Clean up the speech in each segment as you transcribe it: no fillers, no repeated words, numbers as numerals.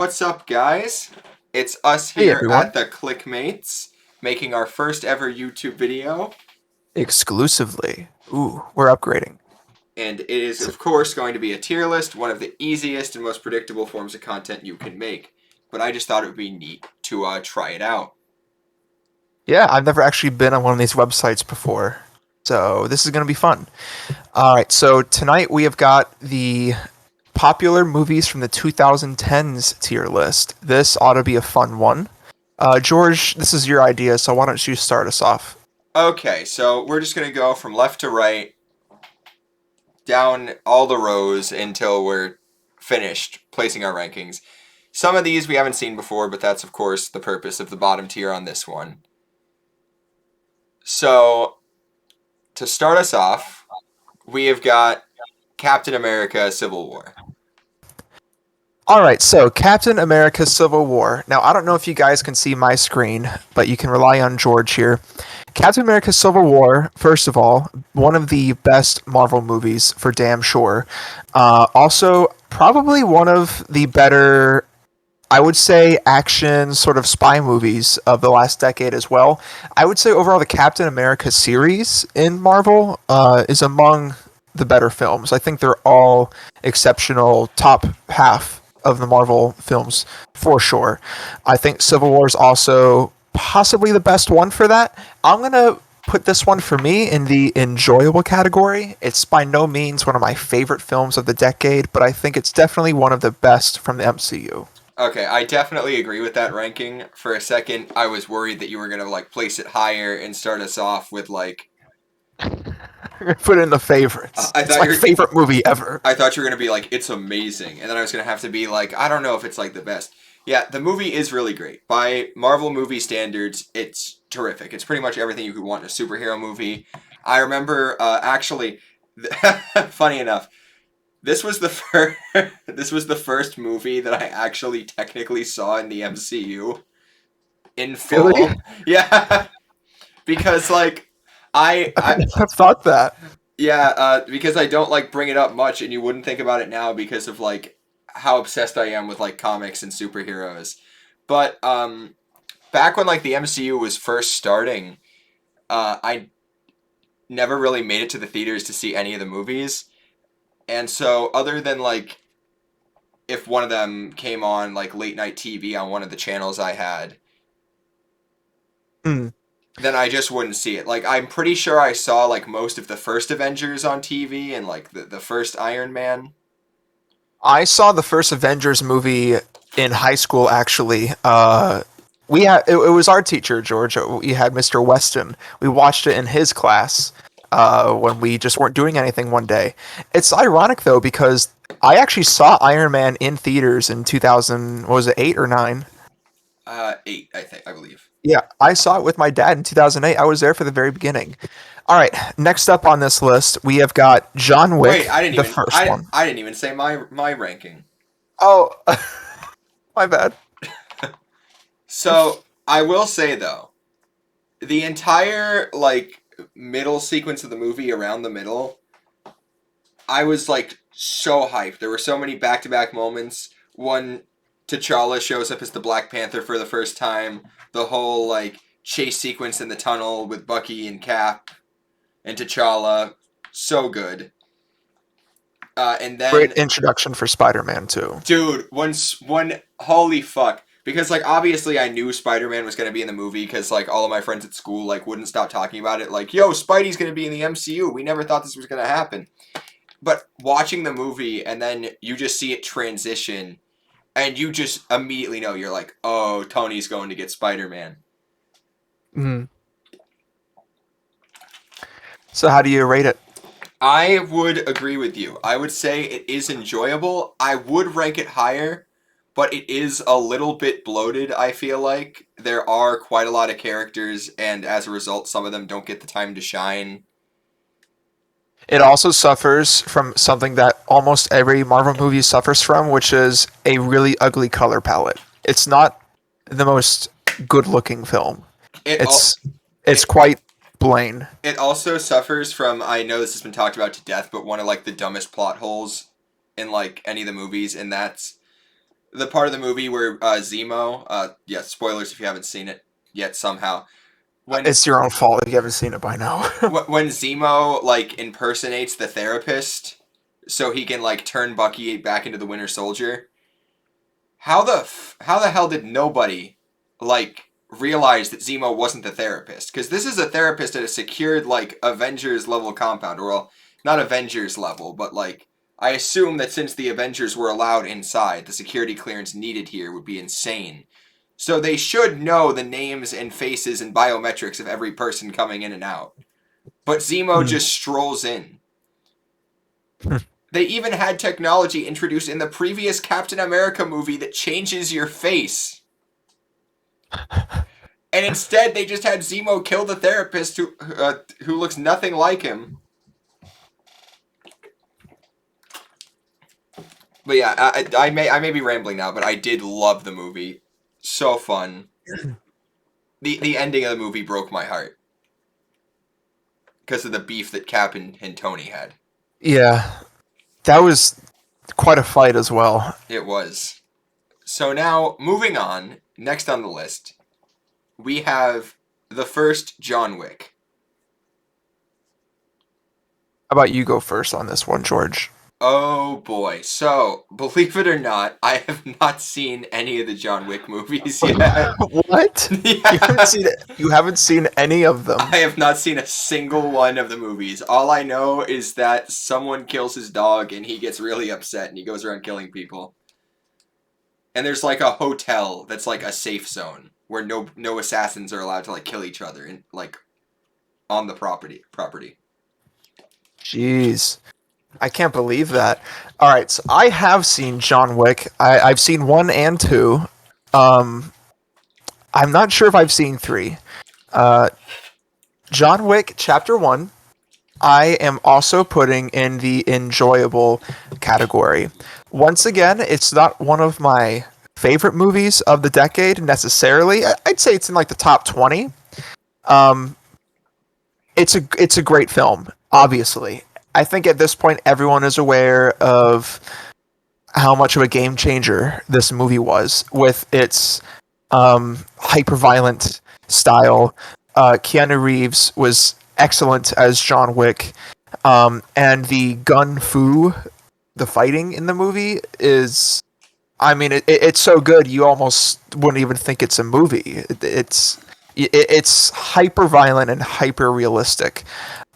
What's up, guys? It's us Hey here at everyone. the click-maqtes making our first ever YouTube video, Exclusively. Ooh, we're upgrading. and it is, So, of course, going to be a tier list, one of the easiest and most predictable forms of content you can make. But I just thought it would be neat to try it out. yeah, I've never actually been on one of these websites before. So this is going to be fun. All right, so tonight we have got the popular movies from the 2010s tier list. This ought to be a fun one. George, this is your idea, so why don't you start us off? Okay, so we're just going to go from left to right, down all the rows until we're finished placing our rankings. Some of these we haven't seen before, but that's, of course, the purpose of the bottom tier on this one. So, to start us off, we have got Captain America Civil War. All right, so Captain America Civil War. Now, I don't know if you guys can see my screen, but you can rely on George here. Captain America Civil War, first of all, one of the best Marvel movies for damn sure. Also, probably one of the better, I would say, action sort of spy movies of the last decade as well. I would say overall the Captain America series in Marvel is among the better films. I think they're all exceptional top half of the Marvel films for sure. I think Civil War is also possibly the best one for that. I'm going to put this one for me in the enjoyable category. It's by no means one of my favorite films of the decade, but I think it's definitely one of the best from the MCU. Okay, I definitely agree with that ranking. For a second, I was worried that you were gonna like place it higher and start us off with like Put it in the favorites. I It's thought my you were favorite movie ever. I thought you were gonna be like it's amazing, and then I was gonna have to be like I don't know if it's like the best. Yeah, the movie is really great by Marvel movie standards. It's terrific. It's pretty much everything you could want in a superhero movie. I remember actually, funny enough, this was the first. This was the first movie that I actually technically saw in the MCU in Really? film. Yeah, because like I I would have thought that. yeah, because I don't like bring it up much, and you wouldn't think about it now because of like how obsessed I am with like comics and superheroes. But back when like the MCU was first starting, I never really made it to the theaters to see any of the movies, and so other than like if one of them came on like late night TV on one of the channels I had, Hmm. then I just wouldn't see it. Like I'm pretty sure I saw like most of the first Avengers on TV and like the first Iron Man. I saw the first Avengers movie in high school. Actually, we had it was our teacher George. We had Mr. Weston. We watched it in his class when we just weren't doing anything one day. It's ironic though because I actually saw Iron Man in theaters in 2000. What was it, 8 or 9? 8, I think, I believe. Yeah, I saw it with my dad in 2008. I was there for the very beginning. All right, next up on this list, we have got John Wait, Wick, the first one. I didn't even say my ranking. Oh, my bad. So I will say though, the entire like middle sequence of the movie around the middle, I was like so hyped. There were so many back to back moments. One, T'Challa shows up as the Black Panther for the first time. The whole like chase sequence in the tunnel with Bucky and Cap and T'Challa, so good. And Great then introduction for Spider-Man too. dude, one holy fuck. Because like obviously I knew Spider-Man was gonna be in the movie because like all of my friends at school like wouldn't stop talking about it. Like, yo, Spidey's gonna be in the MCU. We never thought this was gonna happen. But watching the movie and then you just see it transition and you just immediately know you're like, oh, Tony's going to get Spider-Man. Mm. So how do you rate it? I would agree with you. I would say it is enjoyable. I would rank it higher, but it is a little bit bloated, I feel like. There are quite a lot of characters, and as a result, some of them don't get the time to shine. It also suffers from something that almost every Marvel movie suffers from, which is a really ugly color palette. It's not the most good-looking film. It, al- It's it's it, quite plain. it also suffers from, I know this has been talked about to death, but one of like the dumbest plot holes in like any of the movies, and that's The part of the movie where Zemo, yeah, spoilers if you haven't seen it yet somehow. When It's your own fault if you haven't seen it by now. when Zemo like impersonates the therapist so he can like turn Bucky back into the Winter Soldier. How the hell did nobody like realize that Zemo wasn't the therapist? Because this is a therapist at a secured like Avengers level compound, or well, not Avengers level, but like I assume that since the Avengers were allowed inside, the security clearance needed here would be insane. So they should know the names and faces and biometrics of every person coming in and out. But Zemo Hmm. just strolls in. They even had technology introduced in the previous Captain America movie that changes your face. And instead, they just had Zemo kill the therapist who looks nothing like him. But yeah, I may be rambling now, but I did love the movie. So fun. The ending of the movie broke my heart because of the beef that Cap and Tony had. Yeah, that was quite a fight as well. It was. So now, moving on, next on the list, we have the first John Wick. How about you go first on this one, George? Oh boy. So, believe it or not, I have not seen any of the John Wick movies yet. What? Yeah. You haven't seen any of them. I have not seen a single one of the movies. All I know is that someone kills his dog and he gets really upset and he goes around killing people. And there's like a hotel that's like a safe zone where no assassins are allowed to like kill each other and like on the property. Jeez. I can't believe that. All right, so I have seen John Wick. I've seen one and two. Um, I'm not sure if I've seen three. Uh, John Wick Chapter 1, I am also putting in the enjoyable category. Once again, it's not one of my favorite movies of the decade necessarily. I'd say it's in like the top 20. Um, it's a great film, obviously. I think at this point everyone is aware of how much of a game changer this movie was with its hyper violent style. Keanu Reeves was excellent as John Wick, and the gun fu, the fighting in the movie is. I mean, it's so good you almost wouldn't even think it's a movie. It's hyper violent and hyper realistic.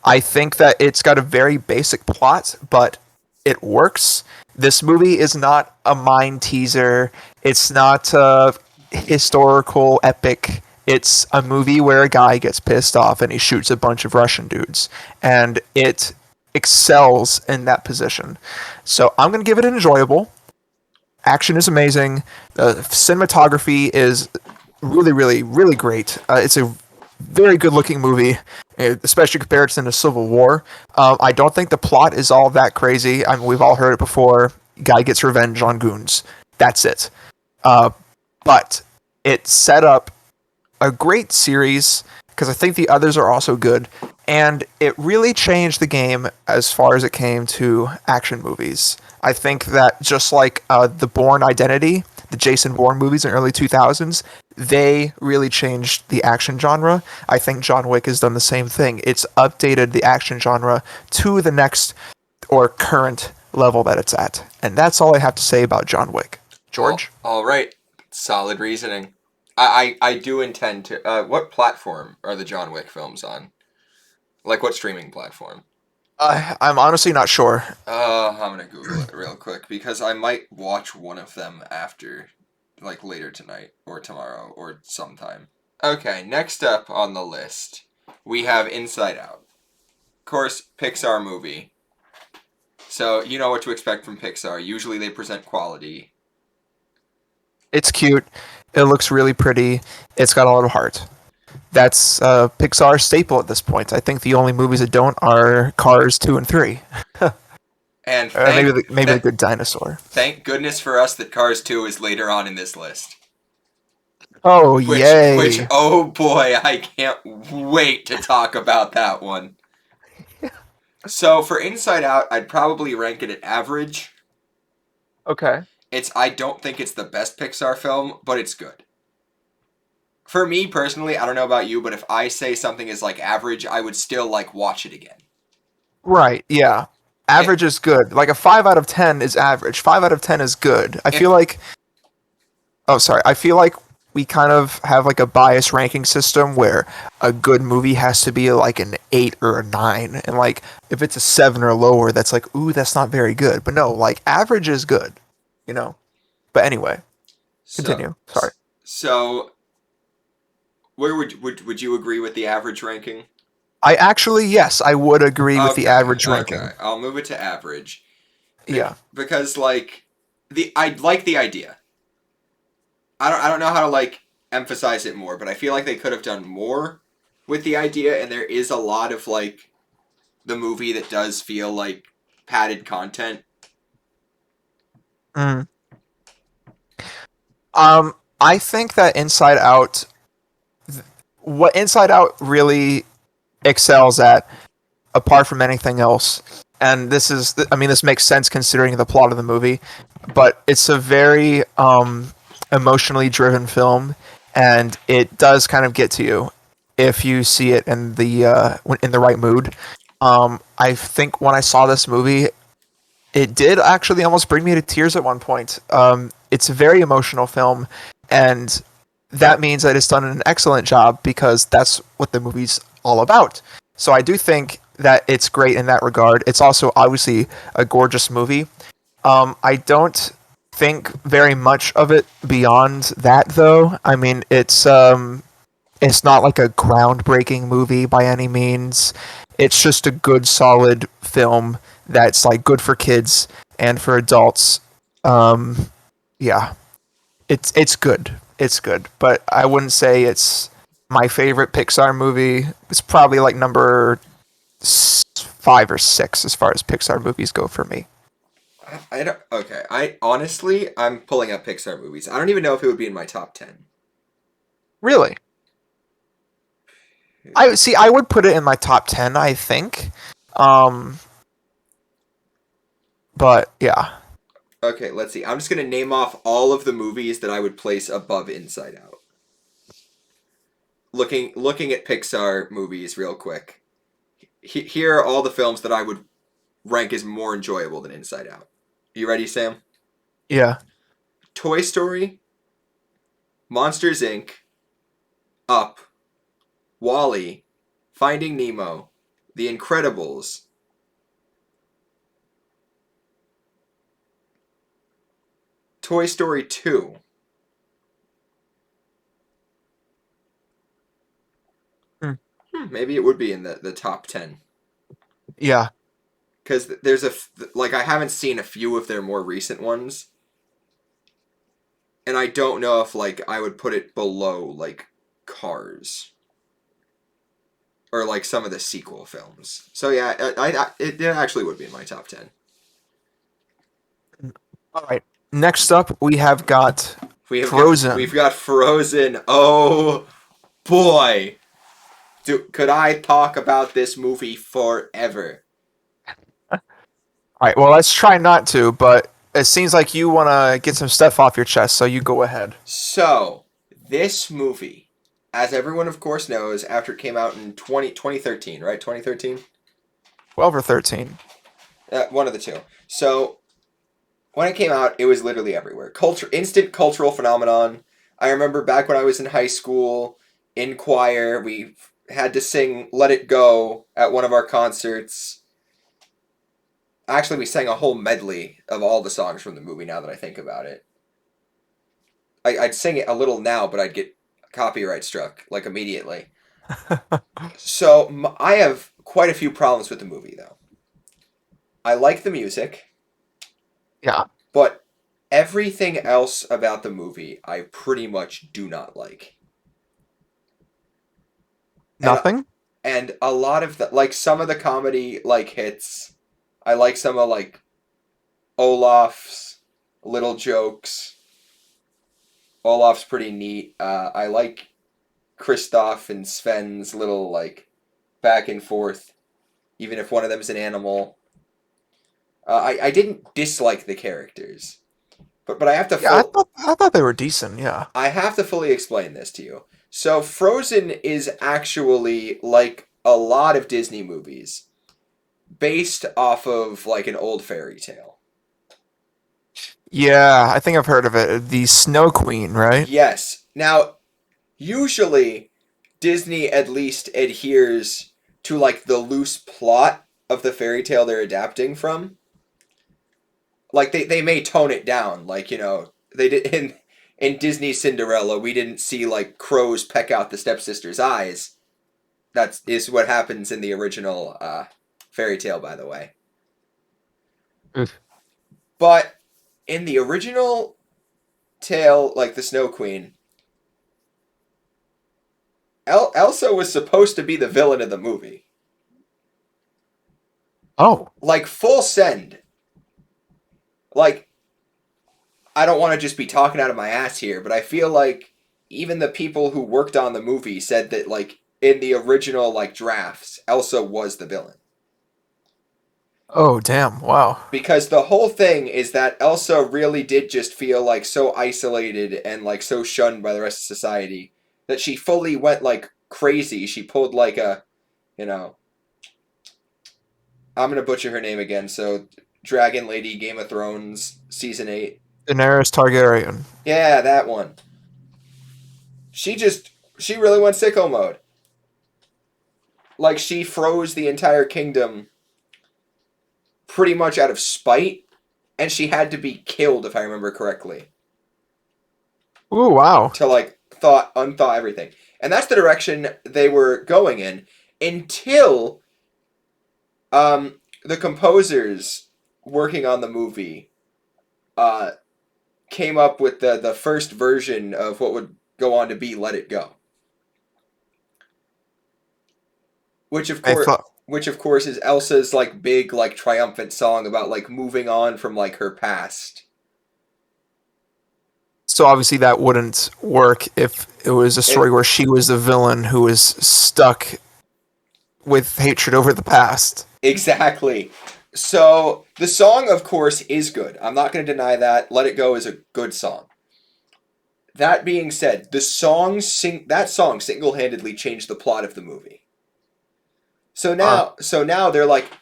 I think that it's got a very basic plot, but it works. This movie is not a mind teaser. It's not a historical epic. It's a movie where a guy gets pissed off and he shoots a bunch of Russian dudes, and it excels in that position. So I'm gonna give it an enjoyable. Action is amazing. The cinematography is really, really, really great. It's a very good looking movie, especially compared to the Civil War. I don't think the plot is all that crazy. I mean, we've all heard it before. Guy gets revenge on goons. That's it. Uh, but it set up a great series because I think the others are also good, and it really changed the game as far as it came to action movies. I think that just like the Bourne Identity, the Jason Bourne movies in the early 2000s, they really changed the action genre. I think John Wick has done the same thing. It's updated the action genre to the next or current level that it's at. And that's all I have to say about John Wick. George? All right. Solid reasoning. I do intend to. What platform are the John Wick films on? Like what streaming platform? I'm honestly not sure. I'm gonna Google it real quick because I might watch one of them after, like later tonight or tomorrow or sometime. Okay, next up on the list, we have Inside Out. Of course, Pixar movie. So you know what to expect from Pixar. Usually they present quality. It's cute. It looks really pretty. It's got a lot of heart. That's Pixar's staple at this point. I think the only movies that don't are Cars 2 and 3. And Maybe the Good Dinosaur. thank goodness for us that Cars 2 is later on in this list. Oh, Which yay. oh boy, I can't wait to talk about that one. So for Inside Out, I'd probably rank it at average. Okay. I don't think it's the best Pixar film, but it's good. For me personally, I don't know about you, but if I say something is like average, I would still like watch it again. Right, yeah. It, Average is good. Like a 5 out of 10 is average. 5 out of 10 is good. I feel if like Oh, sorry. I feel like we kind of have like a bias ranking system where a good movie has to be like an 8 or a 9. And like if it's a 7 or lower, that's like, ooh, that's not very good. But no, like average is good, you know? But anyway, so continue. Sorry. so where would you agree with the average ranking? I actually, yes, I would agree with the Okay, average okay. ranking. I'll move it to average Yeah. because like the I like the idea. I don't know how to like emphasize it more, but I feel like they could have done more with the idea, and there is a lot of like the movie that does feel like padded content. Mm. I think that what Inside Out really excels at apart from anything else. And this makes sense considering the plot of the movie, but it's a very emotionally driven film, and it does kind of get to you if you see it in the right mood. I think when I saw this movie, it did actually almost bring me to tears at one point. It's a very emotional film, and that means that it's done an excellent job because that's what the movie's all about. So I do think that it's great in that regard. It's also obviously a gorgeous movie. I don't think very much of it beyond that, though. I mean, it's not like a groundbreaking movie by any means. It's just a good, solid film that's like good for kids and for adults. Um, yeah, it's good. It's good, but I wouldn't say it's my favorite Pixar movie. It's probably like number 5 or 6 as far as Pixar movies go for me. I don't. Okay, I honestly, I'm pulling up Pixar movies. I don't even know if it would be in my top 10. Really, I see. I would put it in my top 10. I think, um, but yeah, Okay, let's see. I'm just gonna name off all of the movies that I would place above Inside Out. Looking at Pixar movies real quick. Here are all the films that I would rank as more enjoyable than Inside Out. You ready, Sam? yeah. Toy Story, Monsters Inc., Up, Wally, Finding Nemo, The Incredibles, Toy Story 2. Hmm. Maybe it would be in the top 10. Yeah. Because like, I haven't seen a few of their more recent ones, and I don't know if, like, I would put it below, like, Cars. Or, like, some of the sequel films. So, yeah, it actually would be in my top 10. All right. Next up, we have got We've Frozen. got Frozen. Oh, boy. Could I talk about this movie forever? All right. Well, let's try not to, but it seems like you want to get some stuff off your chest, so you go ahead. So, this movie, as everyone of course knows, after it came out in 2013, right? 2013? 12 or 13. One of the two. So, when it came out, it was literally everywhere. Instant cultural phenomenon. I remember back when I was in high school, in choir, we had to sing Let It Go at one of our concerts. Actually, we sang a whole medley of all the songs from the movie now that I think about it. I'd sing it a little now, but I'd get copyright struck, like, immediately. So, I have quite a few problems with the movie, though. I like the music, Yeah. but everything else about the movie I pretty much do not like. And Nothing? and a lot of the, like, some of the comedy, like, hits. I like some of, like, Olaf's little jokes. Olaf's pretty neat. I like Kristoff and Sven's little, like, back and forth, even if one of them is an animal. I didn't dislike the characters. But I have to Yeah, full I thought they were decent. Yeah. I have to fully explain this to you. So Frozen is actually like a lot of Disney movies based off of like an old fairy tale. Yeah, I think I've heard of it. The Snow Queen, right? Yes. Now, usually Disney at least adheres to like the loose plot of the fairy tale they're adapting from. Like they may tone it down, like, they did in Disney Cinderella, we didn't see like crows peck out the stepsister's eyes. That is what happens in the original fairy tale, by the way. Oof. But in the original tale, like the Snow Queen, Elsa was supposed to be the villain of the movie. Oh. Like full send. Like, I don't want to just be talking out of my ass here, but I feel like even the people who worked on the movie said that like in the original like drafts, Elsa was the villain. Oh, damn. Wow. Because the whole thing is that Elsa really did just feel like so isolated and like so shunned by the rest of society that she fully went like crazy. She pulled like you know, I'm gonna butcher her name again. So, Dragon Lady, Game of Thrones, season 8. Daenerys Targaryen. Yeah, that one. She just she really went sicko mode. Like she froze the entire kingdom pretty much out of spite, and she had to be killed if I remember correctly Ooh, wow. to like unthaw everything. And that's the direction they were going in until the composers working on the movie uh, came up with the first version of what would go on to be Let It Go, which of I course thought is Elsa's like big like triumphant song about like moving on from like her past. so. Obviously, that wouldn't work if it was a story It where she was the villain who was stuck with hatred over the past. exactly. So the song, of course, is good. I'm not going to deny that. Let It Go is a good song. That being said, that song single-handedly changed the plot of the movie. Huh. So now they're like,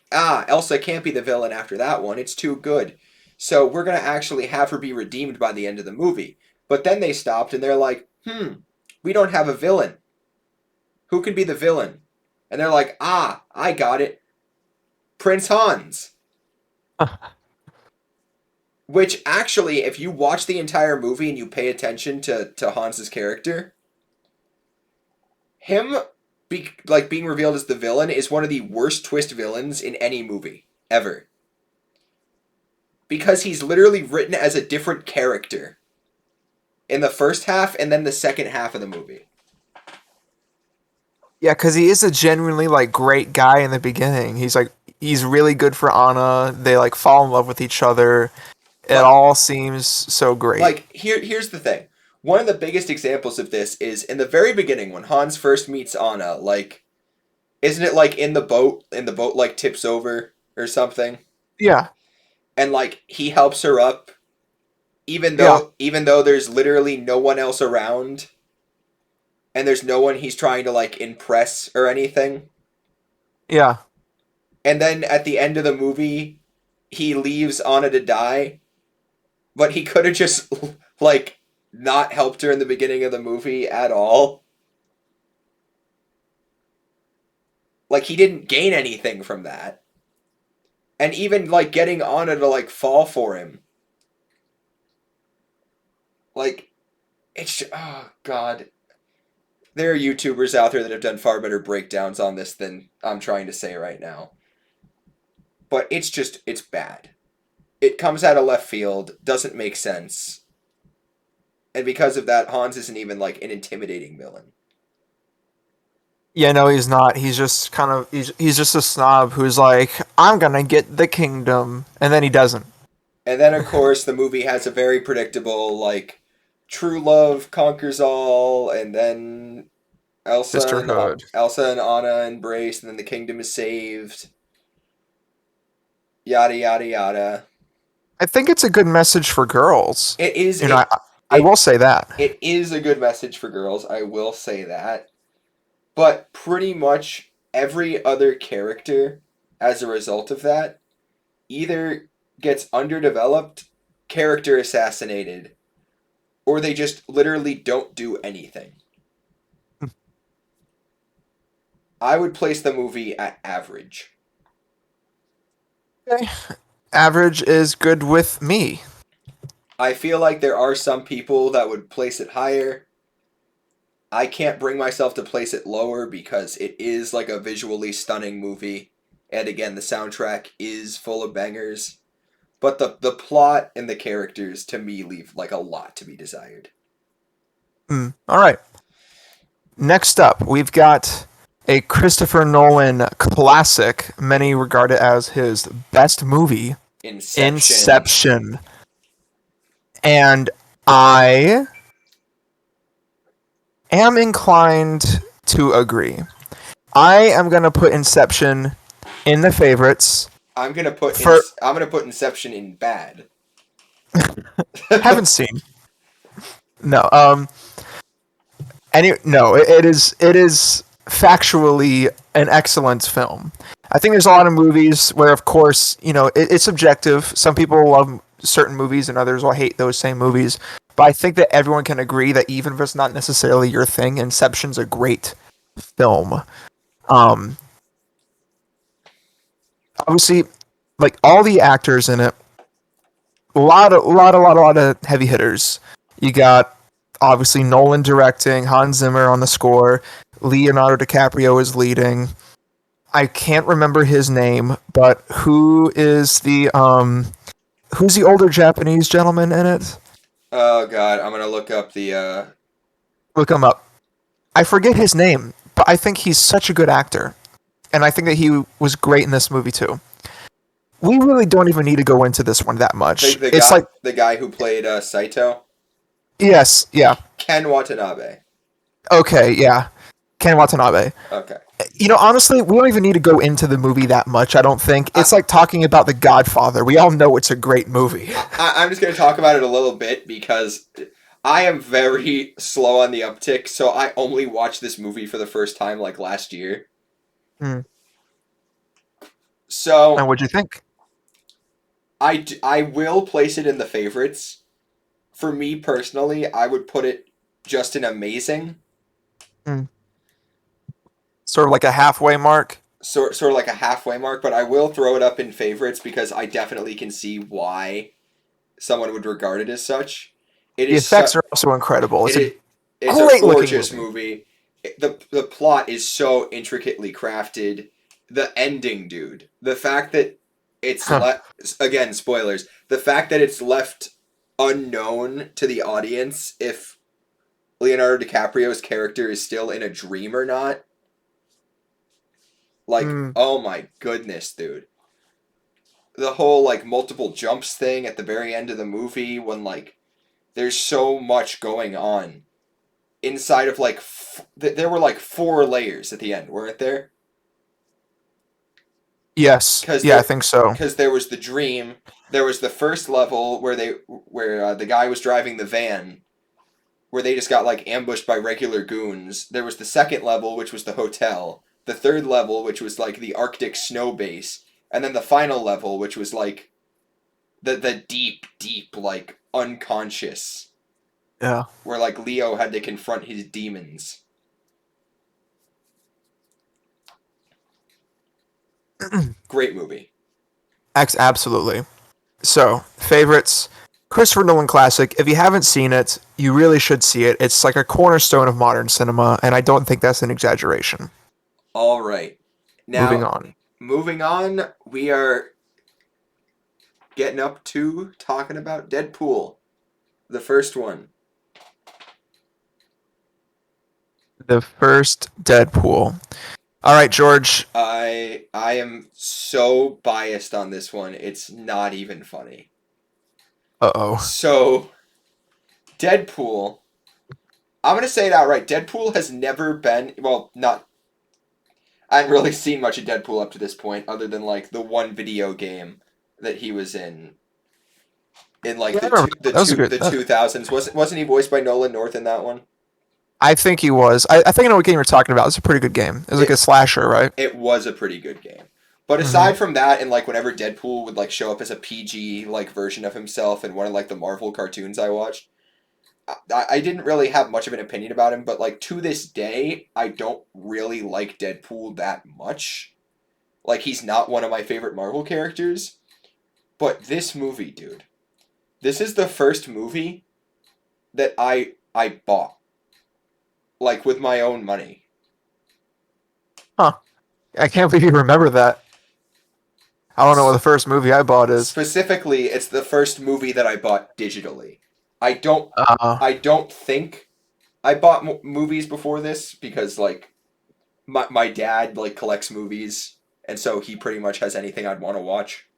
Elsa can't be the villain after that one. It's too good. So we're gonna actually have her be redeemed by the end of the movie. But then they stopped and they're like, we don't have a villain. Who could be the villain? And they're like, I got it. Prince Hans. Which actually, if you watch the entire movie and you pay attention to Hans's character, him being revealed as the villain is one of the worst twist villains in any movie ever. Because he's literally written as a different character in the first half and then the second half of the movie. Yeah, because he is a genuinely like great guy in the beginning. He's really good for Anna. They like fall in love with each other. It Like all seems so great. here's the thing. One of the biggest examples of this is in the very beginning when Hans first meets Anna, like isn't it like in the boat and the boat like tips over or something? Yeah, And like he helps her up yeah, even though there's literally no one else around and there's no one he's trying to like impress or anything. yeah, And then at the end of the movie, he leaves Anna to die, but he could have just like not helped her in the beginning of the movie at all. Like he didn't gain anything from that. And even like getting Anna to like fall for him. Like it's oh god. There are YouTubers out there that have done far better breakdowns on this than I'm trying to say right now. But it's bad. It comes out of left field, doesn't make sense. And because of that, Hans isn't even like an intimidating villain. yeah. No, he's not. He's just he's just a snob who's like, I'm gonna get the kingdom, and then he doesn't. And then of course the movie has a very predictable like true love conquers all, and then Sisterhood. Elsa and Anna embrace, and then the kingdom is saved. Yada yada yada. I think it's a good message for girls. It is You know, it I it will say that. it is a good message for girls. I will say that. But pretty much every other character, as a result of that, either gets underdeveloped, character assassinated, or they just literally don't do anything. I would place the movie at average. Okay. Average is good with me. I feel like there are some people that would place it higher. I can't bring myself to place it lower because it is like a visually stunning movie. And again, the soundtrack is full of bangers. But the plot and the characters to me leave like a lot to be desired. All right. Next up, we've got a Christopher Nolan classic. Many regard it as his best movie, Inception. Inception. And I am inclined to agree. I am going to put Inception in the favorites. For I'm gonna put Inception in bad. haven't seen. No. It is factually an excellent film. I think there's a lot of movies where, of course, it's subjective. Some people love certain movies and others will hate those same movies. But I think that everyone can agree that even if it's not necessarily your thing, Inception's a great film. Um, Obviously, like all the actors in it, a lot of heavy hitters. You got obviously Nolan directing, Hans Zimmer on the score, Leonardo DiCaprio is leading. I can't remember his name, but who's the older Japanese gentleman in it? Oh god, I'm gonna look up the Look him up. I forget his name, but I think he's such a good actor, and I think that he was great in this movie too. We really don't even need to go into this one that much. It's like, the guy who played Saito, yes, yeah, Ken Watanabe. okay, yeah, Ken Watanabe. Okay. Honestly, we don't even need to go into the movie that much. I don't think I, it's like talking about The Godfather. We all know it's a great movie. I'm just gonna talk about it a little bit because I am very slow on the uptick, so I only watched this movie for the first time like last year. Hmm. And So what'd you think? I will place it in the favorites. For me personally, I would put it just in amazing, Hmm. Sort of like a halfway mark. sort of like a halfway mark, but I will throw it up in favorites because I definitely can see why someone would regard it as such. It The is su- effects are also incredible. it It's a is it's a great looking gorgeous movie. movie. The plot is so intricately crafted. The ending, dude. The fact that it's Huh. left again, spoilers. The fact that it's left unknown to the audience if Leonardo DiCaprio's character is still in a dream or not. Like, Hmm. oh my goodness, dude. The whole like multiple jumps thing at the very end of the movie when like there's so much going on inside of like there were like four layers at the end, weren't there? Yes. Cuz Yeah, I there think so. cuz there was the dream, there was the first level where the guy was driving the van where they just got like ambushed by regular goons. There was the second level, which was the hotel. The third level, which was like the Arctic snow base, and then the final level, which was like the deep like unconscious, Yeah. where like Leo had to confront his demons. Great movie. Absolutely. So, favorites. Christopher Nolan classic. If you haven't seen it, you really should see it. It's like a cornerstone of modern cinema, and I don't think that's an exaggeration. All right, Moving now on. moving on, we are getting up to talking about Deadpool, the first one. The first Deadpool. All right, George. I am so biased on this one. It's not even funny. Uh-oh. So, Deadpool, I'm going to say it outright. Deadpool has never been, well, not I hadn't really seen much of Deadpool up to this point other than like the one video game that he was in. in like Yeah, I remember that was a good. the 2000s. Wasn't he voiced by Nolan North in that one? I think he was. I think I know what game you're talking about. It's a pretty good game. It was like a It slasher, right? it was a pretty good game. But Hmm. aside from that, and like whenever Deadpool would like show up as a PG like version of himself in one of like the Marvel cartoons I watched, I didn't really have much of an opinion about him. But like to this day, I don't really like Deadpool that much. Like he's not one of my favorite Marvel characters. But this movie, dude, this is the first movie that I bought like with my own money. Huh. I can't believe you remember that. I don't know what the first movie I bought is. Specifically, it's the first movie that I bought digitally. I don't Uh, I don't think I bought movies before this because like my dad like collects movies and so he pretty much has anything I'd want to watch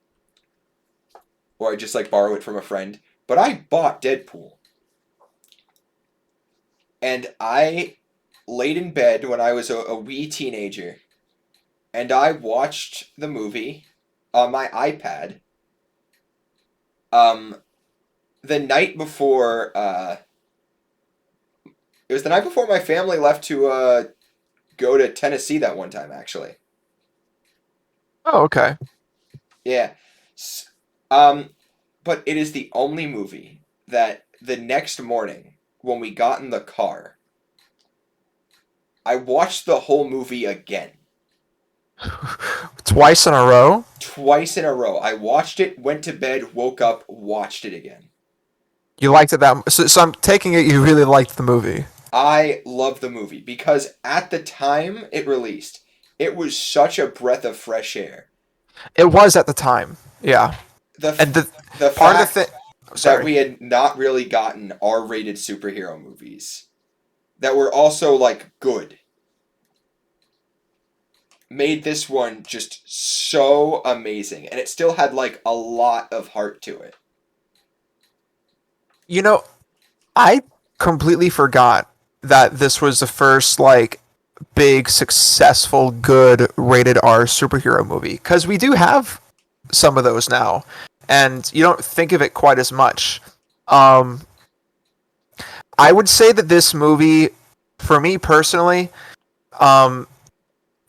or I just like borrow it from a friend. But I bought Deadpool and I laid in bed when I was a wee teenager and I watched the movie on my iPad um the night before it was the night before my family left to go to Tennessee that one time actually. oh, okay. Yeah. Um but it is the only movie that the next morning when we got in the car, I watched the whole movie again. Twice in a row. Twice in a row. I watched it, went to bed, woke up, watched it again. You liked it that. So I'm taking it you really liked the movie. I love the movie because at the time it released, it was such a breath of fresh air. It was at the time. Yeah, The and the the part of the thing. fact that Sorry. we had not really gotten R-rated superhero movies that were also like good made this one just so amazing and it still had like a lot of heart to it. You know, I completely forgot that this was the first like big, successful, good rated R superhero movie because we do have some of those now, and you don't think of it quite as much. Um, I would say that this movie, for me personally, um,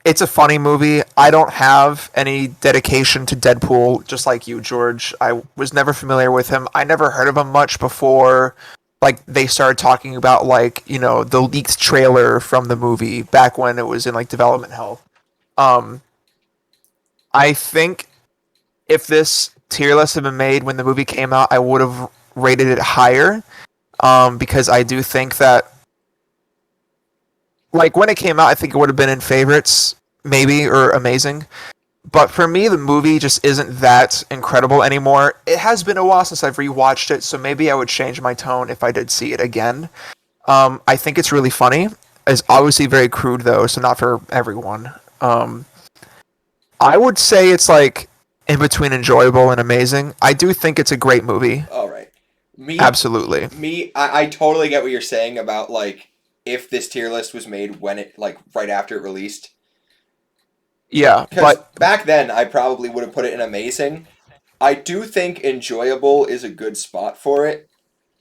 it's a funny movie. I don't have any dedication to Deadpool, just like you, George. I was never familiar with him. I never heard of him much before. Like they started talking about like the leaked trailer from the movie back when it was in like development hell. Um, I think if this tier list had been made when the movie came out, I would have rated it higher. Because I do think that like when it came out, I think it would have been in favorites, maybe, or amazing. But for me, the movie just isn't that incredible anymore. It has been a while since I've rewatched it, so maybe I would change my tone if I did see it again. I think it's really funny. It's obviously very crude though, so not for everyone. I would say it's like in between enjoyable and amazing. I do think it's a great movie. All right. Me Absolutely. I totally get what you're saying about like if this tier list was made when it like right after it released. Yeah, Because but back then I probably would have put it in amazing. I do think enjoyable is a good spot for it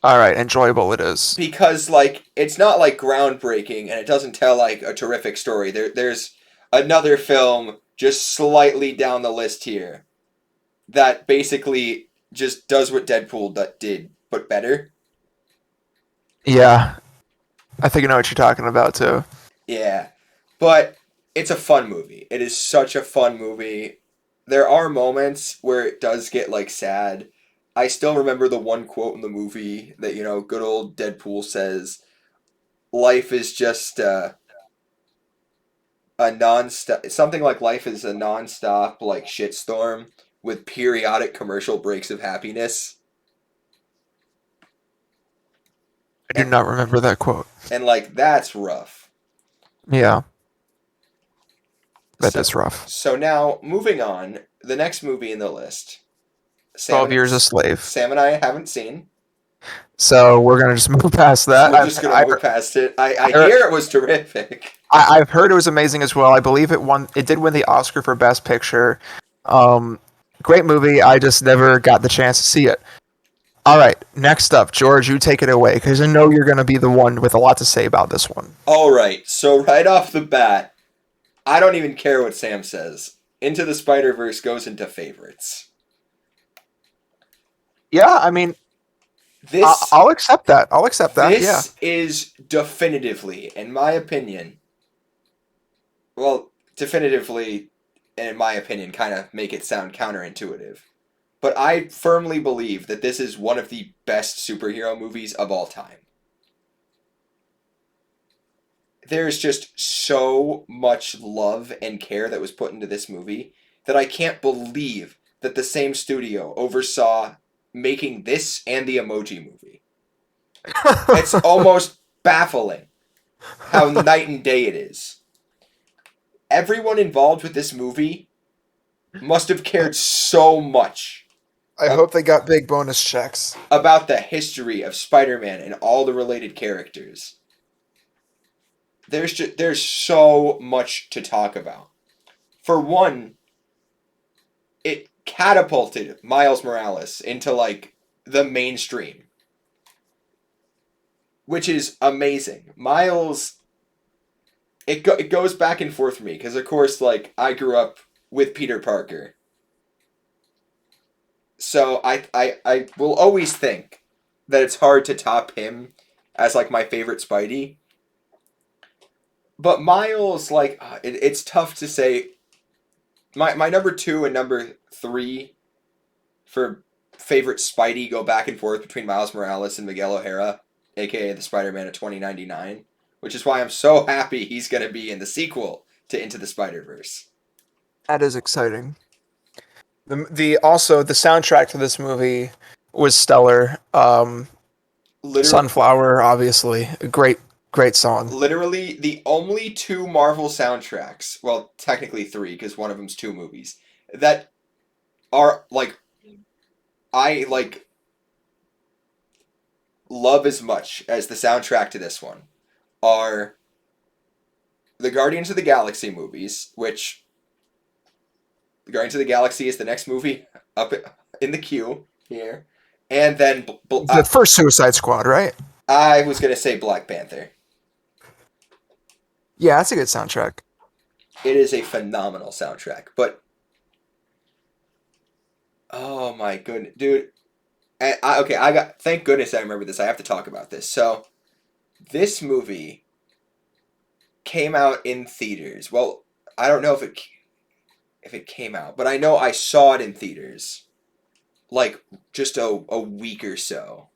all right, enjoyable it is. because like it's not like groundbreaking and it doesn't tell like a terrific story. There's another film just slightly down the list here that basically just does what Deadpool did but better. Yeah, I think I know what you're talking about too. Yeah. But it's a fun movie. It is such a fun movie. There are moments where it does get like sad. I still remember the one quote in the movie that, good old Deadpool says, life is just a non-stop, something like life is a non-stop like shitstorm with periodic commercial breaks of happiness. I do And, not remember that quote. and like that's rough. Yeah, that So is rough. so now moving on, the next movie in the list, Sam 12 and Years a Slave. Sam and I haven't seen. So we're gonna just move past that. We're just gonna move past it. I I, hear it was terrific. I've heard it was amazing as well. I believe it did win the Oscar for Best Picture. Um, Great movie. I just never got the chance to see it. All right, next up, George, you take it away because I know you're going to be the one with a lot to say about this one. All right, so right off the bat, I don't even care what Sam says. Into the Spider Verse goes into favorites. Yeah, I mean, This I'll accept that. I'll accept that. Yeah. this is definitively, in my opinion, well, definitively, in my opinion, kind of make it sound counterintuitive. But I firmly believe that this is one of the best superhero movies of all time. There's just so much love and care that was put into this movie that I can't believe that the same studio oversaw making this and the Emoji Movie. It's almost baffling how night and day it is. Everyone involved with this movie must have cared so much I hope they got big bonus checks. about the history of Spider-Man and all the related characters. There's so much to talk about. For one, it catapulted Miles Morales into like the mainstream, which is amazing. Miles, it goes back and forth for me because of course like I grew up with Peter Parker, so I will always think that it's hard to top him as like my favorite Spidey. But Miles, like it's tough to say. My number two and number three for favorite Spidey go back and forth between Miles Morales and Miguel O'Hara, aka the Spider-Man of 2099, which is why I'm so happy he's going to be in the sequel to Into the Spider-Verse. That is exciting. The also the soundtrack to this movie was stellar. Literally, Sunflower, obviously, a great song. literally the only two Marvel soundtracks, well, technically three because one of them's two movies, that are like I like love as much as the soundtrack to this one are the Guardians of the Galaxy movies, which Guardians of the Galaxy is the next movie up in the queue here, and then The first Suicide Squad, right? I was gonna say Black Panther. Yeah, that's a good soundtrack. It is a phenomenal soundtrack, but oh my goodness, dude! Okay, I got. Thank goodness I remember this. I have to talk about this. So this movie came out in theaters. Well, I don't know if it came out, but I know I saw it in theaters like just a week or so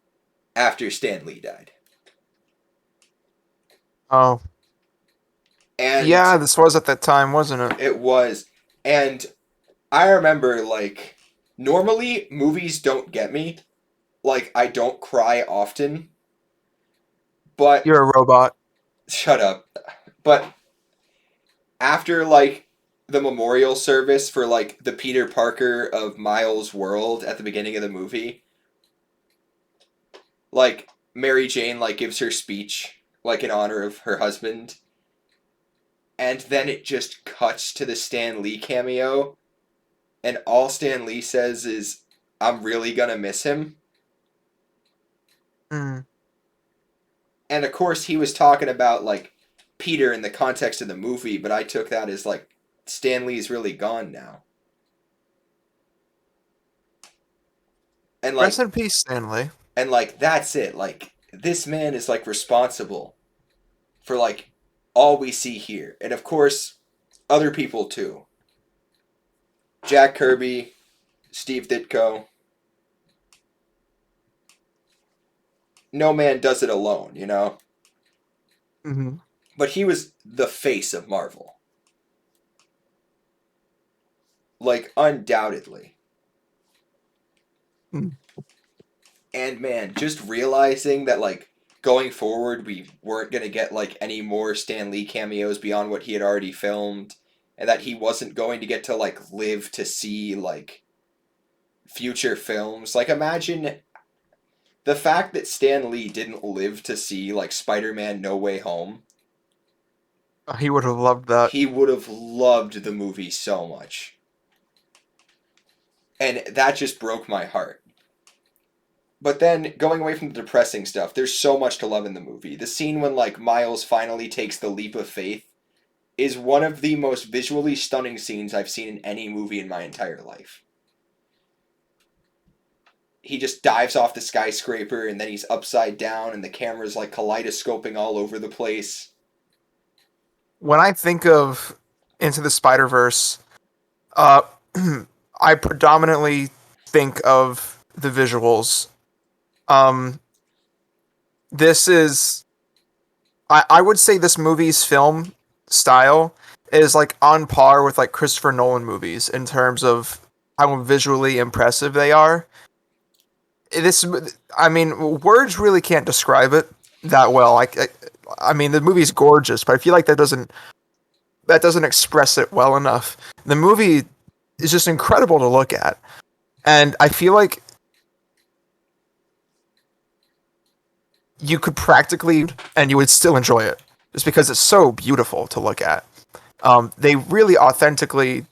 after Stan Lee died. Oh, And yeah, this was at that time, wasn't it? it was. And I remember, like, normally movies don't get me. Like, I don't cry often. But, You're a robot. shut up. But after, like, the memorial service for, like, the Peter Parker of Miles' world at the beginning of the movie, like, Mary Jane, like, gives her speech, like, in honor of her husband. And then it just cuts to the Stan Lee cameo, and all Stan Lee says is, "I'm really gonna miss him." Mm. And of course, he was talking about like Peter in the context of the movie, but I took that as like Stan Lee's really gone now, and Rest like in peace, Stanley. that's it. Like this man is like responsible for like all we see here, and of course, other people too. Jack Kirby, Steve Ditko. No man does it alone, you know. Mm-hmm. But he was the face of Marvel, like undoubtedly. Mm. And man, just realizing that like going forward we weren't gonna get like any more Stan Lee cameos beyond what he had already filmed, and that he wasn't going to get to like live to see like future films. Like imagine the fact that Stan Lee didn't live to see like Spider-Man No Way Home. He would have loved that. He would have loved the movie so much. And that just broke my heart. But then going away from the depressing stuff, there's so much to love in the movie. The scene when like Miles finally takes the leap of faith is one of the most visually stunning scenes I've seen in any movie in my entire life. He just dives off the skyscraper and then he's upside down and the camera's like kaleidoscoping all over the place. When I think of Into the Spider-Verse, uh, I predominantly think of the visuals. Um, this is, I would say this movie's film style is like on par with like Christopher Nolan movies in terms of how visually impressive they are. This, I mean, words really can't describe it that well. I mean, the movie's gorgeous, but I feel like that doesn't express it well enough. The movie is just incredible to look at, and I feel like you could practically and you would still enjoy it just because it's so beautiful to look at. They really authentically,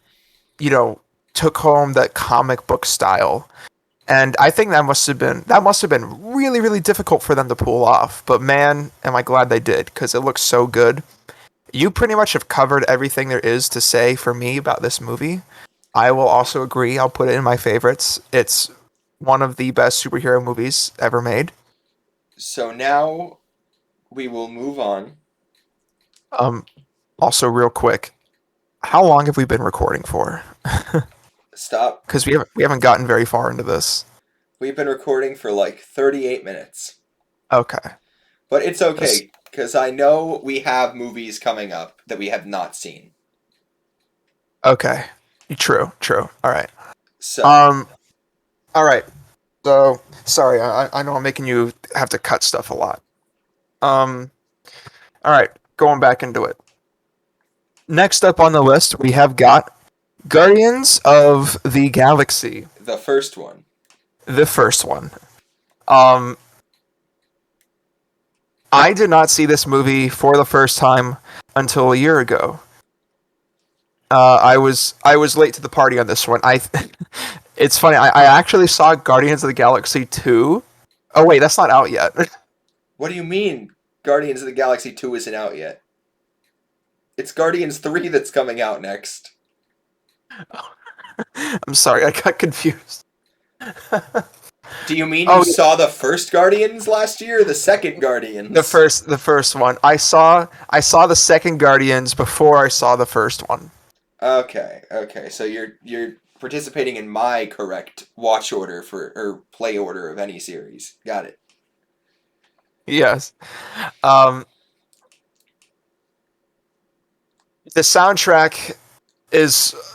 you know, took home that comic book style, and I think that must have been really really difficult for them to pull off. But man, am I glad they did because it looks so good. You pretty much have covered everything there is to say for me about this movie. I will also agree. I'll put it in my favorites. It's one of the best superhero movies ever made. So now we will move on. Um, Also, real quick, how long have we been recording for? Stop. Because we haven't gotten very far into this. We've been recording for like 38 minutes. Okay. But it's This, okay, because I know we have movies coming up that we have not seen. okay. True. True. All right. So, Um. All right. So sorry. I know I'm making you have to cut stuff a lot. Um. All right. Going back into it. Next up on the list, we have got Guardians of the Galaxy, the first one. the first one. Um, I did not see this movie for the first time until a year ago. I was late to the party on this one. It's funny. I actually saw Guardians of the Galaxy 2. Oh wait, that's not out yet. What do you mean Guardians of the Galaxy 2 isn't out yet? It's Guardians 3 that's coming out next. I'm sorry, I got confused. Do you mean you Oh, saw the first Guardians last year or the second the Guardians? first one. I saw the second Guardians before I saw the first one. Okay, okay. So you're participating in my correct watch order for or play order of any series. Got it. Yes. Um, the soundtrack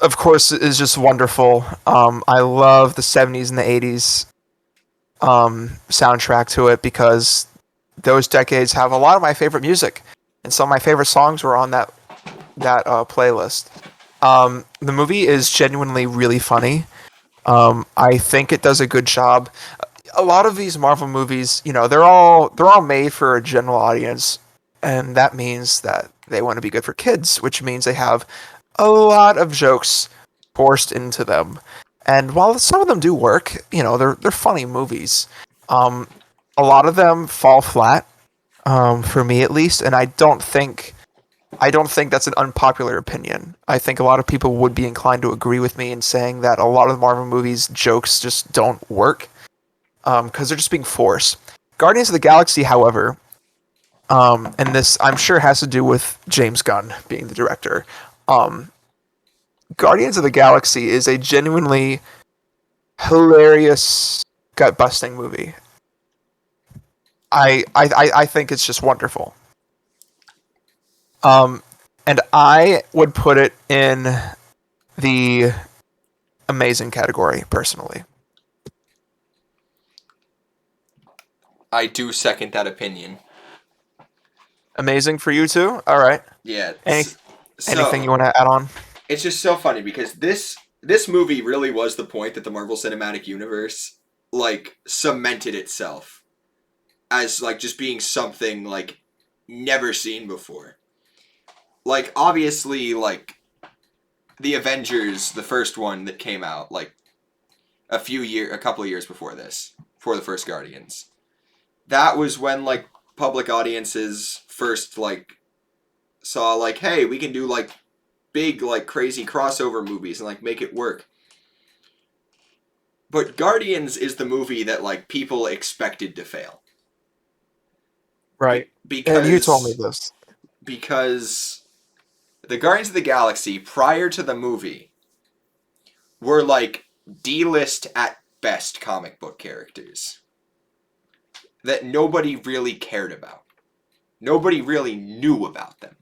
of course, is just wonderful. I love the 70s and the 80s soundtrack to it because those decades have a lot of my favorite music, and some of my favorite songs were on that playlist. The movie is genuinely really funny. I think it does a good job. A lot of these Marvel movies, they're all made for a general audience, and that means that they want to be good for kids, which means they have a lot of jokes forced into them. And while some of them do work, they're funny movies. Um, a lot of them fall flat, for me at least, and I don't think that's an unpopular opinion. I think a lot of people would be inclined to agree with me in saying that a lot of the Marvel movies jokes just don't work because they're just being forced. Guardians of the Galaxy, however, and this I'm sure has to do with James Gunn being the director. Um, Guardians of the Galaxy is a genuinely hilarious, gut busting movie. I think it's just wonderful. Um, and I would put it in the amazing category personally. I do second that opinion. Amazing for you too. All right. Yeah. Any anything So you want to add on? it's just so funny because this movie really was the point that the Marvel Cinematic Universe like cemented itself as like just being something like never seen before. Like obviously like the Avengers, the first one that came out like a couple of years before this. for the first Guardians. That was when like public audiences first like saw like, hey, we can do like big like crazy crossover movies and like make it work. But Guardians is the movie that like people expected to fail. Right. And you told me Because this. because the Guardians of the Galaxy prior to the movie were like D-list at best comic book characters that nobody really cared about. Nobody really knew about them.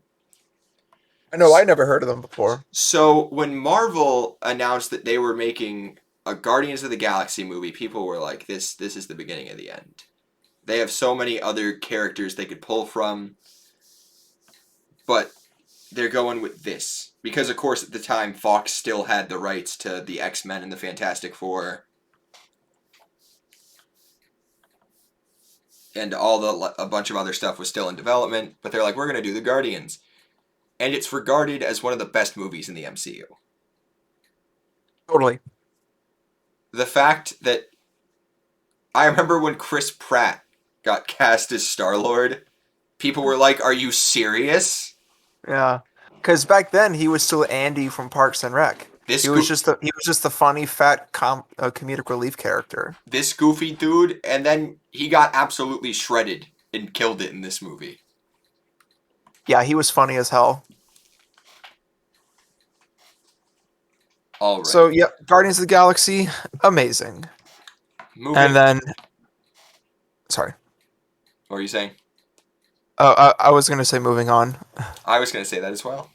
I know I never heard of them before. So when Marvel announced that they were making a Guardians of the Galaxy movie, people were like, this is the beginning of the end. They have so many other characters they could pull from, but they're going with this. Because, of course, at the time, Fox still had the rights to the X-Men and the Fantastic Four. And a bunch of other stuff was still in development, but they're like, we're going to do the Guardians. And it's regarded as one of the best movies in the MCU. Totally. The fact that I remember when Chris Pratt got cast as Star-Lord, people were like, are you serious? Yeah. Because back then he was still Andy from Parks and Rec. This He was just the funny fat comedic relief character. this goofy dude, and then he got absolutely shredded and killed it in this movie. Yeah, he was funny as hell. All right. So yeah, Guardians of the Galaxy, amazing. And then, sorry. What were you saying? Oh, I was gonna say moving on. I was going to say that as well.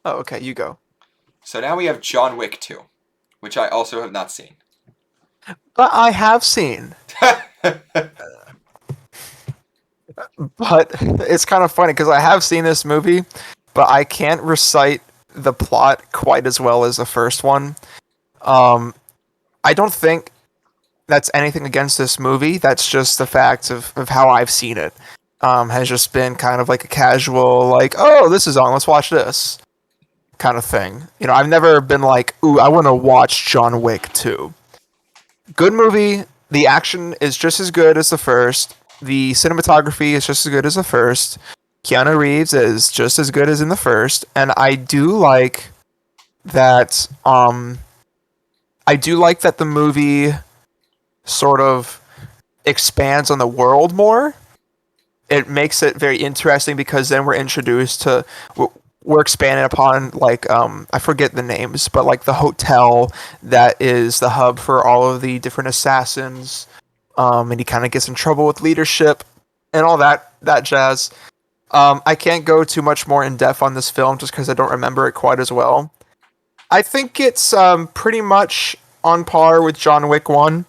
Oh, okay, you go. So now we have John Wick 2, which I also have not seen. But I have seen. But it's kind of funny because I have seen this movie, but I can't recite the plot quite as well as the first one. I don't think that's anything against this movie. That's just the fact of how I've seen it. Has just been kind of like a casual, like, oh, this is on, let's watch this kind of thing. You know, I've never been like, ooh, I want to watch John Wick 2. Good movie. The action is just as good as the first. The cinematography is just as good as the first. Keanu Reeves is just as good as in the first. And I do like that. I do like that the movie sort of expands on the world more. It makes it very interesting because then we're introduced to, we're expanded upon, like, I forget the names, but like the hotel that is the hub for all of the different assassins. And he kind of gets in trouble with leadership and all that jazz. I can't go too much more in depth on this film just because I don't remember it quite as well. I think it's pretty much on par with John Wick 1.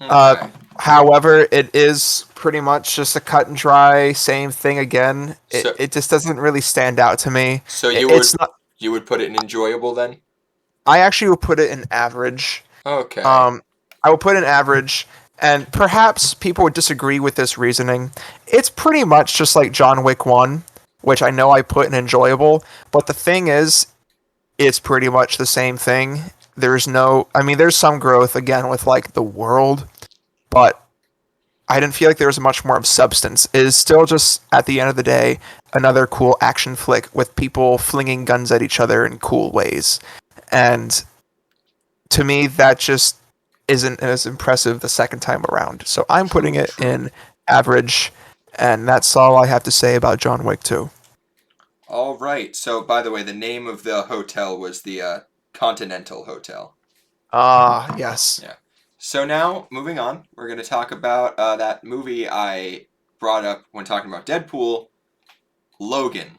Okay. However, it is pretty much just a cut and dry, same thing again. So- It just doesn't really stand out to me. So It's not. you would put it in enjoyable then? I actually would put it in average. Okay. I will put in average, and perhaps people would disagree with this reasoning. It's pretty much just like John Wick 1, which I know I put in enjoyable, but the thing is, it's pretty much the same thing. There's some growth again with like the world, but I didn't feel like there was much more of substance. It is still just, at the end of the day, another cool action flick with people flinging guns at each other in cool ways. And to me, that just isn't as impressive the second time around. So I'm putting it in average, and that's all I have to say about John Wick 2. All right. So, by the way, the name of the hotel was the Continental Hotel. Ah, yes. Yeah. So now, moving on, we're going to talk about that movie I brought up when talking about Deadpool, Logan.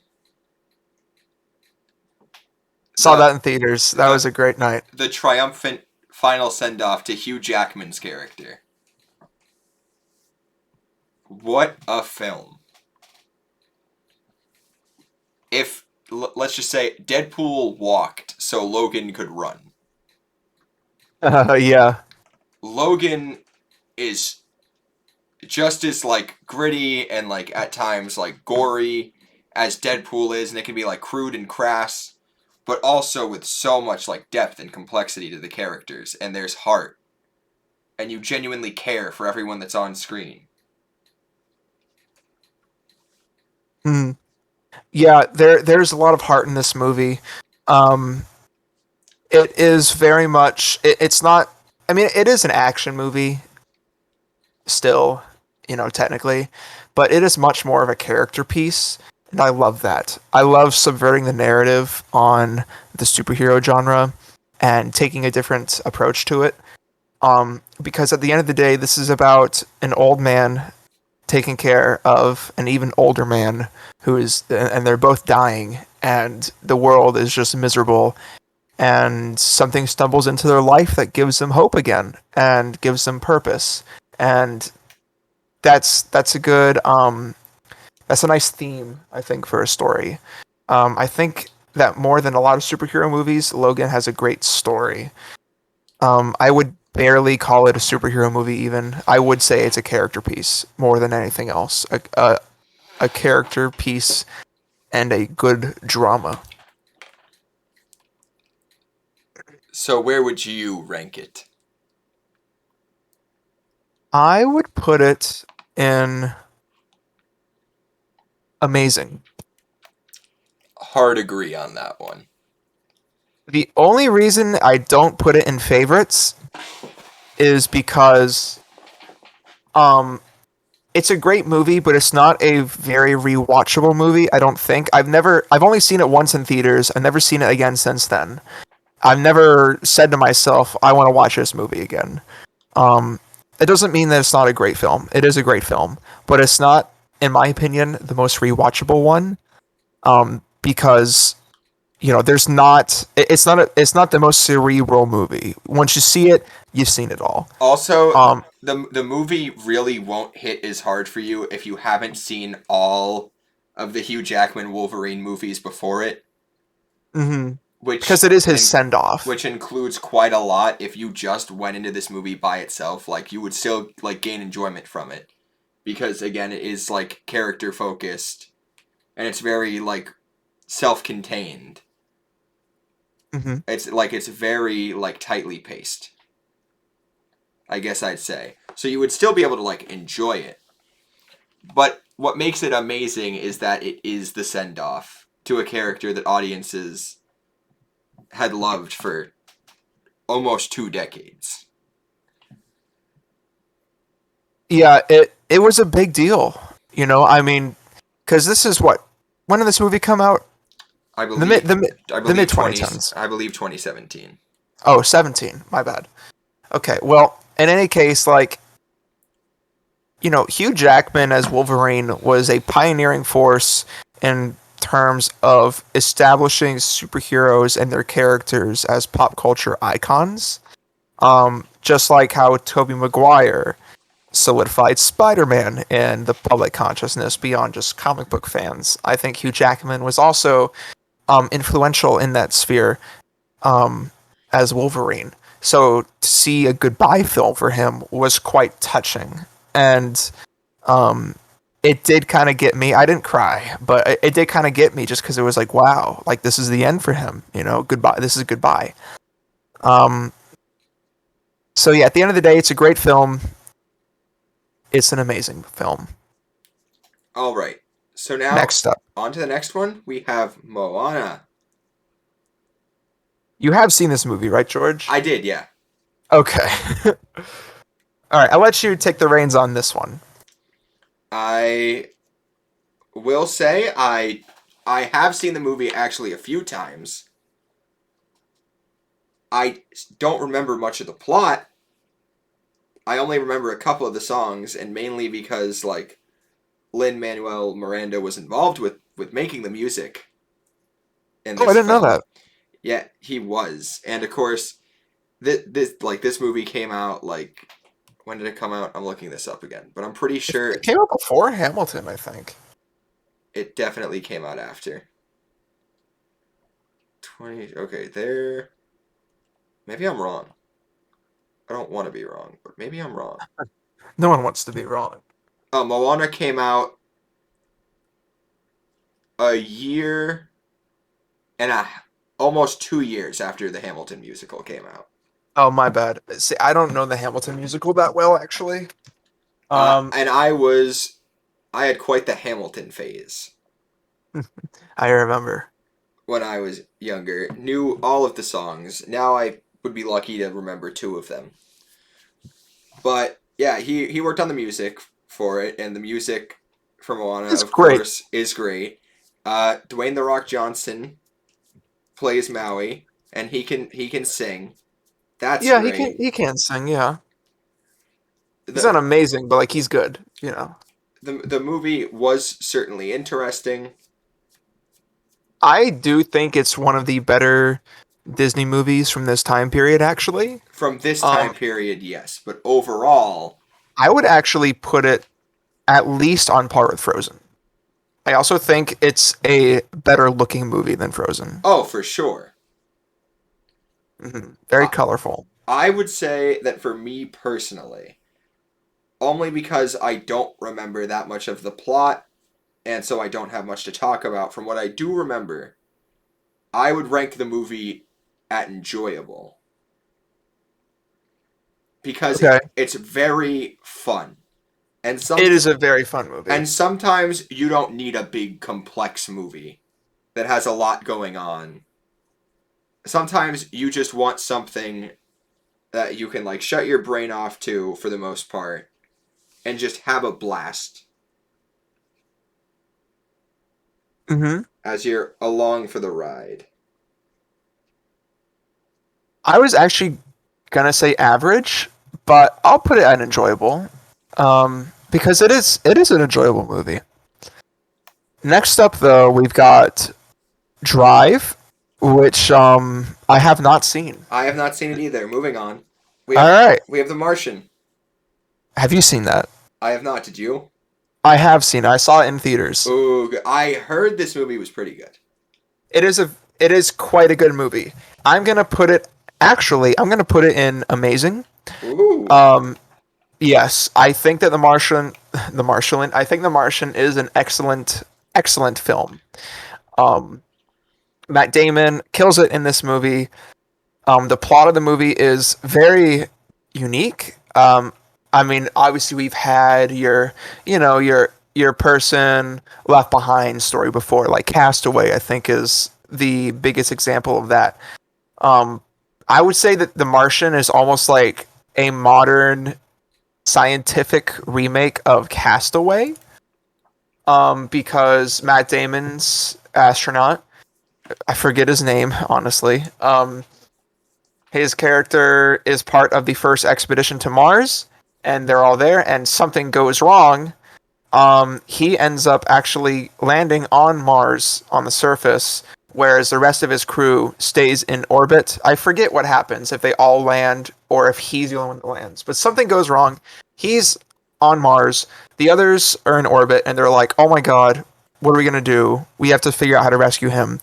Saw that in theaters. That was a great night. The triumphant final send-off to Hugh Jackman's character. What a film. If, let's just say, Deadpool walked so Logan could run. Yeah. Logan is just as, like, gritty and, like, at times, like, gory as Deadpool is, and it can be, like, crude and crass, but also with so much, like, depth and complexity to the characters, and there's heart. and you genuinely care for everyone that's on screen. Mm. Yeah, there's a lot of heart in this movie. Um, it is very much. It's not. I mean, it is an action movie still, technically, but it is much more of a character piece, and I love that. I love subverting the narrative on the superhero genre and taking a different approach to it. Because at the end of the day, this is about an old man taking care of an even older man and they're both dying, and the world is just miserable. And something stumbles into their life that gives them hope again and gives them purpose. And that's a good that's a nice theme, I think, for a story. I think that more than a lot of superhero movies, Logan has a great story. I would barely call it a superhero movie. Even I would say it's a character piece more than anything else. A character piece and a good drama. So where would you rank it? I would put it in amazing. Hard agree on that one. The only reason I don't put it in favorites is because um it's a great movie, but it's not a very rewatchable movie, I don't think. I've only seen it once in theaters. I've never seen it again since then. I've never said to myself, I want to watch this movie again. Um it doesn't mean that it's not a great film. It is a great film, but it's not, in my opinion, the most rewatchable one. Because there's not it's not the most cerebral movie. Once you see it, you've seen it all. Also, Um the movie really won't hit as hard for you if you haven't seen all of the Hugh Jackman Wolverine movies before it, mhm. which Because it is his in, send off. which includes quite a lot. If you just went into this movie by itself, like you would still like gain enjoyment from it because again, it is like character focused and it's very like self-contained. Hmm. It's very like tightly paced. I guess I'd say. So you would still be able to like enjoy it. But what makes it amazing is that it is the send off to a character that audiences had loved for almost 2 decades. Yeah, it was a big deal. I mean, because this is what, when did this movie come out? I The mid believe the mid I the believe mid 20 2010s. I believe 2017. Oh, 17. My bad. Okay, well, in any case, like, Hugh Jackman as Wolverine was a pioneering force in terms of establishing superheroes and their characters as pop culture icons. Just like how Tobey Maguire solidified Spider-Man in the public consciousness beyond just comic book fans. I think Hugh Jackman was also influential in that sphere um, as Wolverine. So to see a goodbye film for him was quite touching, and um, it did kind of get me. I didn't cry, but it did kind of get me just because it was like, wow, like this is the end for him. Goodbye. This is goodbye. Um, so yeah, at the end of the day, it's a great film. It's an amazing film. All right. So now Next up, on to the next one. We have Moana. you have seen this movie, right, George? I did, yeah. Okay. All right, I'll let you take the reins on this one. I will say I have seen the movie actually a few times. I don't remember much of the plot. I only remember a couple of the songs, and mainly because like Lin Manuel Miranda was involved with making the music in Oh, I this didn't know film. that. Yeah, he was, and of course, this movie came out like when did it come out? I'm looking this up again, but I'm pretty It sure came out before Hamilton, I think. it definitely came out after 20. Okay, there. Maybe I'm wrong. I don't want to be wrong, but maybe I'm wrong. No one wants to be wrong. Moana came out a year and almost 2 years after the Hamilton musical came out. Oh, my bad. See, I don't know the Hamilton musical that well, actually. Um, And I had quite the Hamilton phase I remember. when I was younger. Knew all of the songs. Now I would be lucky to remember two of them. But yeah, he worked on the music for it, and the music for Moana, It's of great. course, is great. Dwayne the Rock Johnson plays Maui, and he can sing. That's Yeah, great. he can sing. Yeah, he's not the amazing, but like he's good. You know, the movie was certainly interesting I do think it's one of the better Disney movies from this time period. Actually, from this um, time period, yes, but overall, I would actually put it at least on par with Frozen. I also think it's a better looking movie than Frozen. oh, for sure. Very I, colorful. I would say that for me personally, only because I don't remember that much of the plot, and so I don't have much to talk about. From what I do remember, I would rank the movie at enjoyable because Okay, it's very fun. And it is a very fun movie. sometimes you don't need a big complex movie that has a lot going on. Sometimes you just want something that you can like shut your brain off to for the most part and just have a blast hmm as you're along for the ride. I was actually gonna say average, but I'll put it at enjoyable, because it is an enjoyable movie. Next up, though, we've got Drive, which I have not seen. I have not seen it either. Moving on. We All have right, we have The Martian. have you seen that? I have not. Did you? I have seen it. I saw it in theaters. Ooh, I heard this movie was pretty good. It is a it is quite a good movie. I'm gonna put it I'm gonna put it in amazing. Ooh. Um, yes, I think that I think The Martian is an excellent film. Um, Matt Damon kills it in this movie. The plot of the movie is very unique. I mean, obviously we've had your person left behind story before, like Castaway. I think is the biggest example of that. Um, I would say that The Martian is almost like a modern scientific remake of Castaway. Because Matt Damon's astronaut, I forget his name, honestly. His character is part of the first expedition to Mars, and they're all there, and something goes wrong. He ends up actually landing on Mars on the surface, whereas the rest of his crew stays in orbit. I forget what happens if they all land or if he's the only one that lands, but something goes wrong. He's on Mars. The others are in orbit, and they're like, "Oh my god, what are we gonna do? We have to figure out how to rescue him."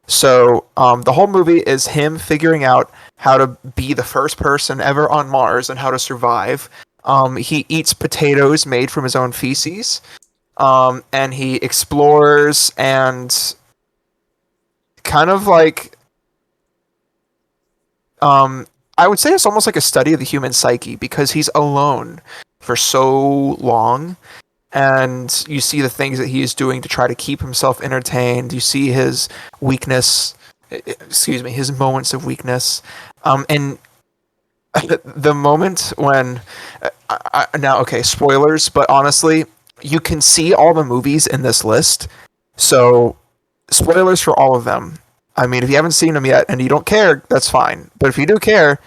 So the whole movie is him figuring out how to be the first person ever on Mars and how to survive. He eats potatoes made from his own feces, and he explores and kind of like I would say it's almost like a study of the human psyche because he's alone for so long, and you see the things that he is doing to try to keep himself entertained. You see his weakness, excuse me, his moments of weakness, and the moment when now, okay, spoilers, but honestly, you can see all the movies in this list, so spoilers for all of them. I mean, if you haven't seen them yet and you don't care, that's fine. But if you do care,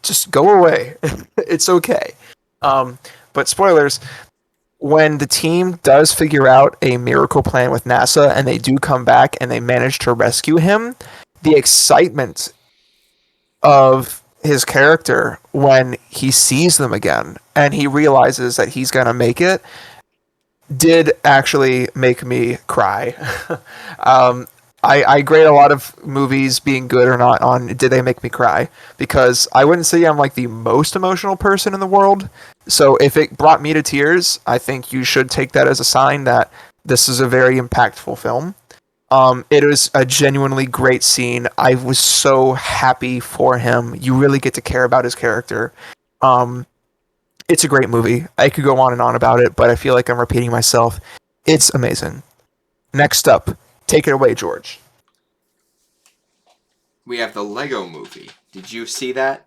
just go away. It's okay. Um, but spoilers, when the team does figure out a miracle plan with NASA and they do come back and they manage to rescue him, the excitement of his character when he sees them again and he realizes that he's going to make it did actually make me cry. um, I grade a lot of movies being good or not on did they make me cry because I wouldn't say I'm like the most emotional person in the world. So if it brought me to tears, I think you should take that as a sign that this is a very impactful film. It was a genuinely great scene. I was so happy for him. You really get to care about his character. Um, it's a great movie. I could go on and on about it, but I feel like I'm repeating myself. It's amazing. Next up, take it away, George. We have the Lego Movie. Did you see that?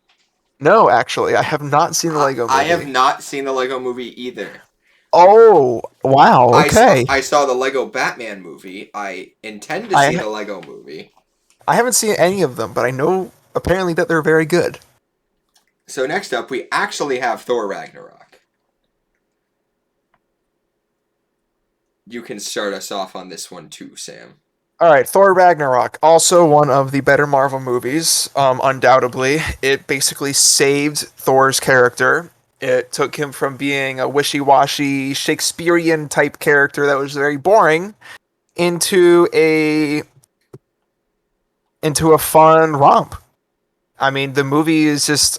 No, actually, I have not seen the Lego I have movie. not seen the Lego Movie either. Oh, wow. Okay. I saw the Lego Batman movie. I intend to see I the Lego Movie. I haven't seen any of them, but I know apparently that they're very good. So next up, we actually have Thor Ragnarok. You can start us off on this one too, Sam. All right, Thor Ragnarok, also one of the better Marvel movies, undoubtedly. It basically saved Thor's character. It took him from being a wishy-washy Shakespearean type character that was very boring into a fun romp. I mean, the movie is just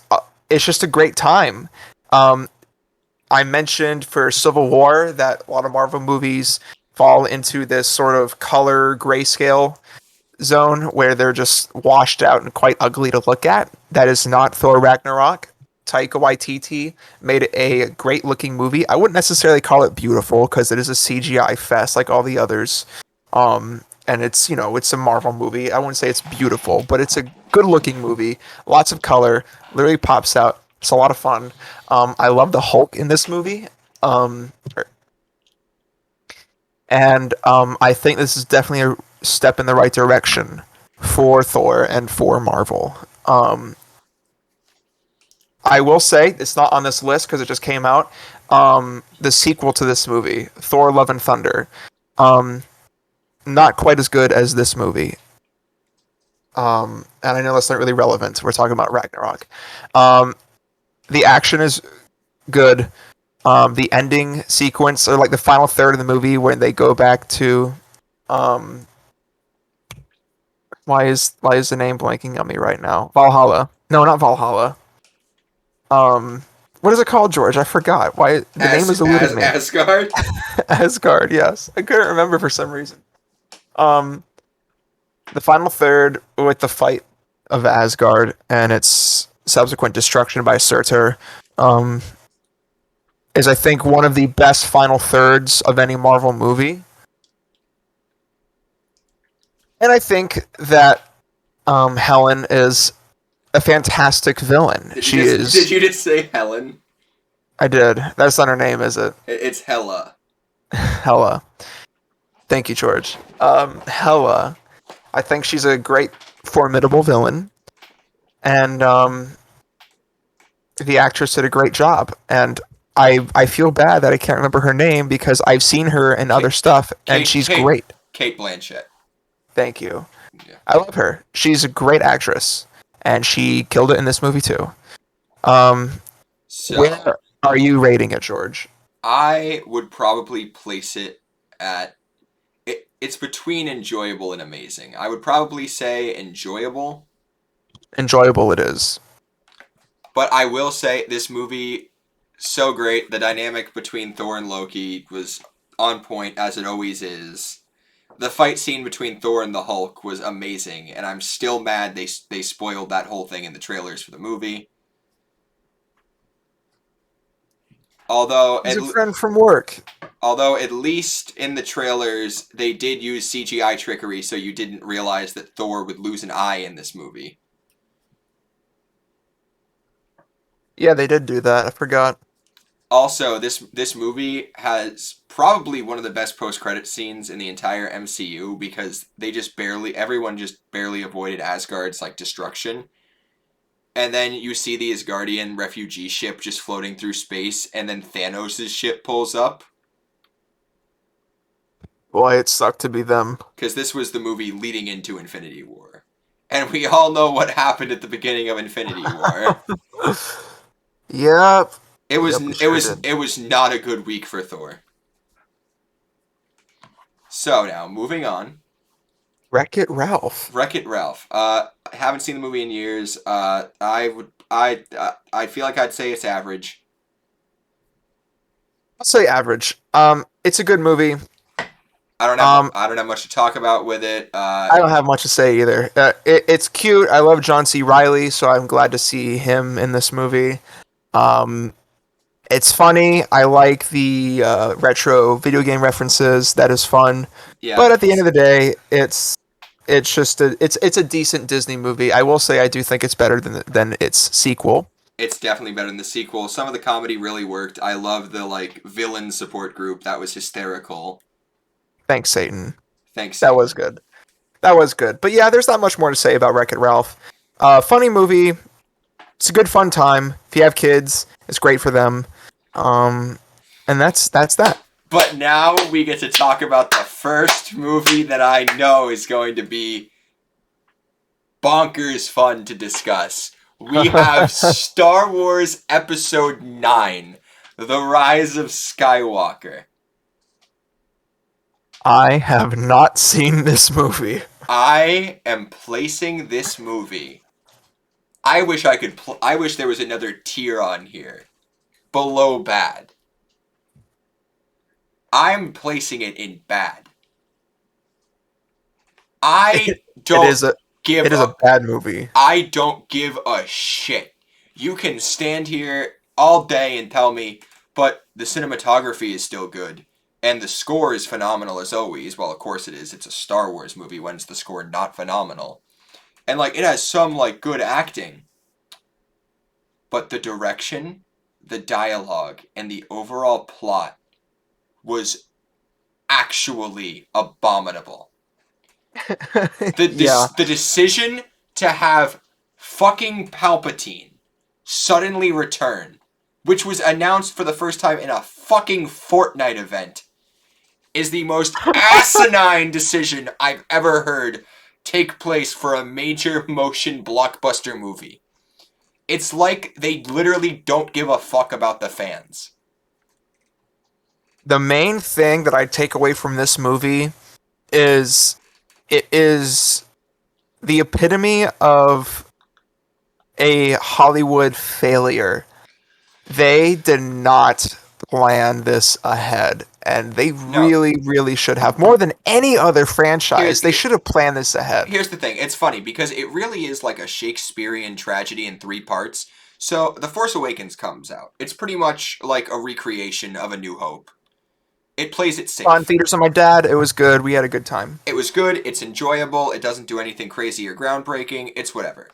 it's just a great time. Um, I mentioned for Civil War that a lot of Marvel movies fall into this sort of color grayscale zone where they're just washed out and quite ugly to look at. That is not Thor Ragnarok. Taika Waititi made a great looking movie. I wouldn't necessarily call it beautiful because it is a CGI fest like all the others. And it's, it's a Marvel movie. I wouldn't say it's beautiful, but it's a good looking movie. Lots of color, literally pops out. It's a lot of fun. I love the Hulk in this movie. Um, and I think this is definitely a step in the right direction for Thor and for Marvel. I will say it's not on this list because it just came out. The sequel to this movie, Thor: Love and Thunder, um, not quite as good as this movie. And I know that's not really relevant. We're talking about Ragnarok. The action is good. The ending sequence, or like the final third of the movie, when they go back to, um, why is the name blanking on me right now? Valhalla. No, not Valhalla. Um, what is it called, George? I forgot. Why the name is eluding me. Asgard. Asgard. Yes, I couldn't remember for some reason. Um, the final third with the fight of Asgard and its subsequent destruction by Surtur, um, is I think one of the best final thirds of any Marvel movie. And I think that Helen is a fantastic villain. She Did is. you just say Helen? I did. That's not her name, is it? It's Hela. Hela. Thank you, George. Hela. I think she's a great, formidable villain, and the actress did a great job. And I feel bad that I can't remember her name because I've seen her in other stuff, and she's great. Kate Blanchett. Thank you. Yeah. I love her. She's a great actress, and she killed it in this movie too. Um, So where are you rating it, George? I would probably place it at. It's between enjoyable and amazing. I would probably say enjoyable. Enjoyable it is. But I will say this movie so great. The dynamic between Thor and Loki was on point as it always is. The fight scene between Thor and the Hulk was amazing, and I'm still mad they spoiled that whole thing in the trailers for the movie. Although He's a friend from work. although at least in the trailers they did use CGI trickery, so you didn't realize that Thor would lose an eye in this movie. Yeah, they did do that. I forgot. Also, this movie has probably one of the best post-credit scenes in the entire MCU because everyone just barely avoided Asgard's like destruction. And then you see the Asgardian refugee ship just floating through space, and then Thanos' ship pulls up. Boy, it sucked to be them. Because this was the movie leading into Infinity War. And we all know what happened at the beginning of Infinity War. Yep. It was Yep, we it sure was did. it was not a good week for Thor. So now moving on, Wreck-It Ralph. Wreck-It Ralph. I haven't seen the movie in years. I feel like I'd say it's average. I'll say average. It's a good movie. I don't have much to talk about with it. I don't have much to say either. It's cute. I love John C. Riley, so I'm glad to see him in this movie. Um, it's funny. I like the retro video game references. That is fun. Yeah, But at the end of the day, it's a decent Disney movie. I will say I do think it's better than its sequel. it's definitely better than the sequel. Some of the comedy really worked. I love the like villain support group. That was hysterical. Thanks, Satan. Thanks, That was Satan. good. That was good. But yeah, there's not much more to say about Wreck-It Ralph. Funny movie. It's a good fun time. If you have kids, it's great for them. Um, and that's that. But now we get to talk about the first movie that I know is going to be bonkers fun to discuss. We have Star Wars Episode 9, The Rise of Skywalker. I have not seen this movie. I am placing this movie. I wish I could. I wish there was another tier on here, below bad. I'm placing it in bad. I don't It is a give it is a bad movie. I don't give a shit. You can stand here all day and tell me, but the cinematography is still good. And the score is phenomenal as always. Well, of course it is. It's a Star Wars movie. When's the score not phenomenal? And like it has some like good acting. But the direction, the dialogue, and the overall plot was actually abominable. Yeah. The decision to have fucking Palpatine suddenly return, which was announced for the first time in a fucking Fortnite event, is the most asinine decision I've ever heard take place for a major motion blockbuster movie. It's like they literally don't give a fuck about the fans. The main thing that I take away from this movie is it is the epitome of a Hollywood failure. They did not plan this ahead, and they No, really should have. More than any other franchise, they here, should have planned this ahead. here's the thing. It's funny because it really is like a Shakespearean tragedy in three parts. So, The Force Awakens comes out. It's pretty much like a recreation of A New Hope. It plays it On safe. theaters with my dad, it was good. We had a good time. It was good, it's enjoyable, it doesn't do anything crazy or groundbreaking, it's whatever.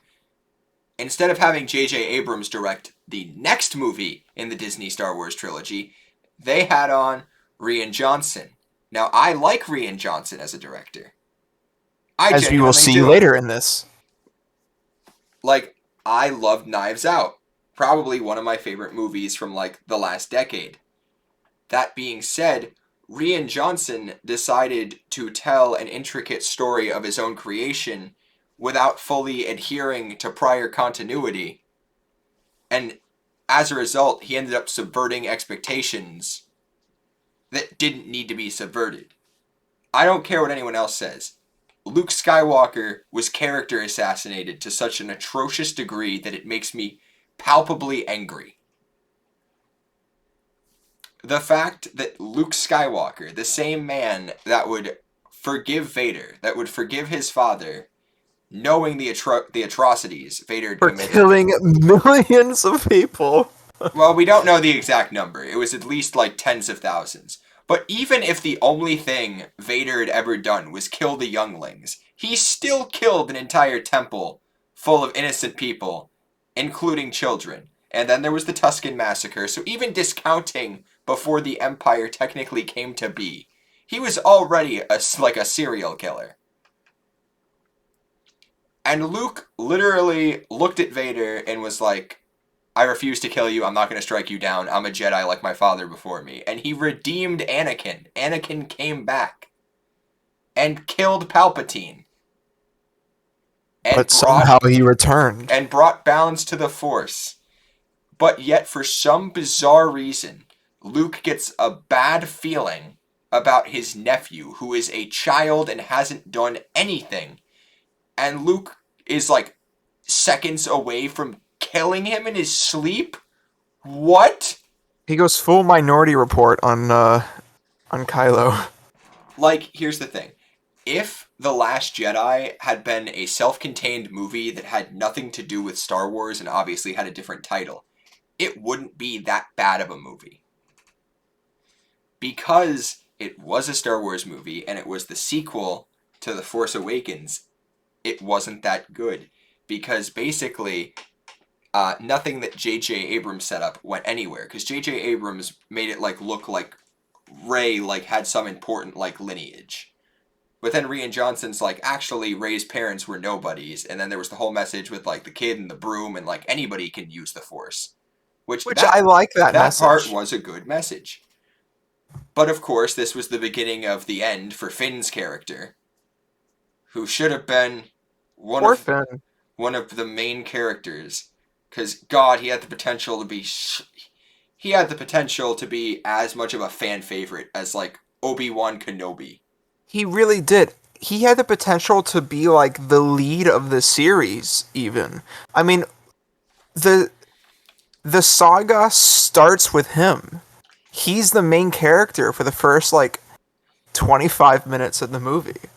Instead of having J.J. Abrams direct the next movie in the Disney Star Wars trilogy, they had on Rian Johnson. Now, I like Rian Johnson as a director. I As we will genuinely see do. later in this. Like, I loved Knives Out. Probably one of my favorite movies from, like, the last decade. That being said, Rian Johnson decided to tell an intricate story of his own creation without fully adhering to prior continuity. And as a result, he ended up subverting expectations that didn't need to be subverted. I don't care what anyone else says. Luke Skywalker was character assassinated to such an atrocious degree that it makes me palpably angry. The fact that Luke Skywalker, the same man that would forgive Vader, that would forgive his father, knowing the atrocities Vader had For committed. killing millions of people. Well, we don't know the exact number. It was at least like tens of thousands. But even if the only thing Vader had ever done was kill the younglings, he still killed an entire temple full of innocent people, including children. And then there was the Tusken Massacre, so even discounting before the Empire technically came to be, he was already like a serial killer. And Luke literally looked at Vader and was like, I refuse to kill you, I'm not going to strike you down, I'm a Jedi like my father before me. And he redeemed Anakin. Anakin came back and killed Palpatine. But somehow he returned. And brought balance to the Force. But yet, for some bizarre reason, Luke gets a bad feeling about his nephew, who is a child and hasn't done anything. And Luke is like seconds away from killing him in his sleep? What? He goes full Minority Report on Kylo. like, here's the thing. If The Last Jedi had been a self-contained movie that had nothing to do with Star Wars and obviously had a different title, it wouldn't be that bad of a movie. Because it was a Star Wars movie and it was the sequel to The Force Awakens, it wasn't that good. Because basically, nothing that J.J. Abrams set up went anywhere. Because J.J. Abrams made it like look like Rey like had some important like lineage. But then Rian Johnson's like, actually, Rey's parents were nobodies, and then there was the whole message with like the kid and the broom, and like anybody can use the Force, which Which I like that that part message. was a good message. But of course, this was the beginning of the end for Finn's character, who should have been one Poor of Finn. one of the main characters, because God, he had the potential to be he had the potential to be as much of a fan favorite as like Obi-Wan Kenobi. He really did. He had the potential to be like the lead of the series, even. I mean, the the saga starts with him. He's the main character for the first like 25 minutes of the movie.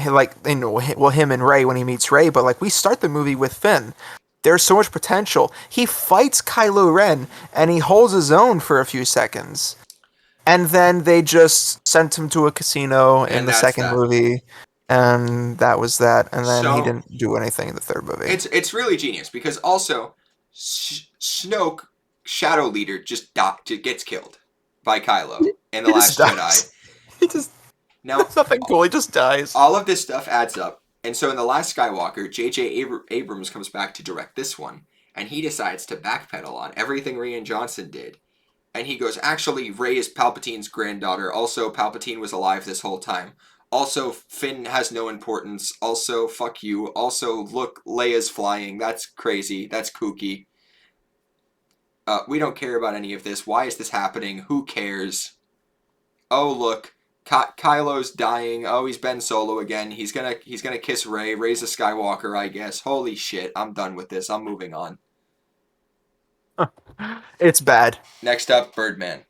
Like, you know, well, him and Ray when he meets Ray, but like we start the movie with Finn. There's so much potential. He fights Kylo Ren and he holds his own for a few seconds. And then they just sent him to a casino in And the that's second that. movie, and that was that. And then he So didn't do anything in the third movie. it's really genius because also Snoke, Shadow Leader, just gets killed by Kylo in the He just Last Jedi. dies. He just Now That's nothing cool. He just dies. all of this stuff adds up, and so in the Last Skywalker, J.J. Abrams comes back to direct this one, and he decides to backpedal on everything Rian Johnson did. And he goes, actually, Rey is Palpatine's granddaughter. Also, Palpatine was alive this whole time. Also, Finn has no importance. Also, fuck you. Also, look, Leia's flying. That's crazy. That's kooky. We don't care about any of this. Why is this happening? Who cares? Oh, look, Kylo's dying. Oh, he's Ben Solo again. He's gonna kiss Rey. Rey's a Skywalker, I guess. Holy shit! I'm done with this. I'm moving on. It's bad. Next up, Birdman.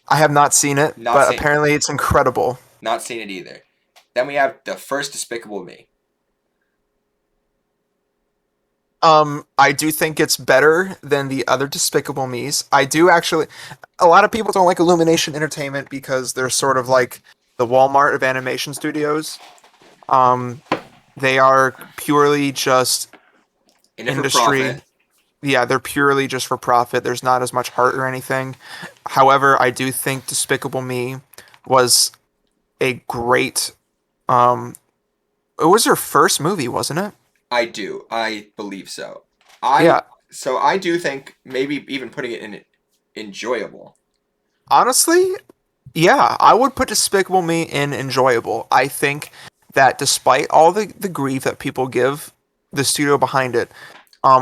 I have not seen it, Not but seen, apparently it's incredible. not seen it either. Then we have the first Despicable Me. I do think it's better than the other Despicable Me's. I do actually. A lot of people don't like Illumination Entertainment because they're sort of like the Walmart of animation studios. Um, they are purely just In it for industry. profit. Yeah, they're purely just for profit. There's not as much heart or anything. However, I do think Despicable Me was a great. Um, it was her first movie, wasn't it? I do. I believe so. I Yeah. so I do think maybe even putting it in enjoyable. Honestly, yeah, I would put Despicable Me in enjoyable. I think that despite all the grief that people give the studio behind it,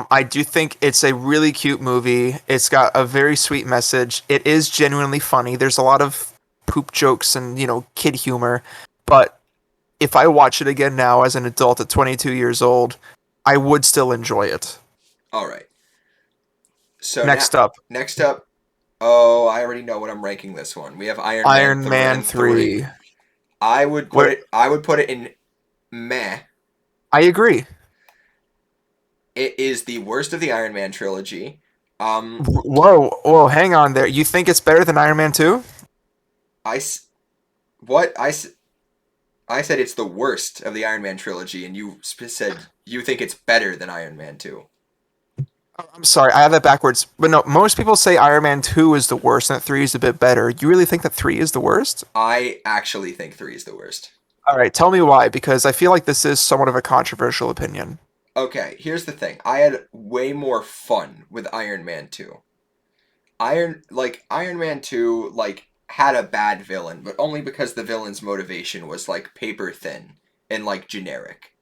I do think it's a really cute movie. It's got a very sweet message. It is genuinely funny. There's a lot of poop jokes and, kid humor. But if I watch it again now as an adult at 22 years old, I would still enjoy it. All right. So now Next up, next up, oh, I already know what I'm ranking this one. We have Iron Man Iron Man 3. 3. I would put Where it I would put it in meh. I agree. It is the worst of the Iron Man trilogy. Um Whoa, hang on there. You think it's better than Iron Man 2? I what I said it's the worst of the Iron Man trilogy, and you said you think it's better than Iron Man 2. I'm sorry, I have that backwards. But no, most people say Iron Man 2 is the worst and that 3 is a bit better. You really think that 3 is the worst? I actually think 3 is the worst. All right, tell me why, because I feel like this is somewhat of a controversial opinion. Okay, here's the thing. I had way more fun with Iron Man 2. Iron Man 2 had a bad villain, but only because the villain's motivation was like paper thin and like generic.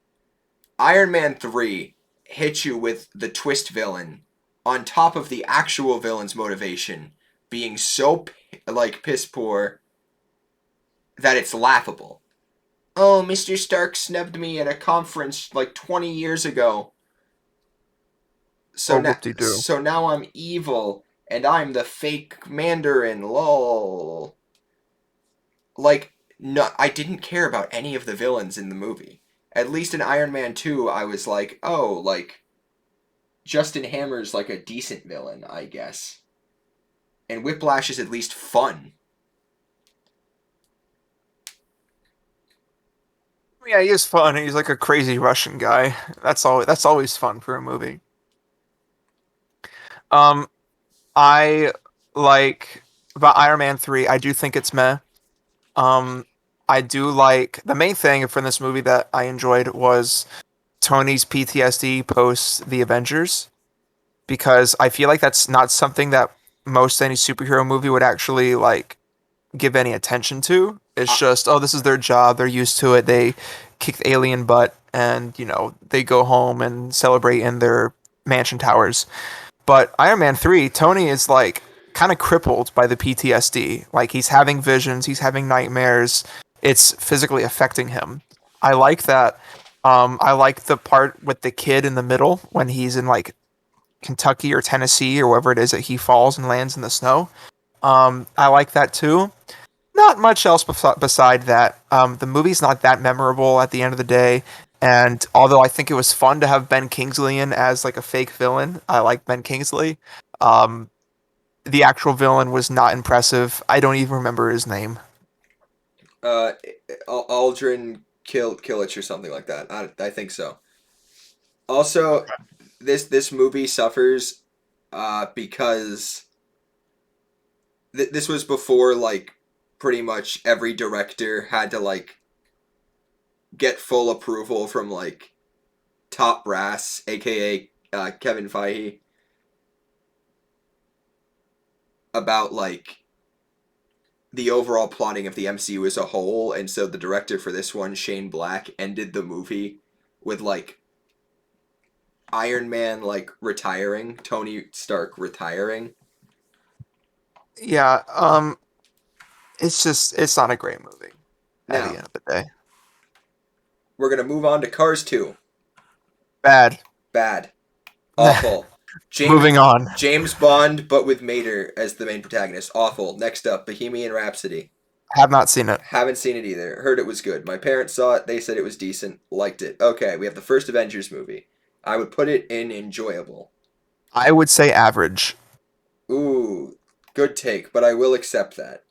Iron Man 3 hit you with the twist villain on top of the actual villain's motivation being so piss poor that it's laughable. Oh, Mr. Stark snubbed me at a conference like 20 years ago. So Oh, now whoop-de-doo. so now I'm evil and I'm the fake Mandarin. Lol. Like no, I didn't care about any of the villains in the movie. At least in Iron Man 2, I was like, oh, like Justin Hammer's like a decent villain, I guess. And Whiplash is at least fun. Yeah, he is fun. He's like a crazy Russian guy. That's always fun for a movie. Um, I like about Iron Man 3, I do think it's meh. Um, I do like the main thing from this movie that I enjoyed was Tony's PTSD post the Avengers, because I feel like that's not something that most any superhero movie would actually like give any attention to. It's I, just, oh, this is their job. They're used to it. They kick the alien butt and, they go home and celebrate in their mansion towers. But Iron Man 3, Tony is like kind of crippled by the PTSD. Like he's having visions, he's having nightmares. It's physically affecting him. I like that. I like the part with the kid in the middle when he's in like Kentucky or Tennessee or wherever it is that he falls and lands in the snow. I like that too. Not much else beside that. The movie's not that memorable at the end of the day. And although I think it was fun to have Ben Kingsley in as like a fake villain, I like Ben Kingsley. Um, the actual villain was not impressive. I don't even remember his name. uh, Aldrin Killich or something like that. I think so. Also, this movie suffers because this was before like pretty much every director had to like get full approval from like top brass, aka Kevin Feige, about like the overall plotting of the MCU as a whole, and so the director for this one, Shane Black, ended the movie with like Iron Man like retiring, Tony Stark retiring. Yeah, it's not a great movie at the Now, end of the day. we're gonna move on to Cars 2. Bad. Bad. Awful. James Moving on. James Bond, but with Mater as the main protagonist. Awful. Next up, Bohemian Rhapsody. Have not seen it. Haven't seen it either. Heard it was good. My parents saw it. They said it was decent. Liked it. Okay, we have the first Avengers movie. I would put it in enjoyable. I would say average. Ooh, good take, but I will accept that.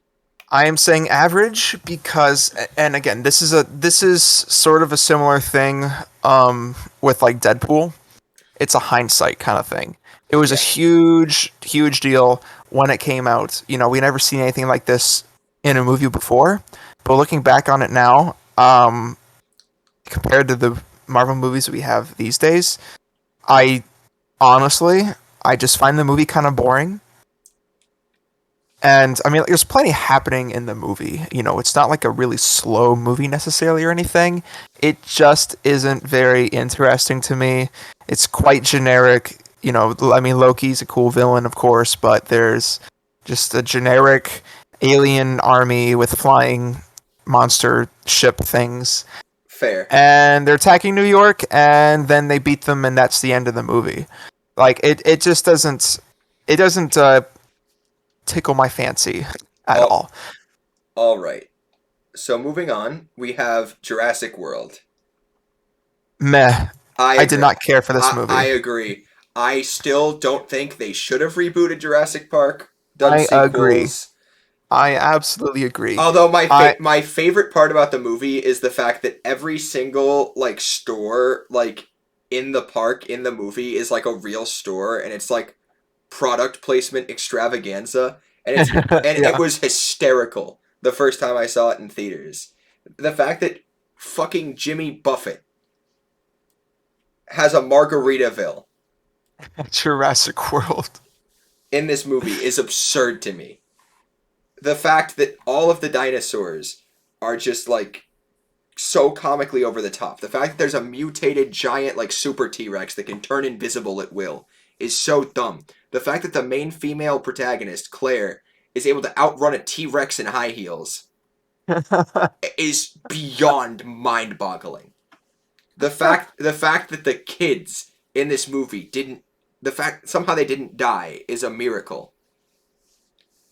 I am saying average because, and again, this is sort of a similar thing with like Deadpool. It's a hindsight kind of thing. It was a Yes. huge deal when it came out. We never seen anything like this in a movie before. But looking back on it now, compared to the Marvel movies we have these days, I honestly, I just find the movie kind of boring. And I mean, there's plenty happening in the movie. It's not like a really slow movie necessarily or anything. It just isn't very interesting to me. It's quite generic. I mean, Loki's a cool villain, of course, but there's just a generic alien army with flying monster ship things. Fair. And they're attacking New York, and then they beat them, and that's the end of the movie. Like, it just doesn't. It doesn't tickle my fancy at All, all. all right. So moving on, we have Jurassic World. Meh. I I did agree. not care for this I movie. agree. I still don't think they should have rebooted Jurassic Park, done I agree. sequels. I absolutely agree. Although I my favorite part about the movie is the fact that every single like store like in the park in the movie is like a real store, and it's like product placement extravaganza, and it yeah. was hysterical the first time I saw it in theaters. The fact that fucking Jimmy Buffett has a Margaritaville Jurassic World. in this movie is absurd to me. The fact that all of the dinosaurs are just like so comically over the top. The fact that there's a mutated giant like super T-Rex that can turn invisible at will is so dumb. The fact that the main female protagonist, Claire, is able to outrun a T-Rex in high heels is beyond mind-boggling. The fact that the kids in this movie didn't the fact somehow they didn't die is a miracle.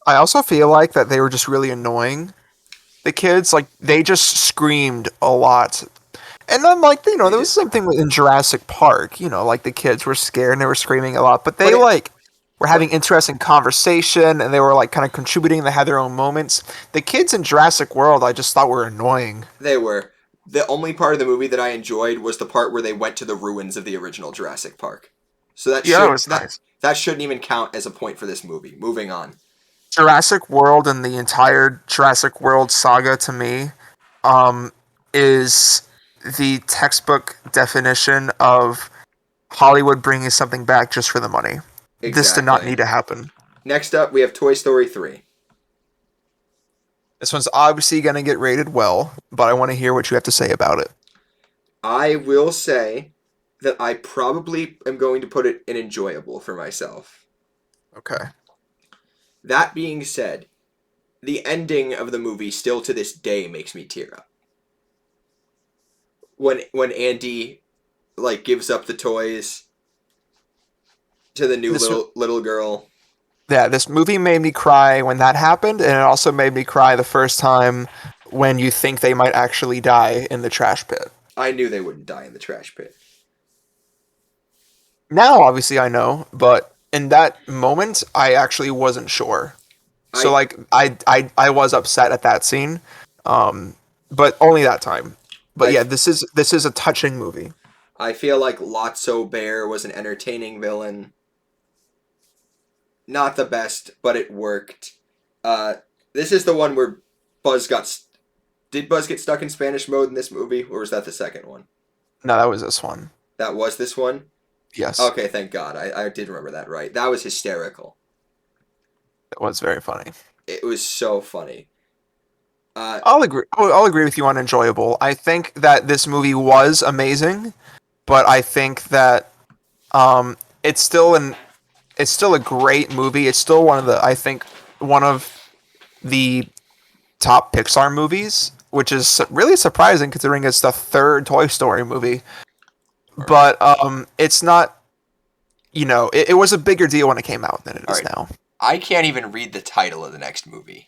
I also feel like that they were just really annoying. The kids, like, they just screamed a lot. And then, like, They there was did. the same thing in Jurassic Park. Like, the kids were scared and they were screaming a lot, but But they, like, were having but interesting conversation and they were, like, kind of contributing. They had their own moments. The kids in Jurassic World, I just thought were annoying. they were. The only part of the movie that I enjoyed was the part where they went to the ruins of the original Jurassic Park. So Yeah, that was nice. that shouldn't even count as a point for this movie. Moving on. Jurassic World and the entire Jurassic World saga to me um, is the textbook definition of Hollywood bringing something back just for the money. This did not Exactly. need to happen. Next up, we have Toy Story 3. This one's obviously going to get rated well, but I want to hear what you have to say about it. I will say that I probably am going to put it in enjoyable for myself. Okay. That being said, the ending of the movie still to this day makes me tear up. When Andy like gives up the toys to the new This little girl. Yeah, this movie made me cry when that happened, and it also made me cry the first time when you think they might actually die in the trash pit. I knew they wouldn't die in the trash pit. Now, obviously, I know, but in that moment, I actually wasn't sure. So, I like, I was upset at that scene, but only that time. But I yeah, this is a touching movie. I feel like Lotso Bear was an entertaining villain. Not the best, but it worked. Uh, this is the one where Buzz got. Did Buzz get stuck in Spanish mode in this movie, or was that the second one? No, that was this one. That was this one. Yes, Okay, thank God. I did remember that right. That was hysterical. it was very funny. It was so funny. Uh, I'll agree. I'll agree with you on enjoyable. I think that this movie was amazing, but I think that um, it's still a great movie. It's still one of the top Pixar movies, which is really surprising considering it's the third Toy Story movie. all right, But it's not. It was a bigger deal when it came out than it all is right. now. I can't even read the title of the next movie.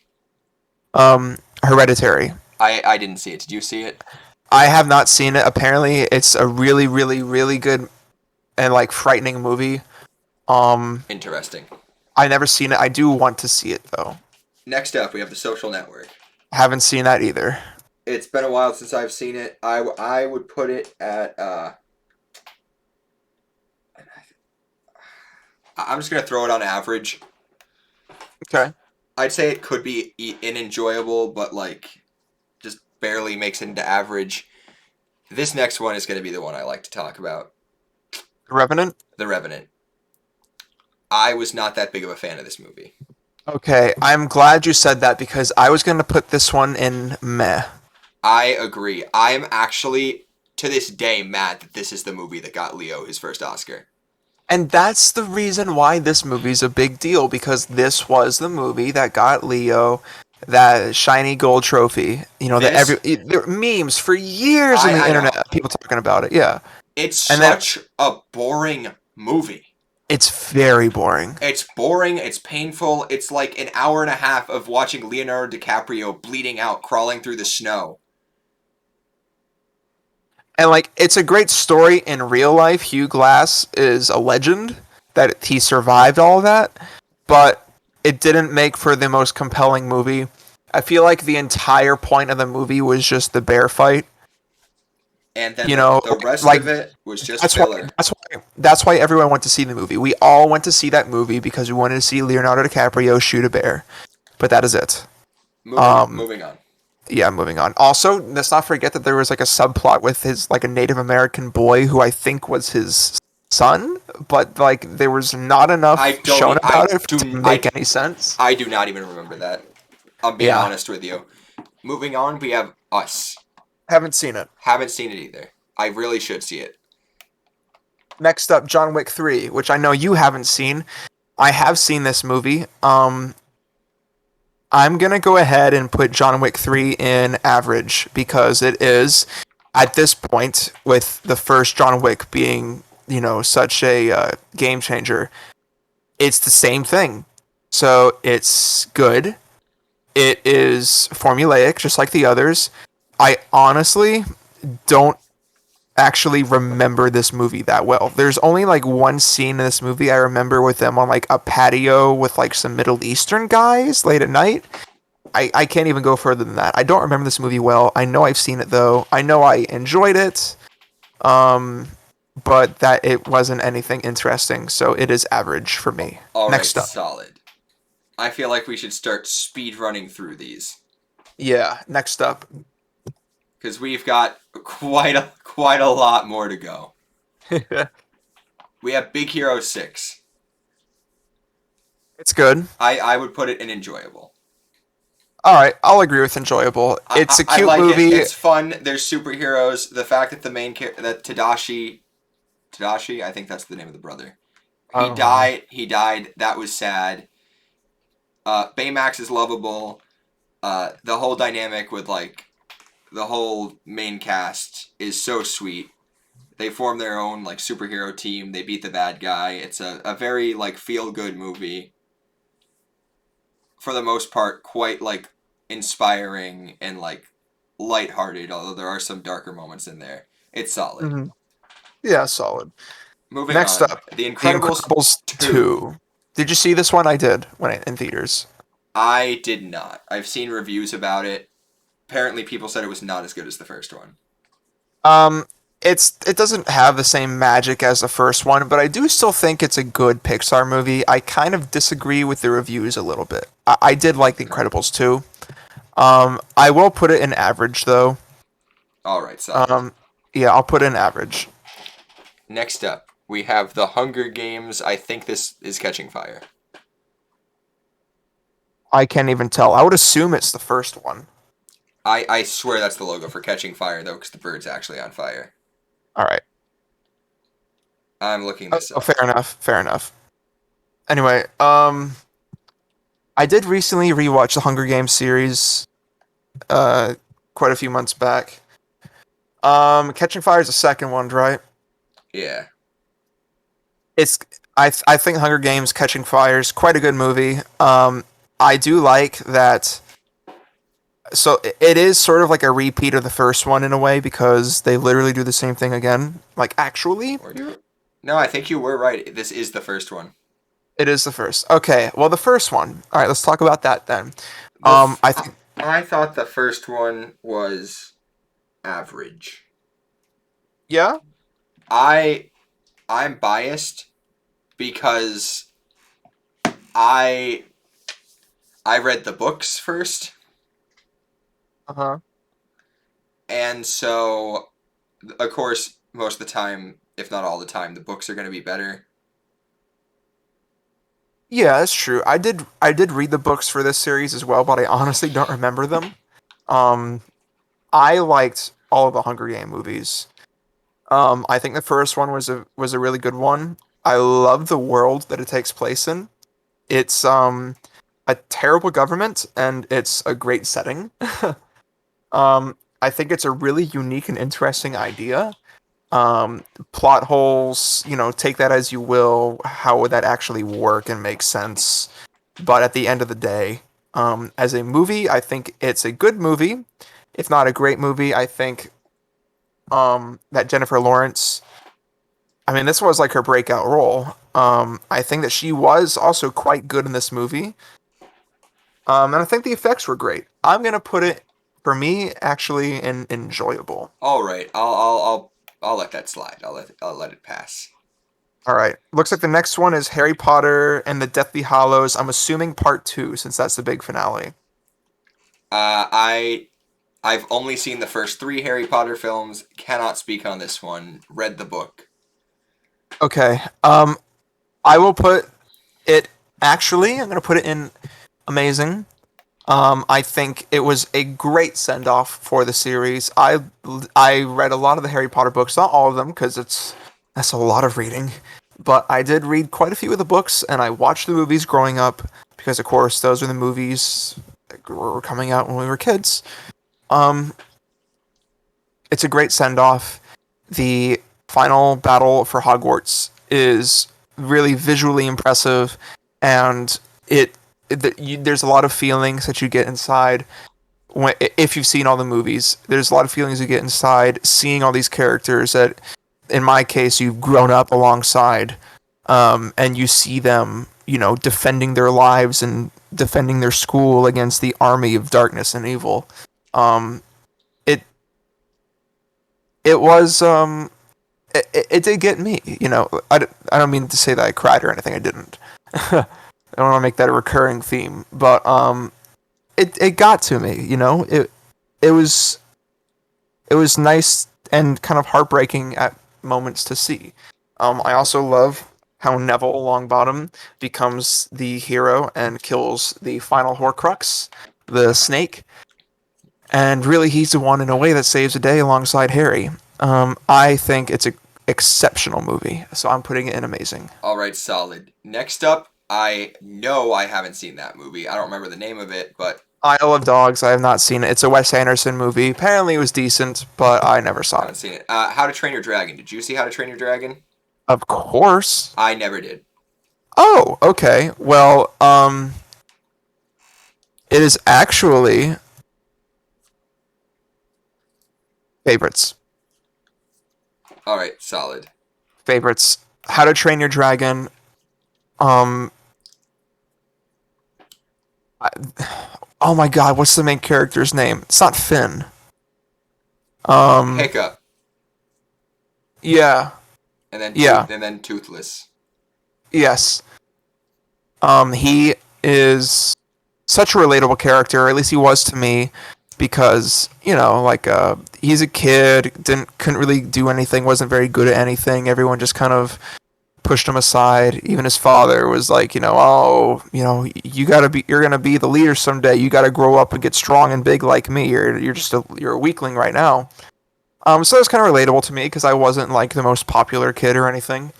Hereditary. I didn't see it. Did you see it? I have not seen it. Apparently, it's a really, really, really good and like frightening movie. Um, Interesting. I never seen it. I do want to see it though. Next up, we have The Social Network. Haven't seen that either. It's been a while since I've seen it. I would put it at. I'm just gonna throw it on average. Okay. I'd say it could be enjoyable, but like just barely makes it into average. This next one is gonna be the one I like to talk about. Revenant. The Revenant. I was not that big of a fan of this movie. Okay, I'm glad you said that because I was gonna put this one in meh. I agree. I am actually to this day mad that this is the movie that got Leo his first Oscar. And that's the reason why this movie's a big deal because this was the movie that got Leo that shiny gold trophy. This There were memes for years on the I internet, know. people talking about it. Yeah, It's and then such a boring movie. it's very boring. It's boring, it's painful, it's like an hour and a half of watching Leonardo DiCaprio bleeding out, crawling through the snow. And like it's a great story in real life. Hugh Glass is a legend that he survived all of that, but it didn't make for the most compelling movie. I feel like the entire point of the movie was just the bear fight. And then You know, the rest like of it was just that's why filler. that's why everyone went to see the movie. We all went to see that movie because we wanted to see Leonardo DiCaprio shoot a bear. But that is it. Um, Moving on. yeah, moving on. Also, let's not forget that there was like a subplot with his like a Native American boy who I think was his son, but like there was not I enough don't. shown I about it to do. make any sense. I do not even remember that. I'm being Yeah, honest with you. Moving on, we have Us. haven't seen it. Haven't seen it either. I really should see it. Next up, John Wick 3, which I know you haven't seen. I have seen this movie. I'm gonna go ahead and put John Wick 3 in average because it is at this point with the first John Wick being such a game changer. It's the same thing, so it's good. It is formulaic, just like the others. I honestly don't actually remember this movie that well. There's only like one scene in this movie I remember with them on like a patio with like some Middle Eastern guys late at night. I can't even go further than that. I don't remember this movie well. I know I've seen it though. I know I enjoyed it. Um, but that it wasn't anything interesting, so it is average for me. All right, Next up. solid. I feel like we should start speed running through these Yeah, next up. because we've got quite a lot more to go. We have Big Hero 6. It's good. I would put it in enjoyable. All right, I'll agree with enjoyable. It's a I cute like movie. it. It's fun. There's superheroes. The fact that the main character, that Tadashi, I think that's the name of the brother. He Uh, died. He died. That was sad. Baymax is lovable. The whole dynamic with like the whole main cast is so sweet. They form their own like superhero team. They beat the bad guy. It's a very like feel good movie. For the most part, quite like inspiring and like lighthearted, although there are some darker moments in there. It's solid. mhm. Yeah, solid. Moving Next on. up, The The Incredibles Incredibles 2. 2. Did you see this one? I did when in theaters. I did not. I've seen reviews about it. Apparently people said it was not as good as the first one. Um, it doesn't have the same magic as the first one, but I do still think it's a good Pixar movie. I kind of disagree with the reviews a little bit. I did like The Okay. Incredibles 2. I will put it in average though. Alright, solid. Um, yeah, I'll put it in average. Next up, we have The Hunger Games. I think this is catching fire. I can't even tell. I would assume it's the first one. I swear that's the logo for Catching Fire, though, because the bird's actually on fire. All right. I'm looking this up. Fair enough. Fair enough. Anyway, I did recently rewatch the Hunger Games series, uh, quite a few months back. Catching Fire is the second one, right? Yeah. It's I think Hunger Games Catching Fire is quite a good movie. I do like that. So it is sort of like a repeat of the first one in a way because they literally do the same thing again. Like actually, Were you? No, I think you were right. This is the first one. it is the first. Okay, well the first one. All right, let's talk about that then. The f- I think I thought the first one was average. yeah. I I'm biased because I I read the books first, Uh huh. and so of course most of the time, if not all the time, the books are going to be better. Yeah, that's true. I did read the books for this series as well, but I honestly don't remember them. Um, I liked all of the Hunger Game movies. I think the first one was a really good one. I love the world that it takes place in. It's a terrible government and it's a great setting. I think it's a really unique and interesting idea. Plot holes, take that as you will. How would that actually work and make sense? But at the end of the day, as a movie, I think it's a good movie. If not a great movie, I think that Jennifer Lawrence, I mean, this was like her breakout role. I think that she was also quite good in this movie. And I think the effects were great. I'm gonna put it for me actually in enjoyable. All right, I'll let that slide. I'll let it pass. All right. Looks like the next one is Harry Potter and the Deathly Hallows. I'm assuming part two, since that's the big finale. I I've only seen the first three Harry Potter films. Cannot speak on this one. Read the book. Okay. I will put it. Actually, I'm gonna put it in amazing. I think it was a great send off for the series. I read a lot of the Harry Potter books, not all of them, because that's a lot of reading. But I did read quite a few of the books, and I watched the movies growing up because, of course, those were the movies that were coming out when we were kids. Um, it's a great send off. The final battle for Hogwarts is really visually impressive, and it there's a lot of feelings that you get inside if you've seen all the movies. There's a lot of feelings you get inside seeing all these characters that, in my case, you've grown up alongside, and you see them, defending their lives and defending their school against the army of darkness and evil. Um, it it was it did get me. I don't mean to say that I cried or anything. I didn't. I don't want to make that a recurring theme, but it got to me. It was it was nice and kind of heartbreaking at moments to see. I also love how Neville Longbottom becomes the hero and kills the final Horcrux, the snake, and really he's the one in a way that saves the day alongside Harry. I think it's a exceptional movie, so I'm putting it in amazing. All right, solid. Next up, I know I haven't seen that movie. I don't remember the name of it, but Isle of Dogs. I have not seen it. It's a Wes Anderson movie. Apparently, it was decent, but I never I saw haven't it. seen it. How to Train Your Dragon. Did you see How to Train Your Dragon? Of course. I never did. Oh, okay. Well, it is actually favorites. All right, solid. Favorites. How to Train Your Dragon. Um, I, oh my God, what's the main character's name? It's not Finn. Um, Hiccup, yeah, and then yeah, Toothless. yes. He is such a relatable character, or at least he was to me, because like he's a kid, couldn't really do anything, wasn't very good at anything. Everyone just kind of pushed him aside. Even his father was like, oh, you're gonna be the leader someday. You gotta grow up and get strong and big like me. You're a weakling right now. So it's kind of relatable to me because I wasn't like the most popular kid or anything.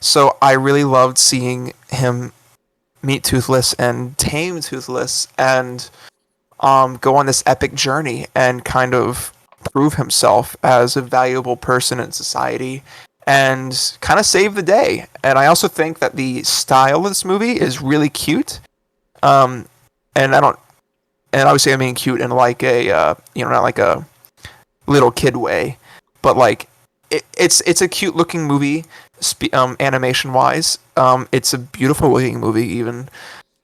So I really loved seeing him meet Toothless and tame Toothless and go on this epic journey and kind of prove himself as a valuable person in society and kind of save the day. And I also think that the style of this movie is really cute. Um, and I don't, and obviously I mean cute in like a, not like a little kid way, but like it's a cute looking movie, animation wise. It's a beautiful looking movie even.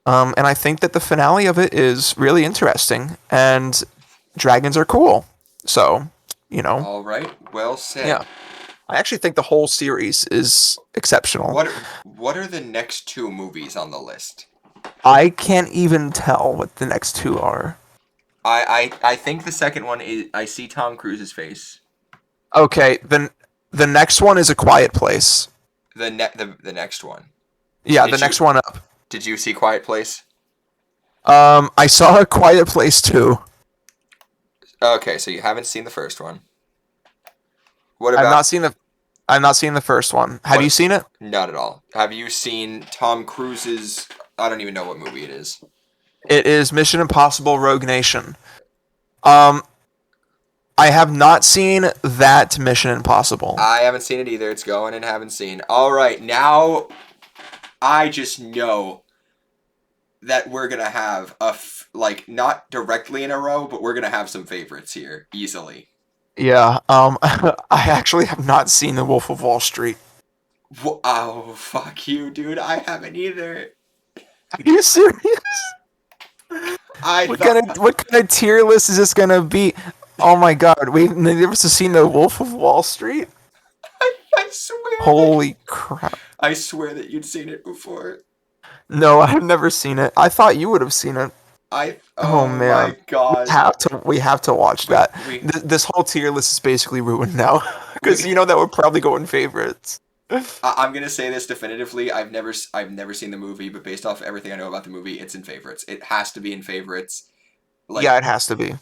And I think that the finale of it is really interesting, and dragons are cool. So, you know, All right, well yeah. said. I actually think the whole series is exceptional. What are the next two movies on the list? I can't even tell what the next two are. I think the second one is I see Tom Cruise's face. Okay, then the next one is A Quiet Place. The next one. Yeah, Did the you next one up. did you see Quiet Place? I saw A Quiet Place too. Okay, so you haven't seen the first one. What I've about not seen the I've not seen the first one. Have you what? seen it? Not at all. Have you seen Tom Cruise's? I don't even know what movie it is. It is Mission Impossible Rogue Nation. Um, I have not seen that Mission Impossible. I haven't seen it either. It's going and haven't seen. All right, now I just know that we're gonna have like not directly in a row, but we're gonna have some favorites here easily. Yeah. I actually have not seen The Wolf of Wall Street. Oh fuck you, dude! I haven't either. Are you serious? I What thought kind of what kind of tier list is this gonna be? Oh my God, we've never seen The Wolf of Wall Street. I swear that Holy crap! I swear that you'd seen it before. No, I've never seen it. I thought you would have seen it. Oh Oh my man, god. we have to watch We that. we This whole tier list is basically ruined now because we. that would probably go in favorites. I'm gonna say this definitively. I've never seen the movie, but based off everything I know about the movie, it's in favorites. It has to be in favorites. Yeah, Like it has to be.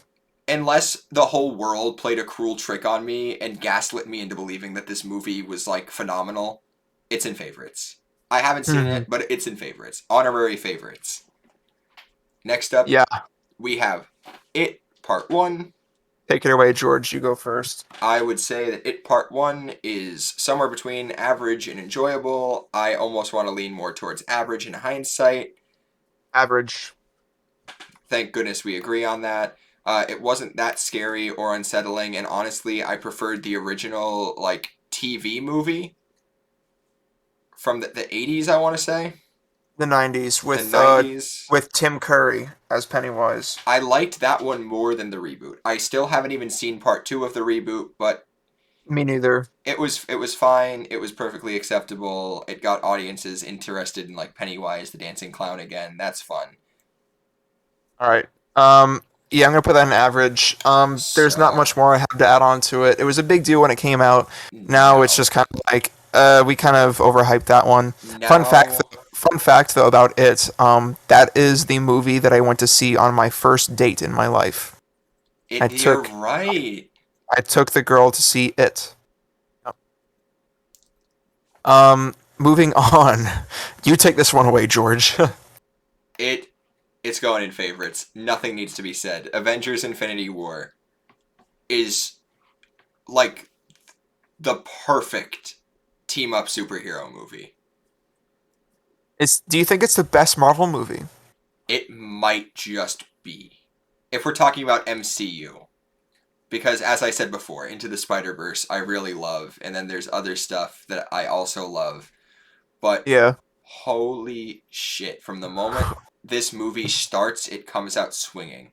unless the whole world played a cruel trick on me and gaslit me into believing that this movie was like phenomenal, it's in favorites. I haven't seen Hmm. it, but it's in favorites. Honorary favorites. Next up, Yeah, we have It Part 1. take it away, George. You go first. I would say that It Part 1 is somewhere between average and enjoyable. I almost want to lean more towards average in hindsight. Average. Thank goodness we agree on that. It wasn't that scary or unsettling, and honestly, I preferred the original like TV movie from the 80s. I want to say The 90s the 90s. with Tim Curry as Pennywise. I liked that one more than the reboot. I still haven't even seen part two of the reboot, but Me neither. it was fine. It was perfectly acceptable. It got audiences interested in like Pennywise the dancing clown again. That's fun. All right. Yeah, I'm gonna put that in average. There's not So much more I have to add on to it. It was a big deal when it came out. Now it's no, just kind of like we kind of overhyped that one. now Fun fact though about it. That is the movie that I went to see on my first date in my life. I you're took right. I took the girl to see it. Moving on. You take this one away, George. It it's going in favorites. Nothing needs to be said. Avengers Infinity War is like the perfect team up superhero movie. Do you think it's the best Marvel movie? It might just be. If we're talking about MCU. Because as I said before, Into the Spider-Verse I really love, and then there's other stuff that I also love. But Yeah. holy shit, from the moment this movie starts, it comes out swinging.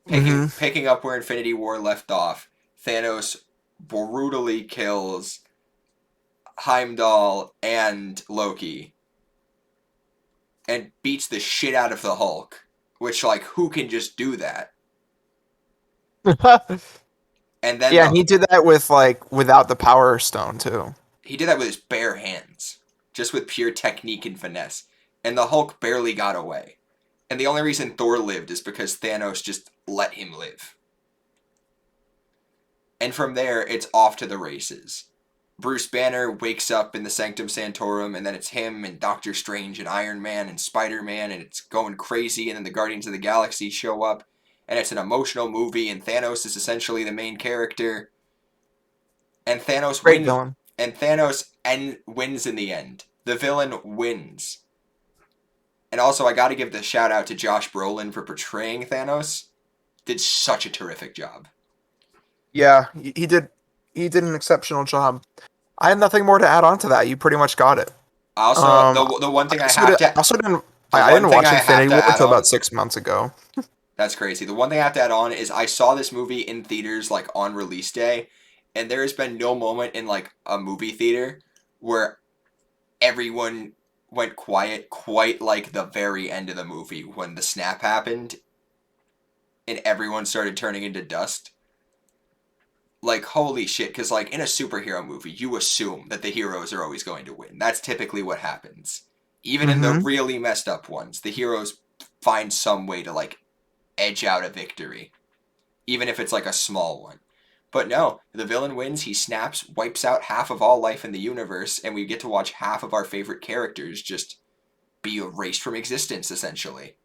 Picking Mm-hmm. picking up where Infinity War left off, Thanos brutally kills Heimdall and Loki and beats the shit out of the Hulk, which like who can just do that? And then Yeah, and he did that with without the Power Stone too. he did that with his bare hands, just with pure technique and finesse. And the Hulk barely got away. And the only reason Thor lived is because Thanos just let him live. And from there, it's off to the races. Bruce Banner wakes up in the Sanctum Sanctorum, and then it's him and Doctor Strange and Iron Man and Spider Man, and it's going crazy. And then the Guardians of the Galaxy show up, and it's an emotional movie, and Thanos is essentially the main character. And Thanos Great wins. villain. And wins in the end. The villain wins. And also, I got to give the shout out to Josh Brolin for portraying Thanos. Did such a terrific job. Yeah, he did. He did an exceptional job. I have nothing more to add on to that. You pretty much got it. Also, Um, the one thing I I also, have to I one didn't thing watch I have Infinity to War add until about on. 6 months ago. That's crazy. The one thing I have to add on is I saw this movie in theaters like on release day, and there has been no moment in like a movie theater where everyone went quiet quite like the very end of the movie when the snap happened and everyone started turning into dust. Like holy shit, because like in a superhero movie you assume that the heroes are always going to win. That's typically what happens. Even in the Mm-hmm. really messed up ones, the heroes find some way to like edge out a victory, even if it's like a small one. But no, the villain wins, he snaps, wipes out half of all life in the universe, and we get to watch half of our favorite characters just be erased from existence, essentially.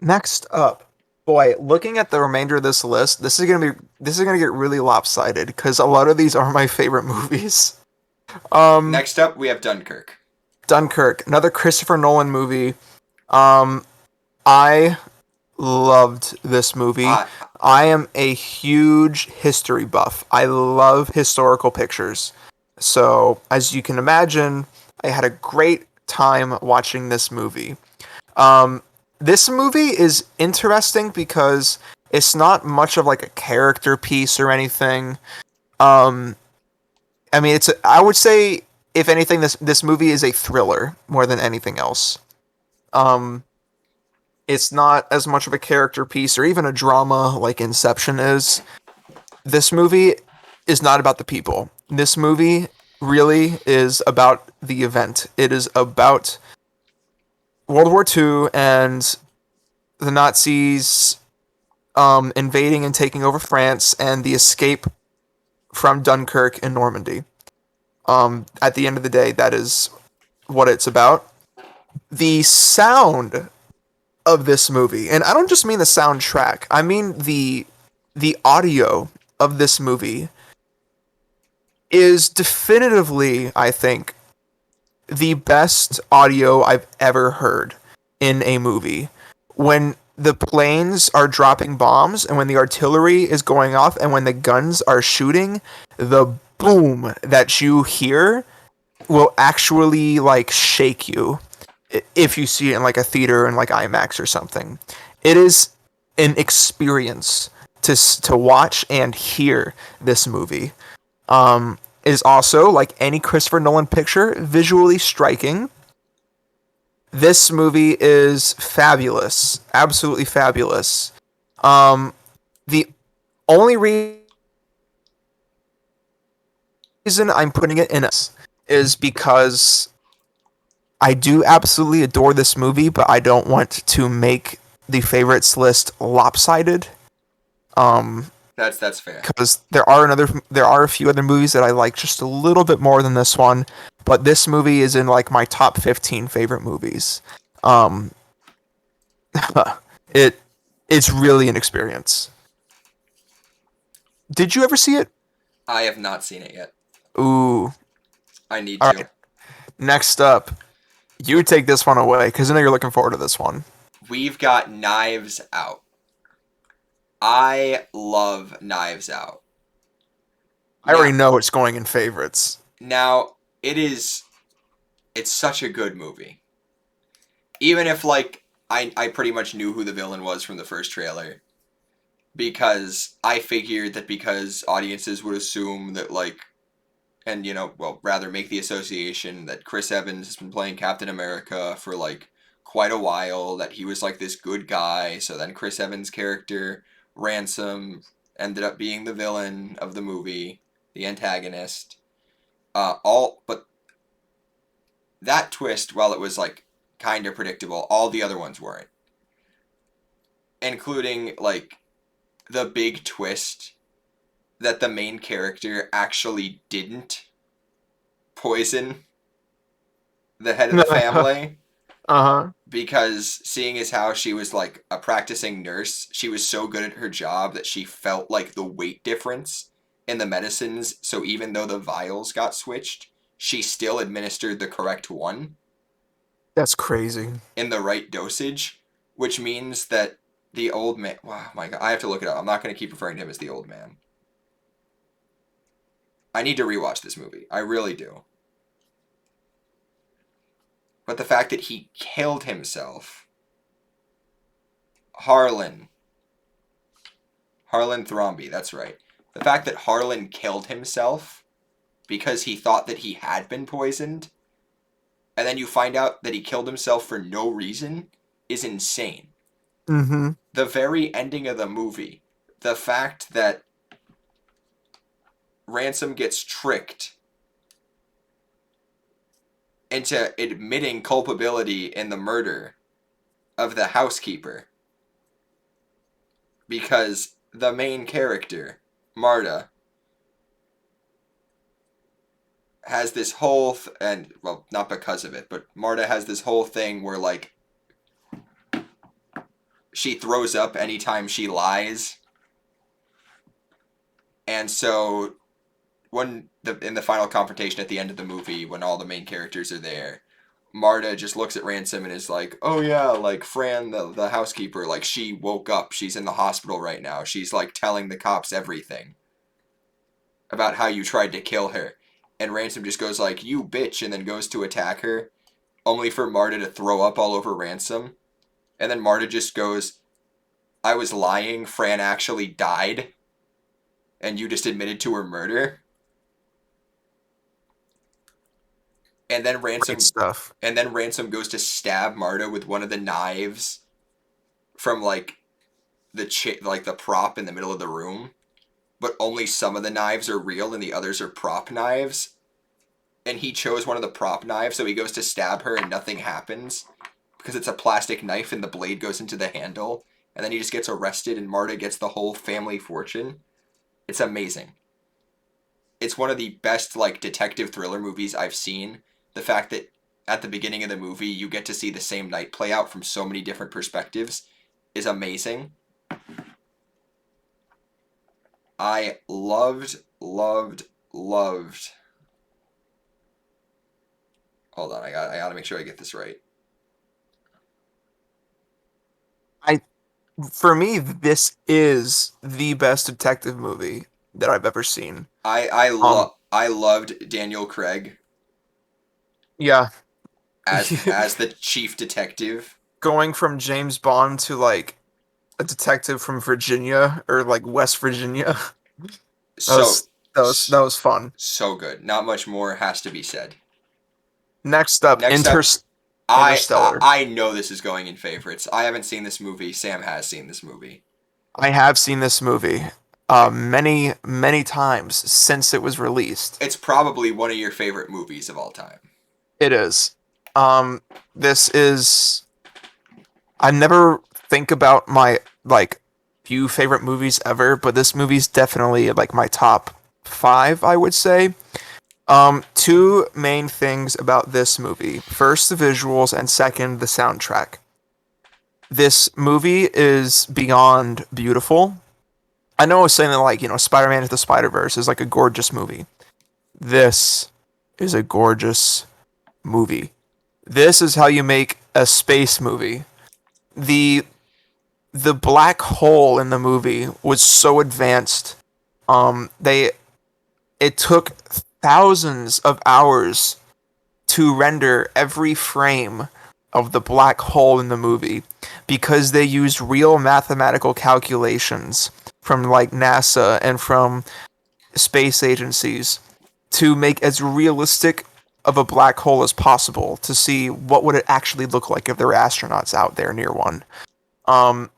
Next up, boy, looking at the remainder of this list, this is gonna get really lopsided because a lot of these are my favorite movies. Um, Next up, we have Dunkirk. Dunkirk, another Christopher Nolan movie. Um, I loved this movie. I, I am a huge history buff. I love historical pictures. So, as you can imagine, I had a great time watching this movie. Um, this movie is interesting because it's not much of like a character piece or anything. Um, I mean, I would say, if anything, this movie is a thriller more than anything else. Um, it's not as much of a character piece or even a drama like Inception is. This movie is not about the people. This movie really is about the event. It is about World War II and the Nazis invading and taking over France and the escape from Dunkirk and Normandy. At the end of the day, that is what it's about. The sound of this movie, and I don't just mean the soundtrack. I mean the audio of this movie is definitively, I think, the best audio I've ever heard in a movie. When the planes are dropping bombs and when the artillery is going off and when the guns are shooting, the boom that you hear will actually like shake you if you see it in like a theater in like IMAX or something. It is an experience to watch and hear this movie. Is also like any Christopher Nolan picture visually striking. This movie is fabulous, absolutely fabulous. The only reason I'm putting it in is because I do absolutely adore this movie, but I don't want to make the favorites list lopsided. Um, That's fair. because there are a few other movies that I like just a little bit more than this one, but this movie is in like my top 15 favorite movies. Um, it it's really an experience. Did you ever see it? I have not seen it yet. Ooh, I need all to. right. Next up, you take this one away because I know you're looking forward to this one. We've got Knives Out. I love Knives Out. I Now, already know it's going in favorites. now it's such a good movie. Even if like I pretty much knew who the villain was from the first trailer because I figured that because audiences would assume that like and well rather make the association that Chris Evans has been playing Captain America for like quite a while, that he was like this good guy, so then Chris Evans' character Ransom ended up being the villain of the movie, the antagonist. All but that twist, while it was like kind of predictable, all the other ones weren't, including like the big twist that the main character actually didn't poison the head of the family, Uh-huh. because seeing as how she was like a practicing nurse, she was so good at her job that she felt like the weight difference in the medicines, so even though the vials got switched, she still administered the correct one That's crazy. in the right dosage, which means that the old man. Wow, my God, I have to look it up. I'm not going to keep referring to him as the old man. I need to rewatch this movie. I really do. But the fact that he killed himself, Harlan, Harlan Thrombey, that's right. The fact that Harlan killed himself because he thought that he had been poisoned, and then you find out that he killed himself for no reason, is insane. Mm-hmm. The very ending of the movie, the fact that Ransom gets tricked into admitting culpability in the murder of the housekeeper because the main character, Marta, has this whole and well, not because of it, but Marta has this whole thing where like she throws up anytime she lies. And so when in the final confrontation at the end of the movie, when all the main characters are there, Marta just looks at Ransom and is like, "Oh yeah, like Fran, the housekeeper, like she woke up. She's in the hospital right now. She's like telling the cops everything about how you tried to kill her." And Ransom just goes like, "You bitch," and then goes to attack her, only for Marta to throw up all over Ransom. And then Marta just goes, "I was lying. Fran actually died, and you just admitted to her murder." And then Great Ransom stuff. and then Ransom goes to stab Marta with one of the knives from like like the prop in the middle of the room, but only some of the knives are real and the others are prop knives. And he chose one of the prop knives, so he goes to stab her and nothing happens because it's a plastic knife and the blade goes into the handle. And then he just gets arrested and Marta gets the whole family fortune. It's amazing. It's one of the best like detective thriller movies I've seen. The fact that at the beginning of the movie you get to see the same night play out from so many different perspectives is amazing. I loved Hold on, I gotta make sure I get this right. I For me, this is the best detective movie that I've ever seen. I loved Daniel Craig Yeah. as the chief detective. Going from James Bond to like a detective from Virginia or like West Virginia. That So was that was fun. so good. Not much more has to be said. Next up, Next up, Interstellar. I know this is going in favorites. I haven't seen this movie. Sam has seen this movie. I have seen this movie many times since it was released. It's probably one of your favorite movies of all time. It is. Um, this is. I never think about my like few favorite movies ever, but this movie's definitely like my top five, I would say. Two main things about this movie. First, the visuals, and second, the soundtrack. This movie is beyond beautiful. I know I was saying that like, Spider-Man into the Spider-Verse is like a gorgeous movie. This is a gorgeous movie. This is how you make a space movie. The the black hole in the movie was so advanced. They It took thousands of hours to render every frame of the black hole in the movie because they used real mathematical calculations from like NASA and from space agencies to make as realistic of a black hole as possible to see what would it actually look like if there were astronauts out there near one. Um,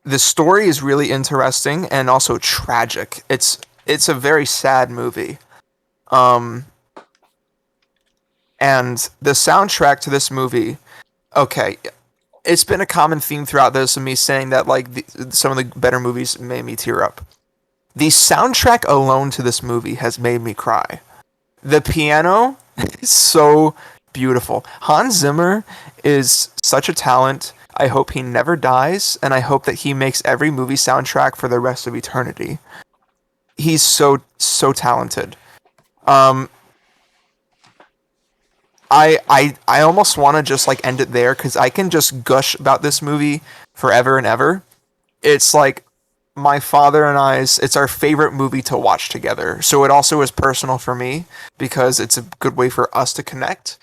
the story is really interesting and also tragic. It's a very sad movie. Um, and the soundtrack to this movie, okay, it's been a common theme throughout this of me saying that like some of the better movies made me tear up. The soundtrack alone to this movie has made me cry. The piano is so beautiful. Hans Zimmer is such a talent. I hope he never dies, and I hope that he makes every movie soundtrack for the rest of eternity. He's so talented. Um, I almost want to just like end it there because I can just gush about this movie forever and ever. It's like my father and I's. It's our favorite movie to watch together. So it also is personal for me because it's a good way for us to connect.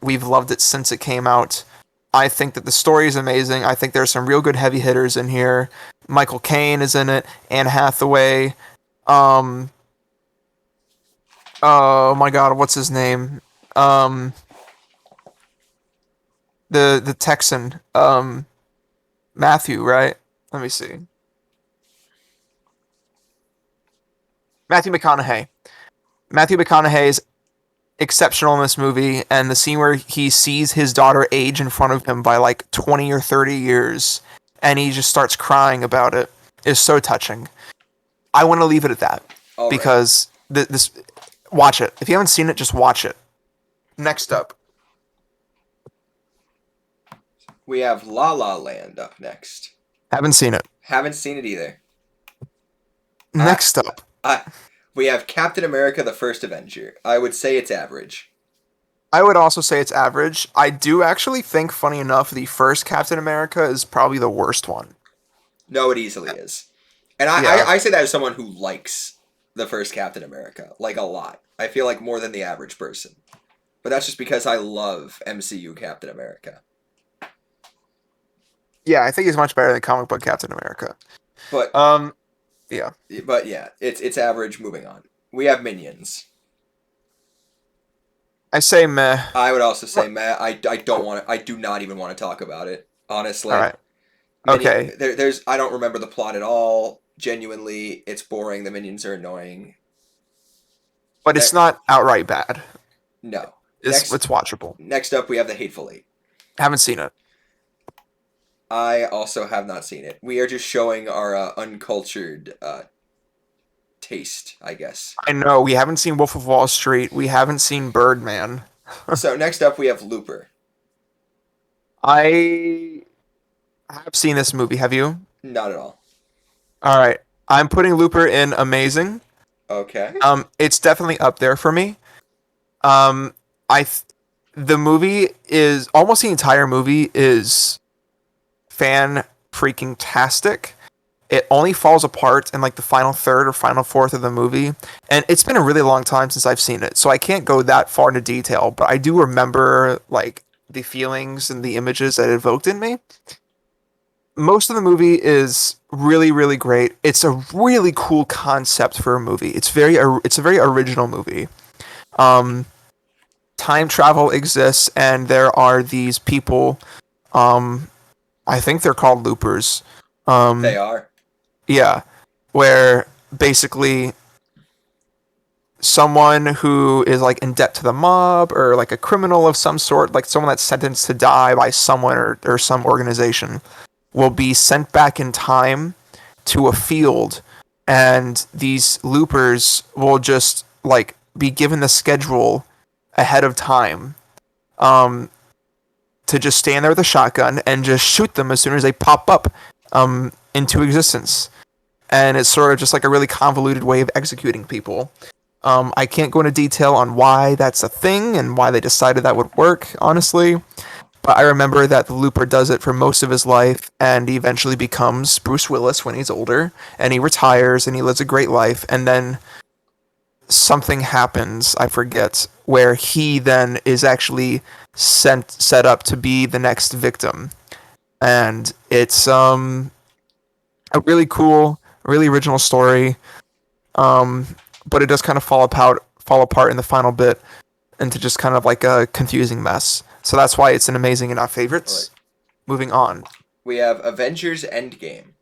We've loved it since it came out. I think that the story is amazing. I think there's some real good heavy hitters in here. Michael Caine is in it. Anne Hathaway. Um, oh my God, what's his name? Um, the Texan. Matthew, right? Let me see. Matthew McConaughey. Matthew McConaughey is exceptional in this movie, and the scene where he sees his daughter age in front of him by like 20 or 30 years, and he just starts crying about it, is so touching. I want to leave it at that All right. because this watch it. If you haven't seen it, just watch it. Next up, We have La La Land up next. haven't seen it. Haven't seen it either. I, Next up, I, we have Captain America: The First Avenger. I would say it's average. I would also say it's average. I do actually think, funny enough, the first Captain America is probably the worst one. No, it easily is. And Yeah, I say that as someone who likes the first Captain America, like a lot. I feel like more than the average person. But that's just because I love MCU Captain America. yeah, I think he's much better than comic book Captain America. But Um, yeah, but yeah, it's average. Moving on. We have Minions. I say meh. I would also say What? Matt. I don't want to. I do not even want to talk about it. All Honestly, right. Okay, there's. I don't remember the plot at all. Genuinely, it's boring. The minions are annoying. but Ne- it's not outright bad. no. It's watchable. Next up, we have the Hateful Eight. Haven't seen it. I also have not seen it. We are just showing our uncultured taste, I guess. I know we haven't seen Wolf of Wall Street. We haven't seen Birdman. So next up, we have Looper. I have seen this movie. Have you? Not at all. All right. I'm putting Looper in amazing. Okay. It's definitely up there for me. Um, The movie is almost the entire movie is fan freaking tastic. It only falls apart in like the final third or final fourth of the movie, and it's been a really long time since I've seen it, so I can't go that far into detail. But I do remember like the feelings and the images that it evoked in me. Most of the movie is really really great. It's a really cool concept for a movie. It's a very original movie. Um, Time travel exists, and there are these people. Um, I think they're called loopers. They Um, are. yeah, where basically someone who is like in debt to the mob or like a criminal of some sort, like someone that's sentenced to die by someone or some organization, will be sent back in time to a field, and these loopers will just like be given the schedule ahead of time, um, to just stand there with a shotgun and just shoot them as soon as they pop up into existence. And it's sort of just like a really convoluted way of executing people. I can't go into detail on why that's a thing and why they decided that would work, honestly. But I remember that the Looper does it for most of his life, and he eventually becomes Bruce Willis when he's older, and he retires and he lives a great life, and then something happens, I forget, where he then is actually set up to be the next victim. And it's a really cool, really original story. Um, but it does kind of fall apart in the final bit into just kind of like a confusing mess. So that's why it's an amazing and our All right. favorites. Moving on. We have Avengers Endgame.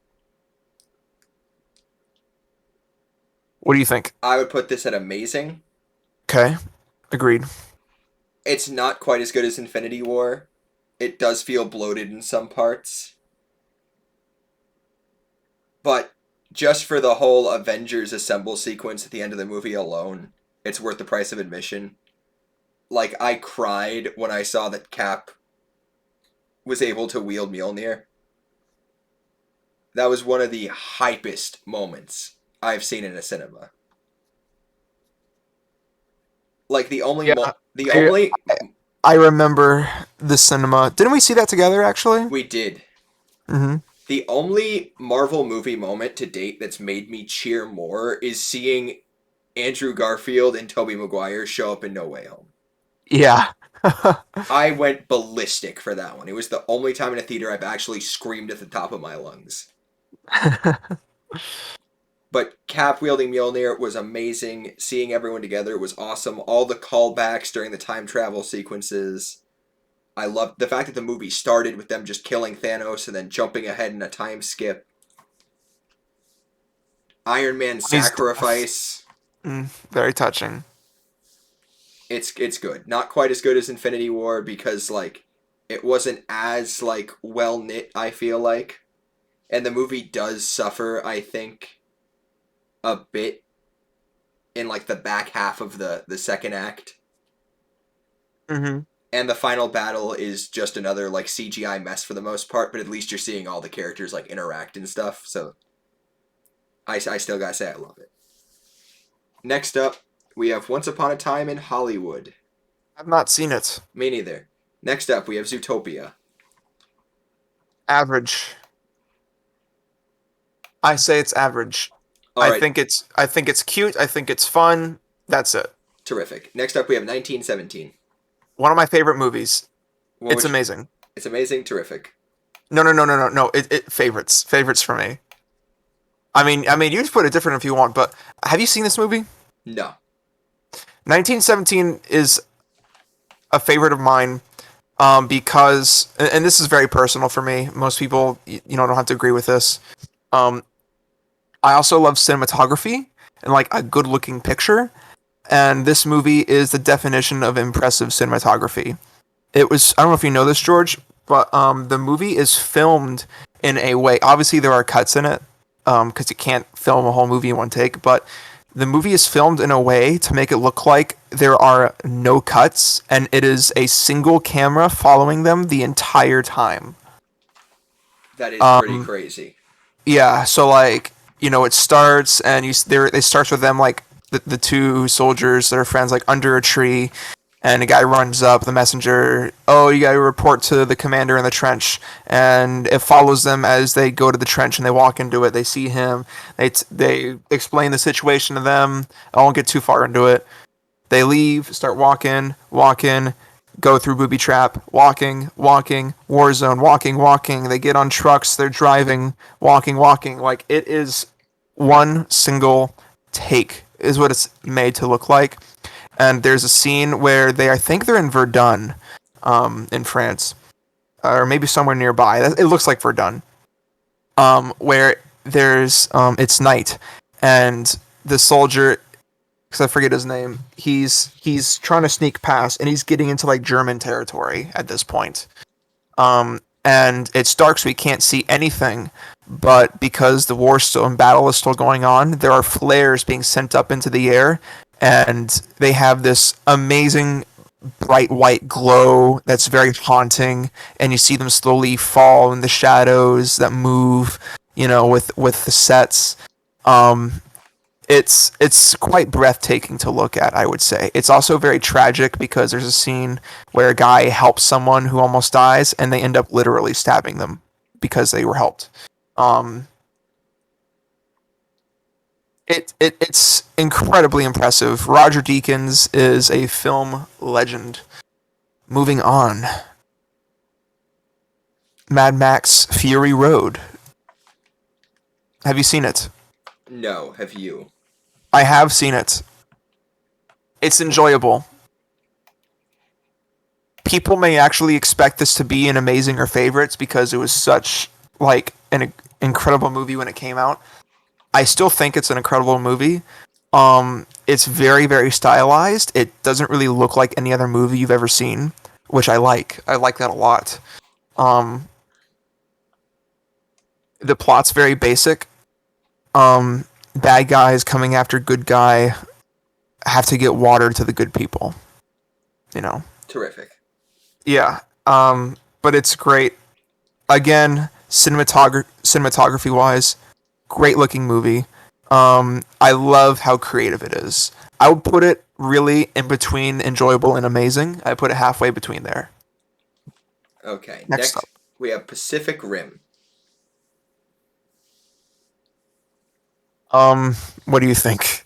What do you think? I would put this at amazing. Okay, agreed. It's not quite as good as Infinity War. It does feel bloated in some parts. But just for the whole Avengers assemble sequence at the end of the movie alone, it's worth the price of admission. Like, I cried when I saw that Cap was able to wield Mjolnir. That was one of the hypest moments I've seen in a cinema. Like, Yeah, the I, only I remember the cinema. Didn't we see that together actually? we did. Mm-hmm. The only Marvel movie moment to date that's made me cheer more is seeing Andrew Garfield and Tobey Maguire show up in No Way Home. Yeah. I went ballistic for that one. It was the only time in a theater I've actually screamed at the top of my lungs. But Cap wielding Mjolnir was amazing. Seeing everyone together was awesome. All the callbacks during the time travel sequences. I loved the fact that the movie started with them just killing Thanos and then jumping ahead in a time skip. Iron Man's sacrifice. Very touching. It's good. Not quite as good as Infinity War because like it wasn't as like well knit, I feel like. And the movie does suffer, I think, a bit in like the back half of the second act. Mm-hmm. And the final battle is just another like CGI mess for the most part, but at least you're seeing all the characters like interact and stuff. So I still gotta say I love it. Next up, we have Once Upon a Time in Hollywood. I've not seen it. Me neither. Next up, we have Zootopia. Average. I say it's average. All right, I think it's cute. I think it's fun. That's it. terrific. Next up, we have 1917. One of my favorite movies. What It's would you- amazing. It's amazing, terrific. No. It favorites for me. I mean, you can put it different if you want, but have you seen this movie? No. 1917 is a favorite of mine, because, and this is very personal for me. Most people, don't have to agree with this. Um, I also love cinematography and like a good-looking picture, and this movie is the definition of impressive cinematography. I don't know if you know this, George, but the movie is filmed in a way. Obviously, there are cuts in it, because you can't film a whole movie in one take, but the movie is filmed in a way to make it look like there are no cuts, and it is a single camera following them the entire time. That is pretty Um, crazy. yeah, so like, it starts and it starts with them like the two soldiers that are friends like under a tree, and a guy runs up, the messenger, oh, you gotta report to the commander in the trench, and it follows them as they go to the trench and they walk into it. They see him, they explain the situation to them. I won't get too far into it. They leave, start walking, go through booby trap, walking, war zone, walking. They get on trucks, they're driving, walking. Like, it is one single take is what it's made to look like. And there's a scene where I think they're in Verdun, in France, or maybe somewhere nearby. It looks like Verdun, where it's night, and the soldier, because I forget his name, he's trying to sneak past, and he's getting into like German territory at this point. And it's dark, so he can't see anything. But because the war still and battle is still going on, there are flares being sent up into the air, and they have this amazing bright white glow that's very haunting. And you see them slowly fall in the shadows that move, with the sets. It's quite breathtaking to look at, I would say. It's also very tragic because there's a scene where a guy helps someone who almost dies, and they end up literally stabbing them because they were helped. It's incredibly impressive. Roger Deakins is a film legend. Moving on. Mad Max Fury Road. Have you seen it? No, have you? I have seen it. It's enjoyable. People may actually expect this to be an amazing or favorites because it was such like an incredible movie when it came out. I still think it's an incredible movie. It's very, very stylized. It doesn't really look like any other movie you've ever seen, which I like. I like that a lot. The plot's very basic. Bad guys coming after good guy have to get water to the good people. Terrific. Yeah. But it's great. Again, cinematography wise, great looking movie. I love how creative it is. I would put it really in between enjoyable and amazing. I put it halfway between there. Okay. Next up. We have Pacific Rim. What do you think?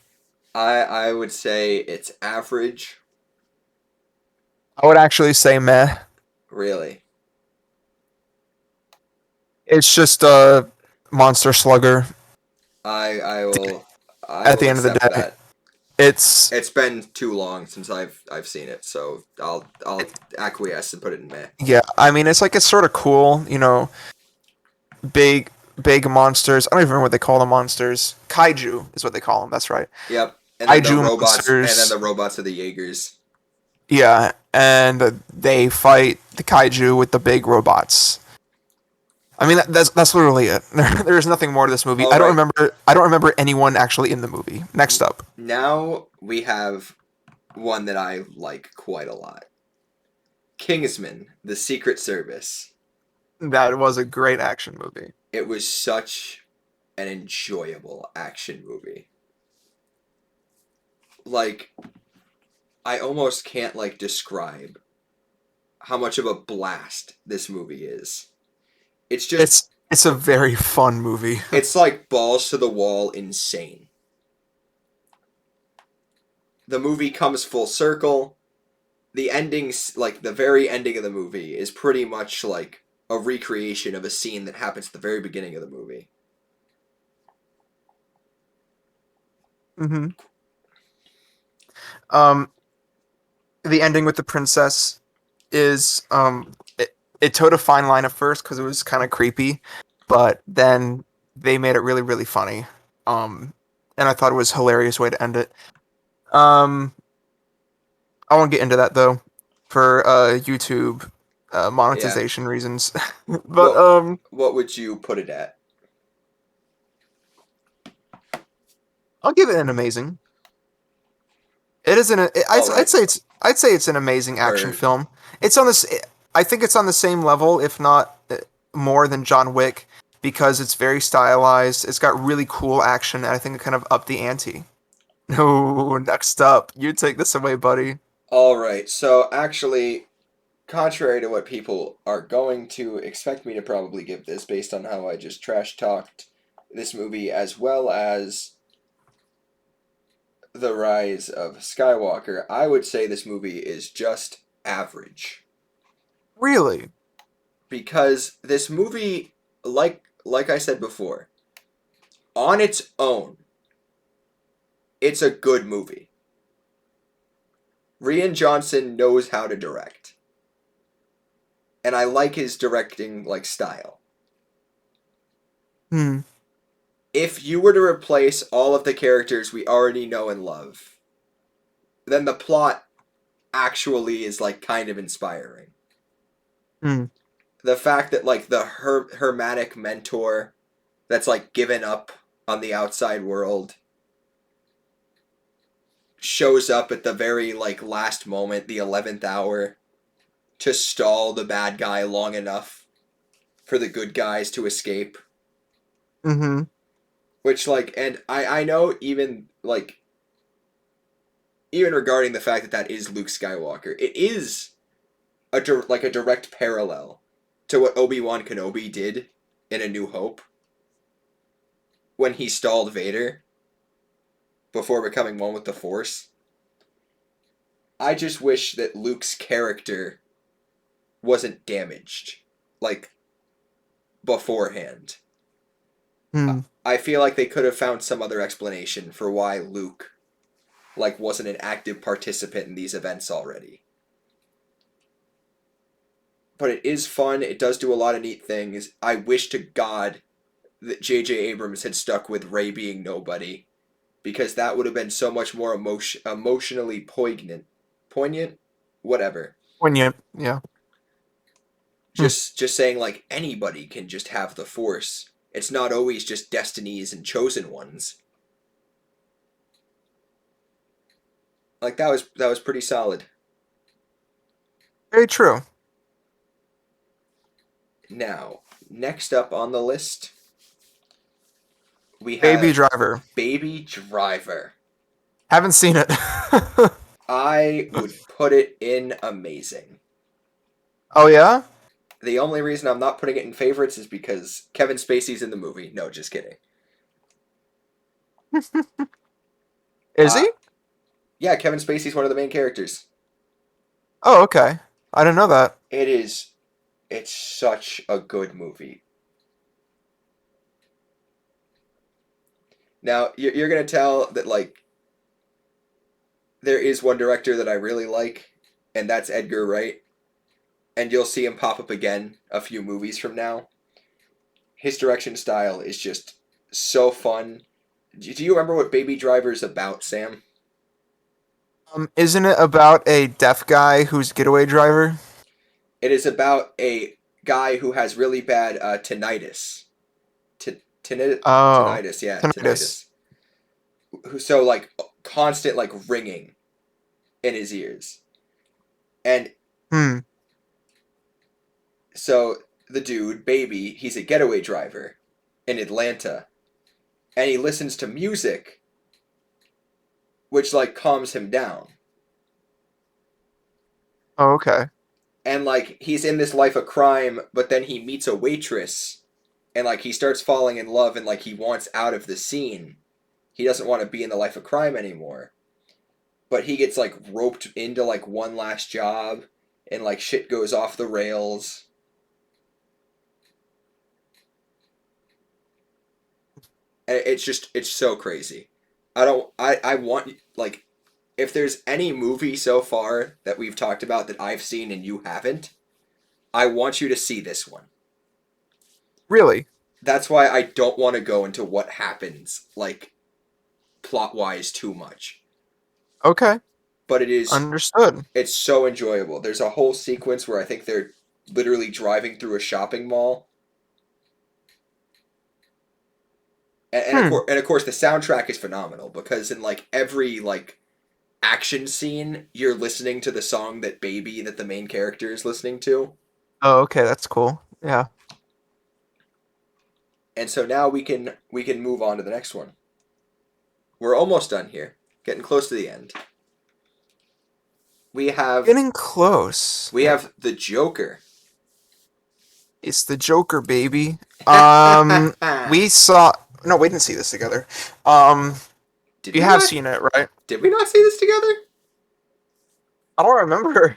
I would say it's average. I would actually say meh. Really? It's just a monster slugger. I will At the end of the accept day, that. it's been too long since I've seen it, so I'll acquiesce and put it in meh. yeah. I mean, it's sort of cool, big monsters. I don't even remember what they call the monsters. Kaiju is what they call them. That's right. Yep. And then Kaiju the robots monsters. and then the robots are the Jaegers. Yeah, and they fight the kaiju with the big robots. I mean, that's literally it. There's nothing more to this movie. All I don't right. remember anyone actually in the movie. Next up. Now we have one that I like quite a lot. Kingsman: The Secret Service. That was a great action movie. It was such an enjoyable action movie. Like, I almost can't describe how much of a blast this movie is. It's just It's a very fun movie. it's like balls to the wall insane. The movie comes full circle. The endings, the very ending of the movie, is pretty much like a recreation of a scene that happens at the very beginning of the movie. Mm-hmm. The ending with the princess is it towed a fine line at first because it was kind of creepy, but then they made it really, really funny. And I thought it was a hilarious way to end it. I won't get into that though, for YouTube monetization reasons. But what would you put it at? I'll give it an amazing. It isn't. I'd say it's an amazing action film. It's on this. I think it's on the same level, if not more than John Wick, because it's very stylized. It's got really cool action, and I think it kind of upped the ante. No, next up, you take this away, buddy. All right. So actually, contrary to what people are going to expect me to probably give this, based on how I just trash talked this movie, as well as the rise of Skywalker, I would say this movie is just average. Really? Because this movie, like I said before, on its own, it's a good movie. Rian Johnson knows how to direct, and I like his directing like style. Hmm. If you were to replace all of the characters we already know and love, then the plot actually is like kind of inspiring. Hmm. The fact that like the hermetic mentor that's like given up on the outside world shows up at the very like last moment, the 11th hour, to stall the bad guy long enough for the good guys to escape. Mm-hmm. Which like, and I know even like even regarding the fact that that is Luke Skywalker, it is like a direct parallel to what Obi-Wan Kenobi did in A New Hope when he stalled Vader before becoming one with the Force. I just wish that Luke's character wasn't damaged like beforehand. Hmm. I feel like they could have found some other explanation for why Luke like wasn't an active participant in these events already. But it is fun. It does do a lot of neat things. I wish to God that J.J. Abrams had stuck with Rey being nobody, because that would have been so much more emotionally poignant, whatever. Poignant. Yeah. Hmm. Just saying like anybody can just have the Force. It's not always just destinies and chosen ones. Like that was pretty solid. Very true. Now, next up on the list, we Baby have Driver. Baby Driver. Haven't seen it. I would put it in amazing. Oh yeah? The only reason I'm not putting it in favorites is because Kevin Spacey's in the movie. No, just kidding. Is Uh, he? yeah, Kevin Spacey's one of the main characters. Oh, okay. I didn't know that. It is, it's such a good movie. Now, you're going to tell that, like, there is one director that I really like, and that's Edgar Wright. And you'll see him pop up again a few movies from now. His direction style is just so fun. Do you remember what Baby Driver's about, Sam? Isn't it about a deaf guy who's getaway driver? It is about a guy who has really bad tinnitus. Oh, Tinnitus, yeah, tinnitus. tinnitus. Who so like constant like ringing in his ears, and Hmm. so the dude, baby, he's a getaway driver in Atlanta, and he listens to music, which like calms him down, Oh, okay. and like he's in this life of crime, but then he meets a waitress, and like he starts falling in love, and like he wants out of the scene. He doesn't want to be in the life of crime anymore, but he gets like roped into like one last job, and like shit goes off the rails. And it's so crazy. I want like if there's any movie so far that we've talked about that I've seen and you haven't, I want you to see this one. Really? That's why I don't want to go into what happens like plot wise too much. Okay. But Understood. it's so enjoyable. There's a whole sequence where I think they're literally driving through a shopping mall, Hmm. and of course the soundtrack is phenomenal because in like every like action scene you're listening to the song that baby that the main character is listening to. Oh, okay. That's cool. Yeah. And so now we can move on to the next one. We're almost done here, getting close to the end. We have Getting close. we have the Joker. It's the Joker, baby. Did We saw. No, we didn't see this together. Um, you we have not? seen it, right? Did we not see this together? I don't remember.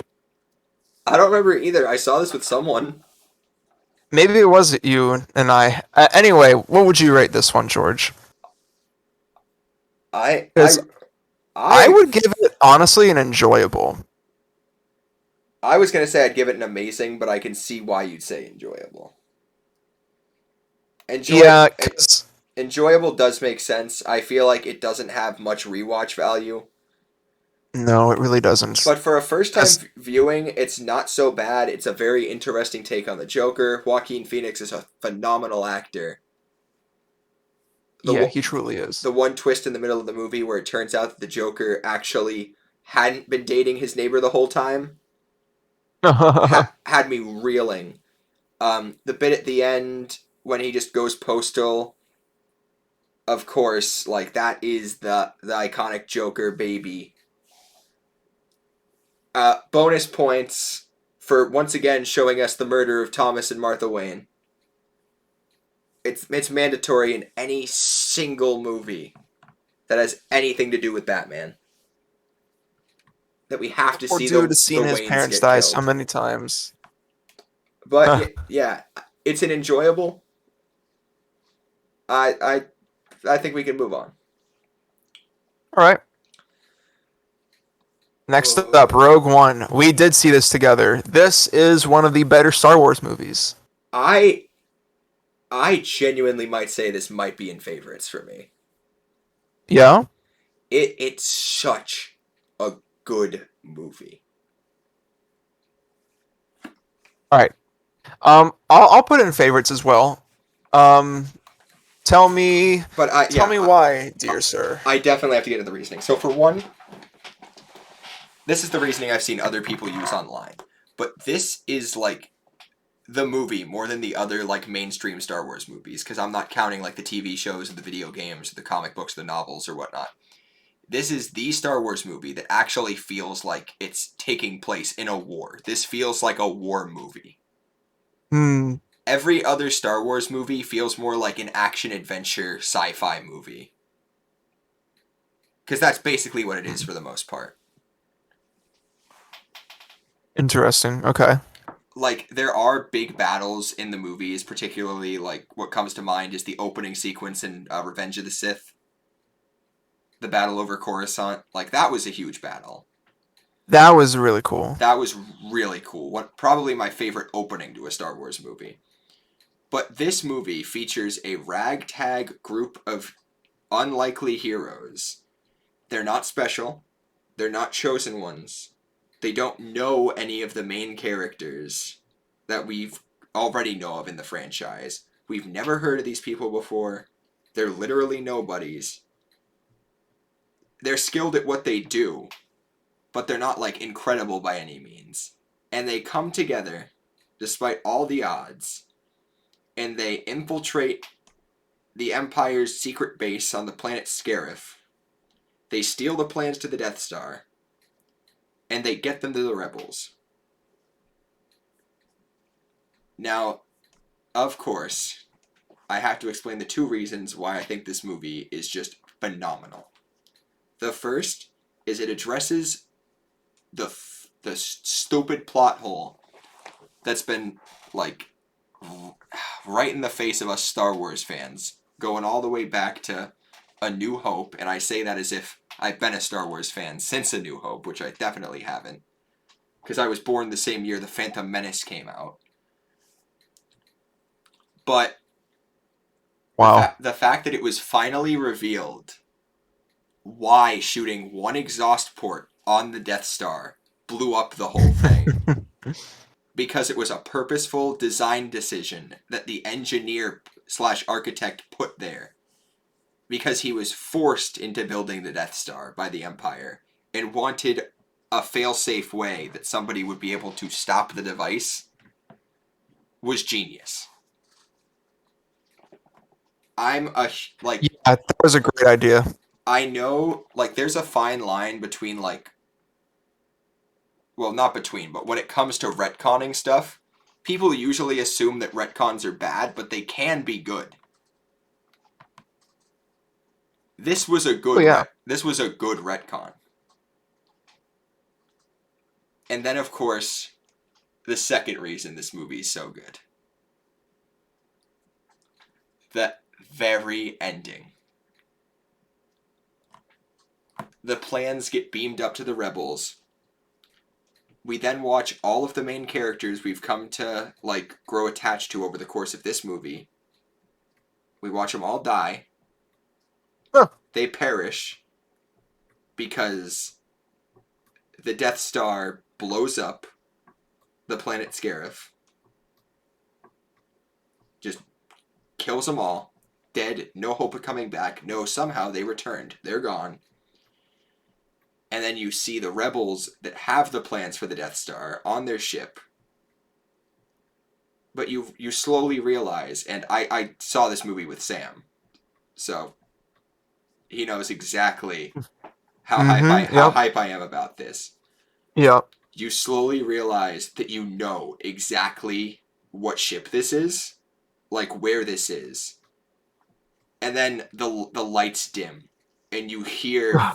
I don't remember either. I saw this with someone. Maybe it was you and I. Anyway, what would you rate this one, George? I Because I I I would give it honestly an enjoyable. I was gonna say I'd give it an amazing, but I can see why you'd say enjoyable. Enjoy Yeah, because Enjoyable does make sense. I feel like it doesn't have much rewatch value, no, it really doesn't. but for a first time As viewing, it's not so bad. It's a very interesting take on the Joker. Joaquin Phoenix is a phenomenal actor. yeah, The he truly is. the one twist in the middle of the movie where it turns out that the Joker actually hadn't been dating his neighbor the whole time had me reeling. The bit at the end when he just goes postal, of course, like that is the iconic Joker baby. Bonus points for once again showing us the murder of Thomas and Martha Wayne. It's mandatory in any single movie that has anything to do with Batman. That we have to Poor see dude the has seen his Waynes parents get die so killed. many times. But Huh. yeah, yeah, it's an enjoyable. I I think we can move on. All right. Next up, Oh, Rogue One. We did see this together. This is one of the better Star Wars movies. I I genuinely might say this might be in favorites for me. Yeah. It's such a good movie. All right. I'll put it in favorites as well. Um, tell me, But I tell yeah, me why, dear sir. I definitely have to get into the reasoning. So for one, this is the reasoning I've seen other people use online. But this is like the movie more than the other like mainstream Star Wars movies because I'm not counting like the TV shows or the video games or the comic books, the novels or whatnot. This is the Star Wars movie that actually feels like it's taking place in a war. This feels like a war movie. Hmm. Every other Star Wars movie feels more like an action adventure sci-fi movie. Because that's basically what it is for the most part. Interesting. Okay. Like, there are big battles in the movies, particularly, like, what comes to mind is the opening sequence in Revenge of the Sith. The battle over Coruscant. Like, that was a huge battle. That was really cool. That was really cool. Probably my favorite opening to a Star Wars movie. But this movie features a ragtag group of unlikely heroes. They're not special. They're not chosen ones. They don't know any of the main characters that we've already know of in the franchise. We've never heard of these people before. They're literally nobodies. They're skilled at what they do, but they're not like incredible by any means. And they come together despite all the odds and they infiltrate the Empire's secret base on the planet Scarif. They steal the plans to the Death Star and they get them to the rebels. Now, of course, I have to explain the two reasons why I think this movie is just phenomenal. The first is it addresses the stupid plot hole that's been like right in the face of us Star Wars fans, going all the way back to A New Hope, and I say that as if I've been a Star Wars fan since A New Hope, which I definitely haven't, because I was born the same year The Phantom Menace came out. But Wow. the fact that it was finally revealed why shooting one exhaust port on the Death Star blew up the whole thing. Because it was a purposeful design decision that the engineer slash architect put there. Because he was forced into building the Death Star by the Empire and wanted a fail-safe way that somebody would be able to stop the device was genius. I'm a like Yeah, that was a great idea. I know like there's a fine line between like well, not between, but when it comes to retconning stuff, people usually assume that retcons are bad, but they can be good. This was a Oh good yeah. this was a good retcon. And then of course, the second reason this movie is so good. The very ending. The plans get beamed up to the rebels. We then watch all of the main characters we've come to like grow attached to over the course of this movie. We watch them all die. Huh. They perish because the Death Star blows up the planet Scarif. Just kills them all. Dead, no hope of coming back. No, somehow they returned. They're gone. And then you see the rebels that have the plans for the Death Star on their ship. But you slowly realize, and I saw this movie with Sam, so he knows exactly Mm-hmm. how Yep. hype I am about this. Yep. You slowly realize that you know exactly what ship this is, like where this is, and then the lights dim, and you hear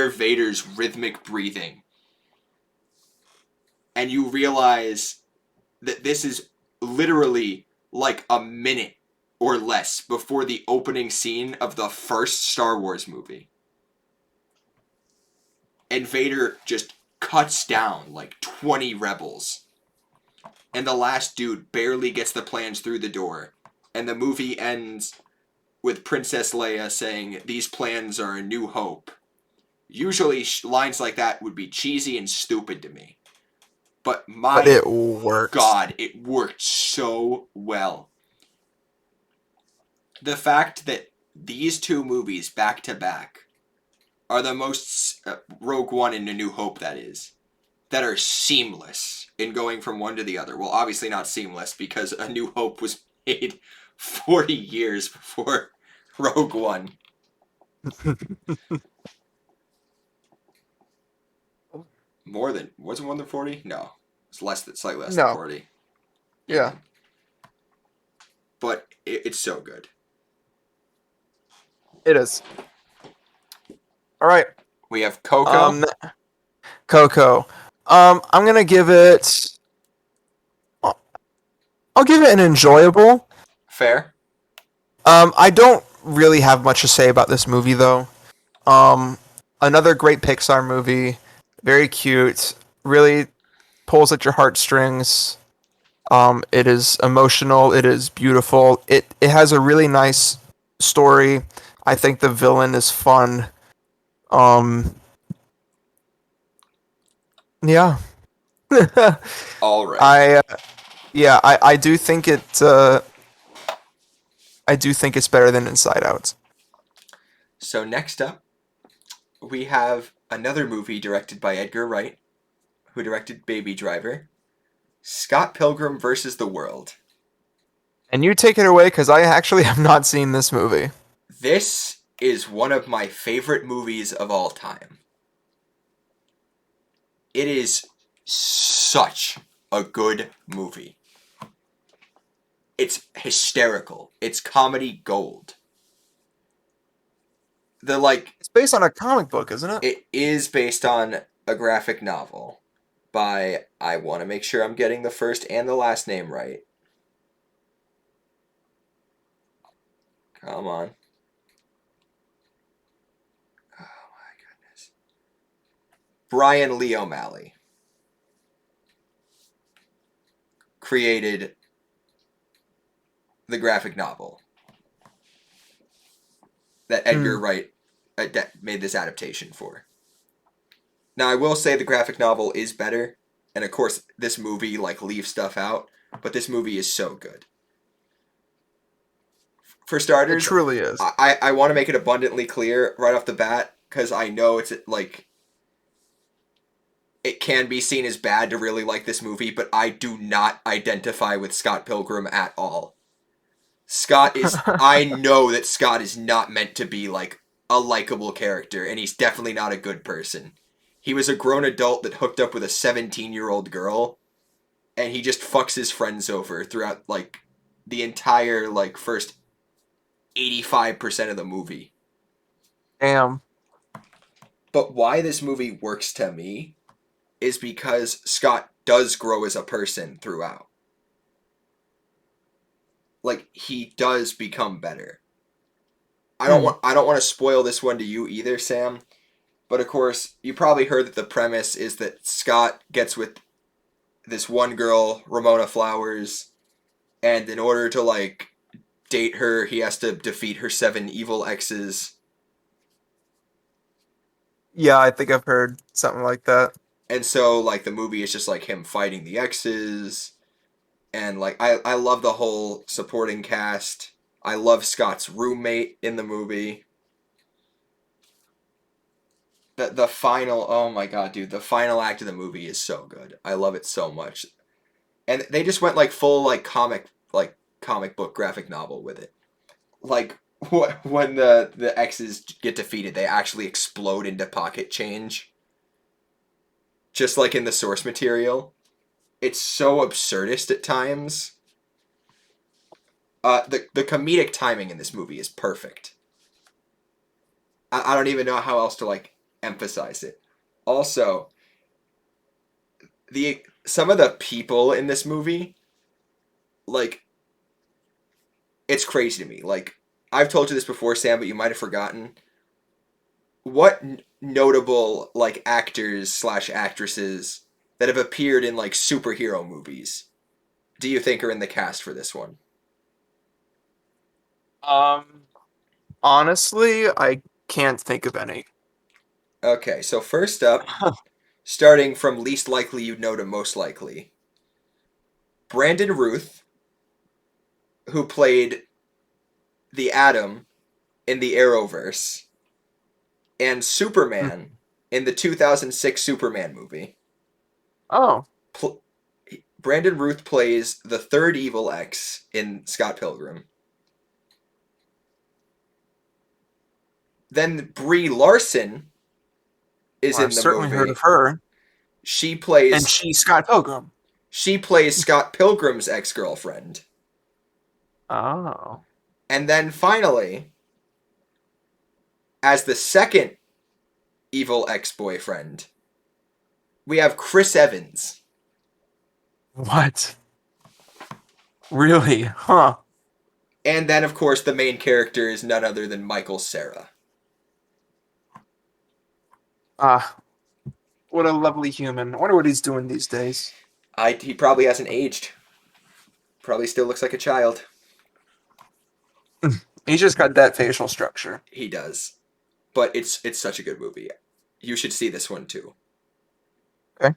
Vader's rhythmic breathing, and you realize that this is literally like a minute or less before the opening scene of the first Star Wars movie. And Vader just cuts down like 20 rebels. And the last dude barely gets the plans through the door. And the movie ends with Princess Leia saying, "These plans are a new hope." Usually lines like that would be cheesy and stupid to me. But But my it works. God, it worked so well. The fact that these two movies back to back are the most Rogue One and A New Hope, that is, that are seamless in going from one to the other. Well, obviously not seamless because A New Hope was made 40 years before Rogue One. Wasn't more than 40? No. It's slightly less than No. 40. Yeah. But it's so good. It is. All right. We have Coco. Coco. I'm gonna give it. I'll give it an enjoyable. Fair. I don't really have much to say about this movie though. Another great Pixar movie, very cute, really pulls at your heartstrings. It is emotional. It is beautiful. It has a really nice story. I think the villain is fun. Um, yeah. All right. I do think it. I do think it's better than Inside Out. So next up, we have another movie directed by Edgar Wright, who directed Baby Driver. Scott Pilgrim versus the World. And you take it away because I actually have not seen this movie. This is one of my favorite movies of all time. It is such a good movie. It's hysterical. It's comedy gold. It's based on a comic book, isn't it? It is based on a graphic novel by, I want to make sure I'm getting the first and the last name right. Come on. Oh my goodness. Brian Lee O'Malley created the graphic novel that Edgar Wright made this adaptation for. Now, I will say the graphic novel is better, and of course, this movie leaves stuff out, but this movie is so good. For It starters, truly is. I want to make it abundantly clear right off the bat because I know it's it can be seen as bad to really like this movie, but I do not identify with Scott Pilgrim at all. I know that Scott is not meant to be a likable character, and he's definitely not a good person. He was a grown adult that hooked up with a 17-year-old girl, and he just fucks his friends over throughout like the entire like first 85% of the movie. Damn. But why this movie works to me is because Scott does grow as a person throughout. Like he does become better. I don't want to spoil this one to you either, Sam. But of course, you probably heard that the premise is that Scott gets with this one girl, Ramona Flowers, and in order to like date her, he has to defeat her 7 evil exes. Yeah, I think I've heard something like that. And so like the movie is just like him fighting the exes, and like I love the whole supporting cast. I love Scott's roommate in the movie. The final, oh my god, dude, the final act of the movie is so good. I love it so much. And they just went like full like comic book graphic novel with it. Like when the exes get defeated, they actually explode into pocket change, just like in the source material. It's so absurdist at times. The comedic timing in this movie is perfect. I don't even know how else to like emphasize it. Also, the some of the people in this movie, like, it's crazy to me. Like, I've told you this before, Sam, but you might have forgotten. What notable like actors slash actresses that have appeared in like superhero movies do you think are in the cast for this one? Um, Honestly, I can't think of any. Okay, so first up, starting from least likely you'd know to most likely, Brandon Ruth, who played the Atom in the Arrowverse, and Superman in the 2006 Superman movie. Oh, Pl- Brandon Ruth plays the third evil X in Scott Pilgrim. Then Brie Larson is well, I've in the certainly heard of movie. her. She And plays she's Scott Pilgrim. she plays Scott Pilgrim's ex-girlfriend. Oh. And then finally, as the second evil ex-boyfriend, we have Chris Evans. What? Really? Huh. And then of course the main character is none other than Michael Cera. Ah, what a lovely human. I wonder what he's doing these days. He probably hasn't aged. Probably still looks like a child. He's just got that facial structure. He does. But it's such a good movie. You should see this one too. Okay.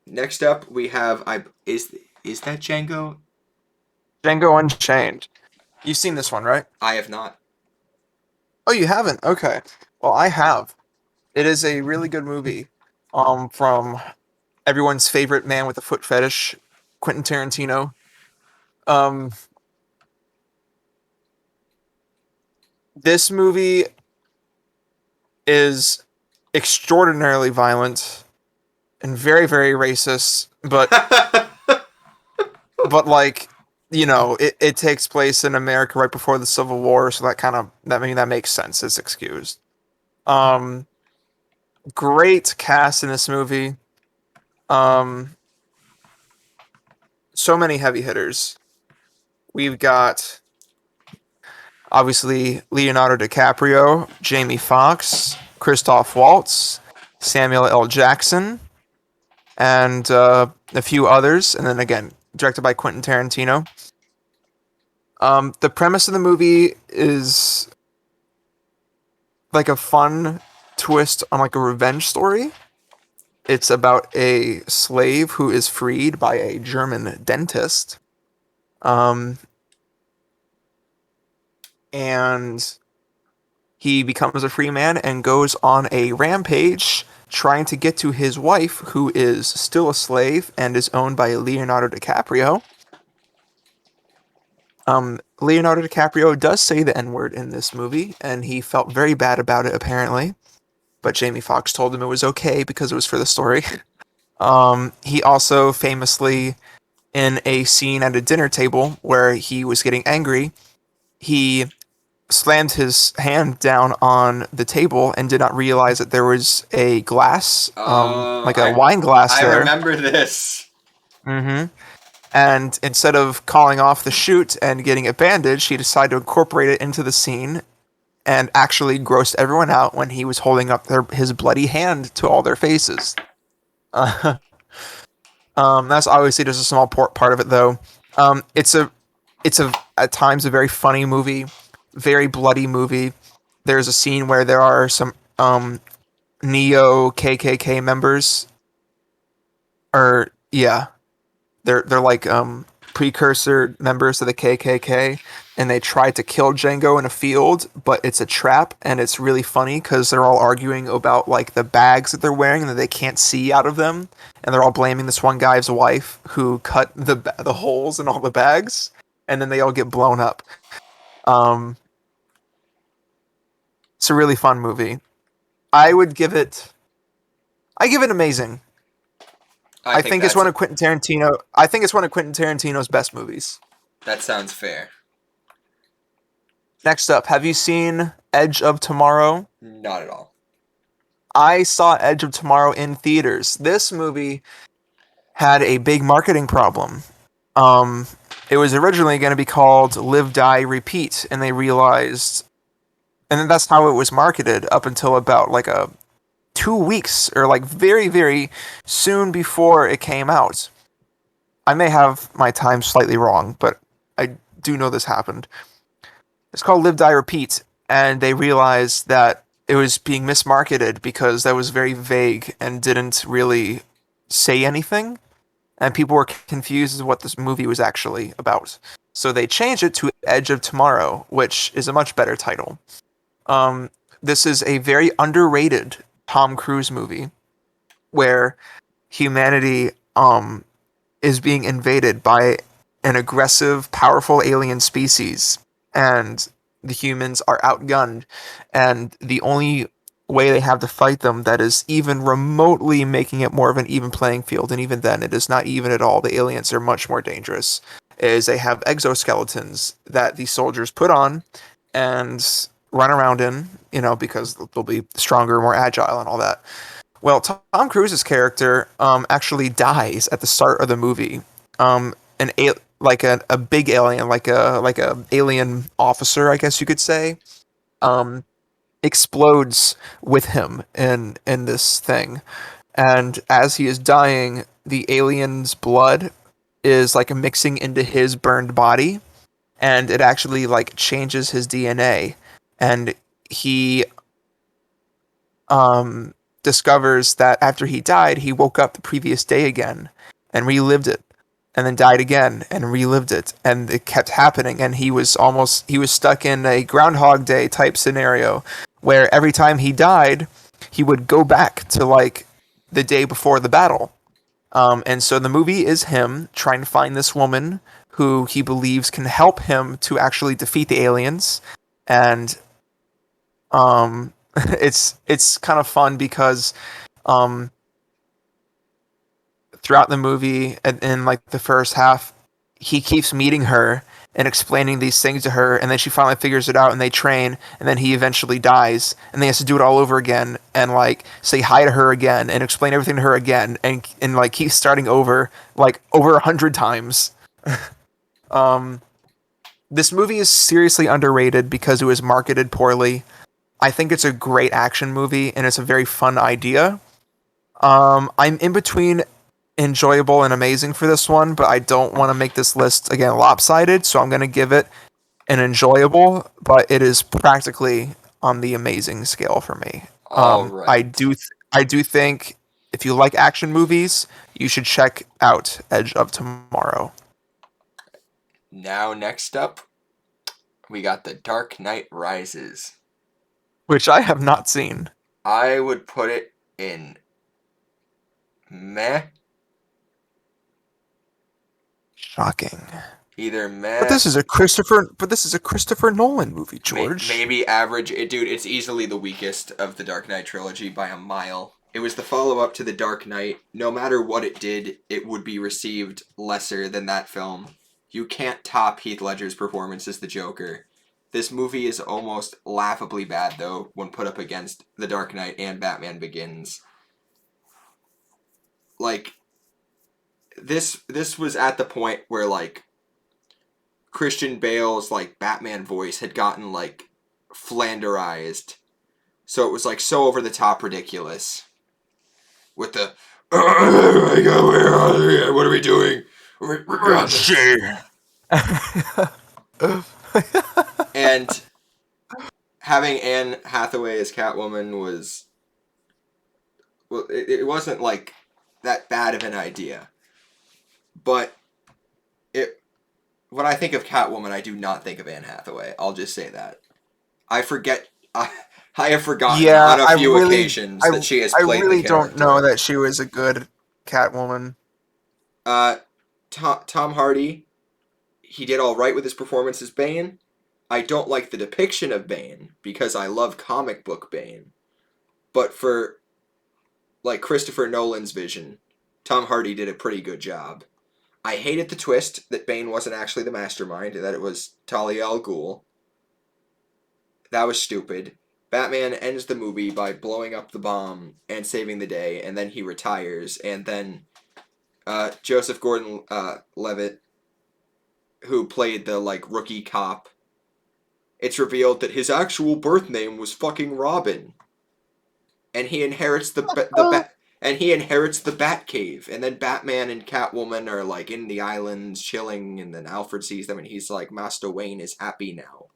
Next up we have I is that Django? Django Unchained. You've seen this one, right? I have not. Oh, you haven't? Okay. Well, I have. It is a really good movie. From everyone's favorite man with a foot fetish, Quentin Tarantino. Um, this movie is extraordinarily violent and very, very racist, but like, it takes place in America right before the Civil War, so that makes sense. It's excused. Um, Great cast in this movie. Um, so many heavy hitters. We've got obviously Leonardo DiCaprio, Jamie Foxx, Christoph Waltz, Samuel L. Jackson, and a few others. And then again, directed by Quentin Tarantino. The premise of the movie is like a fun twist on like a revenge story. It's about a slave who is freed by a German dentist. Um, and he becomes a free man and goes on a rampage trying to get to his wife, who is still a slave and is owned by Leonardo DiCaprio. Leonardo DiCaprio does say the N word in this movie, and he felt very bad about it, apparently. but Jamie Foxx told him it was okay because it was for the story. He also famously, in a scene at a dinner table where he was getting angry, he slammed his hand down on the table and did not realize that there was a glass, Oh, like a wine glass I there. remember this. hmm And instead of calling off the shoot and getting it bandaged, he decided to incorporate it into the scene and actually grossed everyone out when he was holding up his bloody hand to all their faces. Uh, that's obviously just a small part of it, though. It's a at times a very funny movie, very bloody movie. There's a scene where there are some neo KKK members, or yeah, they're like precursor members of the KKK, and they try to kill Django in a field, but it's a trap, and it's really funny because they're all arguing about like the bags that they're wearing and that they can't see out of them, and they're all blaming this one guy's wife who cut the holes in all the bags, and then they all get blown up. Um, it's a really fun movie. I would give it. I give it amazing. I I think think it's one of Quentin Tarantino. I think it's one of Quentin Tarantino's best movies. that sounds fair. Next up, have you seen Edge of Tomorrow? Not at all. I saw Edge of Tomorrow in theaters. This movie had a big marketing problem. Um, it was originally going to be called Live, Die, Repeat, and they realized, and then that's how it was marketed up until about like a 2 weeks or like very, very soon before it came out. I may have my time slightly wrong, but I do know this happened. It's called Live, Die, Repeat, and they realized that it was being mismarketed because that was very vague and didn't really say anything, and people were confused as to what this movie was actually about. So they changed it to Edge of Tomorrow, which is a much better title. Um, this is a very underrated Tom Cruise movie where humanity is being invaded by an aggressive, powerful alien species, and the humans are outgunned, and the only way they have to fight them that is even remotely making it more of an even playing field, and even then it is not even at all, the aliens are much more dangerous, is they have exoskeletons that the soldiers put on and run around in, because they'll be stronger, more agile, and all that. Well, Tom Cruise's character actually dies at the start of the movie. An a big alien, like a alien officer, I guess you could say, um, explodes with him in this thing, and as he is dying, the alien's blood is like mixing into his burned body, and it actually like changes his DNA, and he um, discovers that after he died, he woke up the previous day again and relived it, and then died again and relived it, and it kept happening. And he was stuck in a Groundhog Day type scenario where every time he died, he would go back to like the day before the battle. And so the movie is him trying to find this woman who he believes can help him to actually defeat the aliens, and it's kind of fun because um, throughout the movie and in like the first half, he keeps meeting her and explaining these things to her, and then she finally figures it out, and they train, and then he eventually dies, and they has to do it all over again, and like say hi to her again, and explain everything to her again, and like keep starting over like over 100 times. um, this movie is seriously underrated because it was marketed poorly. I think it's a great action movie, and it's a very fun idea. I'm in between enjoyable and amazing for this one, but I don't want to make this list again lopsided, so I'm going to give it an enjoyable, but it is practically on the amazing scale for me. All I right. I do think if you like action movies, you should check out Edge of Tomorrow, Now, next up, we got The Dark Knight Rises. which I have not seen. I would put it in meh. Shocking. Either But meh, this is a Christopher Nolan movie, George. maybe average. Dude, it's easily the weakest of the Dark Knight trilogy by a mile. It was the follow up to The Dark Knight. No matter what it did, it would be received lesser than that film. You can't top Heath Ledger's performance as the Joker. This movie is almost laughably bad, though, when put up against The Dark Knight and Batman Begins. Like, this was at the point where, like, Christian Bale's, like, Batman voice had gotten, like, flanderized. So it was, like, so over the top ridiculous. With the, oh my god, where are we? What are we doing? We're And having Anne Hathaway as Catwoman was, well, it wasn't like that bad of an idea, but it when I think of Catwoman, I do not think of Anne Hathaway. I'll just say that. I forget. I have forgotten Yeah, on a few occasions that she has I played the really don't know character. that she was a good Catwoman. Uh, Tom Hardy, he did all right with his performance as Bane. I don't like the depiction of Bane because I love comic book Bane, but for like Christopher Nolan's vision, Tom Hardy did a pretty good job. I hated the twist that Bane wasn't actually the mastermind, that it was Talia al Ghul. That was stupid. Batman ends the movie by blowing up the bomb and saving the day, and then he retires, and then Joseph Gordon-Levitt, who played the like rookie cop, it's revealed that his actual birth name was fucking Robin, and he inherits he inherits the Batcave, and then Batman and Catwoman are like in the islands chilling, and then Alfred sees them, and he's like, Master Wayne is happy now.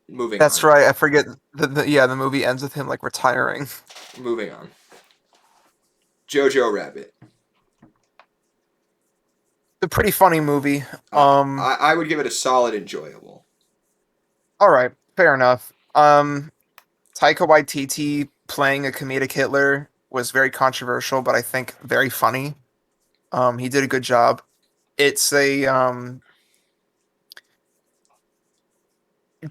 Moving That's on. right. I forget. The movie ends with him like retiring. Moving on. Jojo Rabbit. It's a pretty funny movie. I would give it a solid enjoyable. All right, fair enough. Taika Waititi playing a comedic Hitler was very controversial, but I think very funny. He did a good job. It's a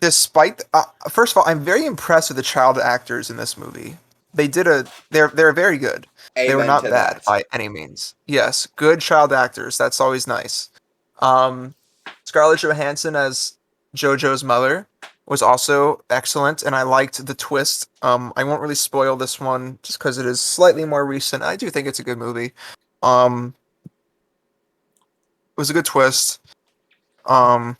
despite first of all, I'm very impressed with the child actors in this movie. They're very good. They were Amen not to bad that. by any means. Yes, good child actors. That's always nice. Um, Scarlett Johansson as JoJo's mother was also excellent, and I liked the twist. I won't really spoil this one just because it is slightly more recent. I do think it's a good movie. It was a good twist. Um,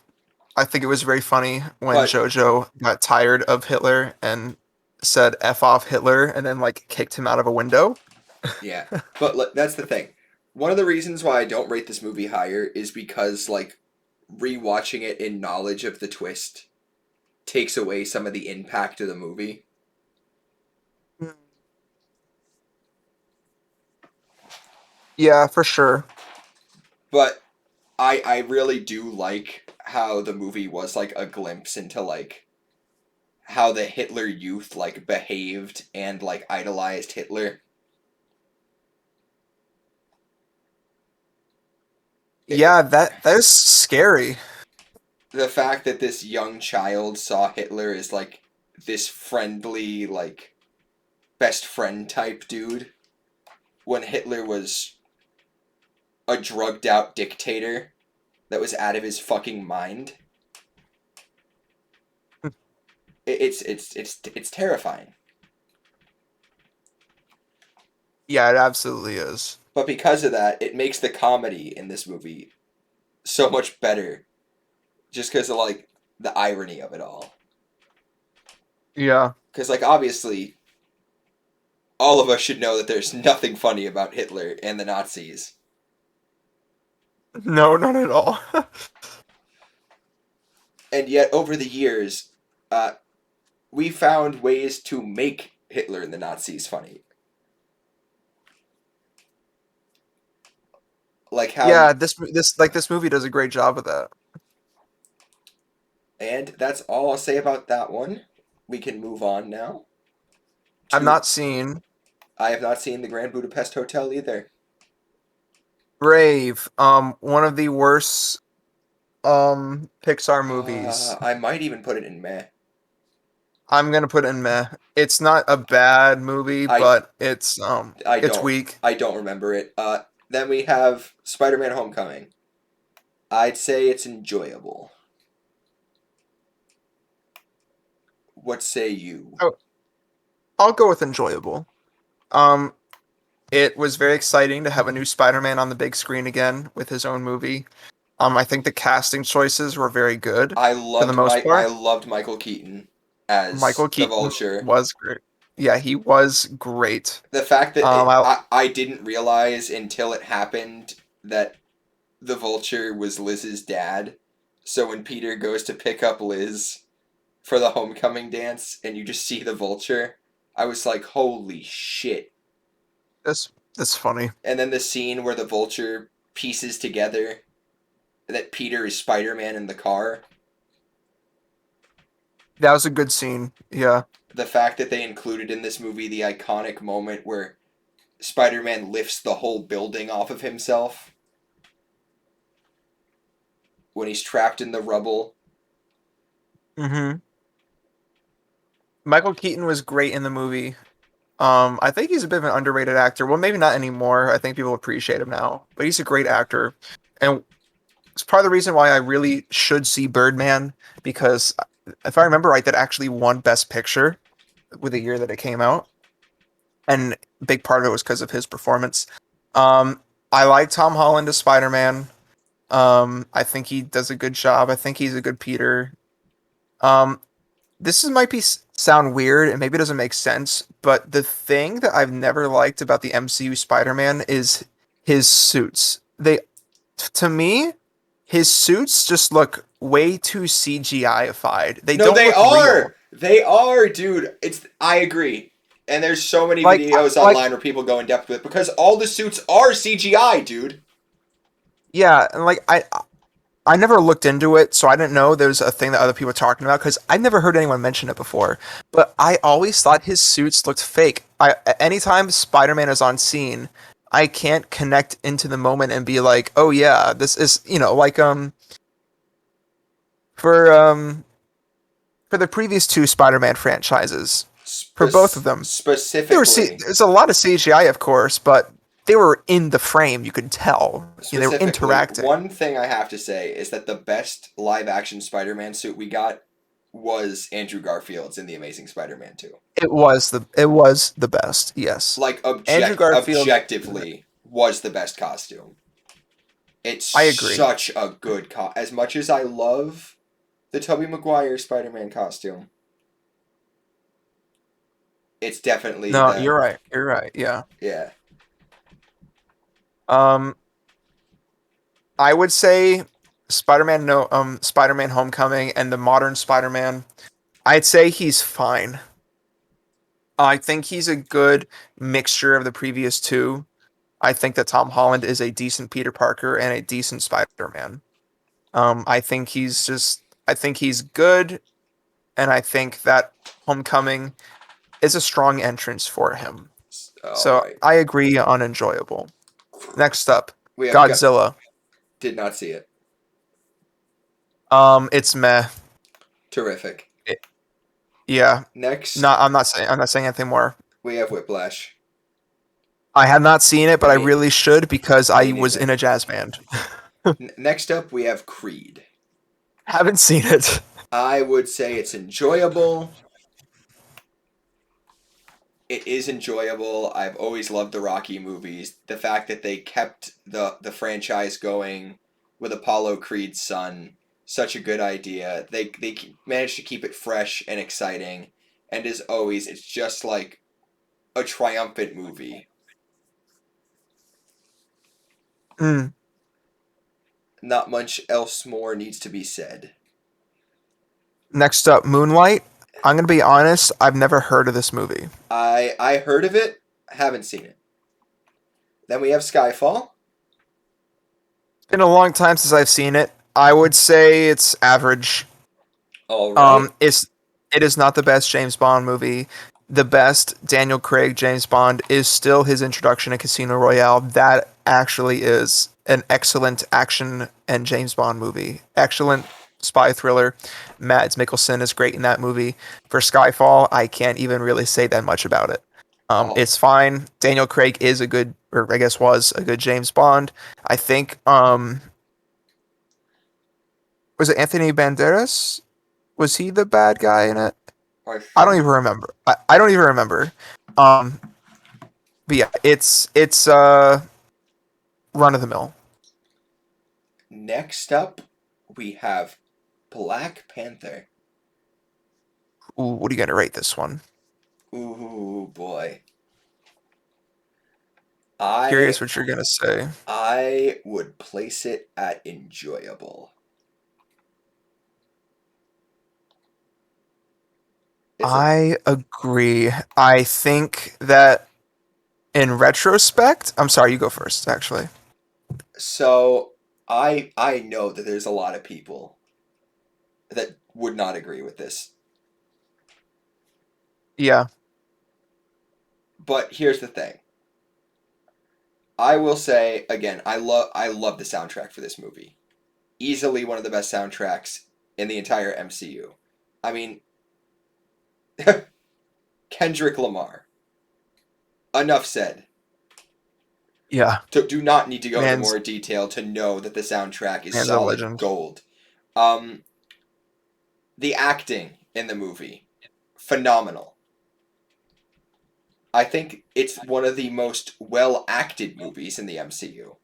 I think it was very funny when But JoJo got tired of Hitler and said "F off Hitler" and then like kicked him out of a window. yeah, but that's the thing. One of the reasons why I don't rate this movie higher is because like rewatching it in knowledge of the twist takes away some of the impact of the movie. Yeah, for sure. But I really do like how the movie was like a glimpse into like how the Hitler youth like behaved and like idolized Hitler. Yeah, It, that is scary. the fact that this young child saw Hitler as like this friendly like best friend type dude when Hitler was a drugged out dictator that was out of his fucking mind. It's terrifying. Yeah, it absolutely is. But because of that, it makes the comedy in this movie so much better just because of like the irony of it all. Yeah. Because like obviously, all of us should know that there's nothing funny about Hitler and the Nazis, No, not at all. and yet over the years, uh, we found ways to make Hitler and the Nazis funny. Like how, Yeah, this movie does a great job of that. and that's all I'll say about that one. We can move on now I've to. not seen I have not seen the Grand Budapest Hotel either. Brave. One of the worst Pixar movies. I might even put it in meh. I'm gonna put it in meh. It's not a bad movie, I but I it's don't weak. I don't remember it. Then we have Spider-Man: Homecoming. I'd say it's enjoyable. What say you? Oh, I'll go with enjoyable. Um, it was very exciting to have a new Spider-Man on the big screen again with his own movie. I think the casting choices were very good for the most I part. loved Michael Keaton as Michael the Keaton Vulture. was great. Yeah, he was great. The fact that I I didn't realize until it happened that the Vulture was Liz's dad. So when Peter goes to pick up Liz for the homecoming dance and you just see the Vulture, I was like, holy shit. that's funny. And then the scene where the Vulture pieces together that Peter is Spider-Man in the car. That was a good scene. Yeah. The fact that they included in this movie the iconic moment where Spider-Man lifts the whole building off of himself when he's trapped in the rubble. Mm-hmm. Michael Keaton was great in the movie. I think he's a bit of an underrated actor. Well, maybe not anymore. I think people appreciate him now, but he's a great actor, and it's part of the reason why I really should see Birdman because if I remember right, that actually won Best Picture with the year that it came out, and a big part of it was because of his performance. Um, I like Tom Holland as Spider-Man. I think he does a good job. I think he's a good Peter. Um, might be sound weird and maybe it doesn't make sense, but the thing that I've never liked about the MCU Spider-Man is his suits. To me, his suits just look way too CGI-ified. They No, don't they look real. are. They are, dude. It's I agree. And there's so many Like, videos like, online where people go in depth with it because all the suits are CGI, dude. yeah, and like I never looked into it, so I didn't know there's a thing that other people were talking about because I never heard anyone mention it before. But I always thought his suits looked fake. Anytime Spider-Man is on scene, I can't connect into the moment and be like, "Oh yeah, this is like for um for the previous two Spider-Man franchises, for both of them, Specifically, there's a lot of CGI, of course, but they were in the frame. You could tell. They were interacting. one thing I have to say is that the best live action Spider-Man suit we got was Andrew Garfield's in The Amazing Spider-Man 2. It was the best. Yes, Like Andrew Garfield. objectively was the best costume. It's I agree. such a good as much as I love the Tobey Maguire Spider-Man costume. It's definitely No, the you're right. You're right. Yeah. yeah. Um, I would say Spider-Man no Spider-Man Homecoming and the modern Spider-Man. I'd say he's fine. I think he's a good mixture of the previous two. I think that Tom Holland is a decent Peter Parker and a decent Spider-Man. I think he's good, and I think that Homecoming is a strong entrance for him. All So right. I agree on enjoyable. Next up, We have Godzilla. did not see it. It's meh. Terrific. Yeah. No, Next, I'm not saying anything more. we have Whiplash. I have not seen it, but I Me, really should because me I was in neither. a jazz band. Next up, we have Creed. Haven't seen it. I would say it's enjoyable. It is enjoyable. I've always loved the Rocky movies. The fact that they kept the franchise going with Apollo Creed's son, such a good idea. They managed to keep it fresh and exciting. And as always, it's just like a triumphant movie. Mm. Not much else more needs to be said. Next up, Moonlight. I'm gonna be honest. I've never heard of this movie. I heard of it, haven't seen it. Then we have Skyfall. It's been a long time since I've seen it. I would say it's average. All right. It is not the best James Bond movie. The best Daniel Craig James Bond is still his introduction to Casino Royale. That actually is an excellent action and James Bond movie. Excellent spy thriller. Mads Mikkelsen is great in that movie. For Skyfall, I can't even really say that much about it. Oh, It's fine. Daniel Craig is a good, or I guess was a good James Bond. I think, was it Anthony Banderas? Was he the bad guy in it? I I don't think. even remember. I don't even remember. Um, but yeah, it's run of the mill. Next up, we have Black Panther. Ooh, what are you gonna rate this one? Ooh boy. I Curious what you're gonna say. I would place it at enjoyable. It's a I agree. I think that in retrospect, I'm sorry, you go first, actually. so I know that there's a lot of people that would not agree with this. Yeah, But here's the thing. I will say again, I love the soundtrack for this movie. Easily one of the best soundtracks in the entire MCU. I mean, Kendrick Lamar. Enough said. yeah, Do not need to go into man's more detail to know that the soundtrack is man's a solid legend. gold. Um, the acting in the movie, phenomenal. I think it's one of the most well acted movies in the MCU.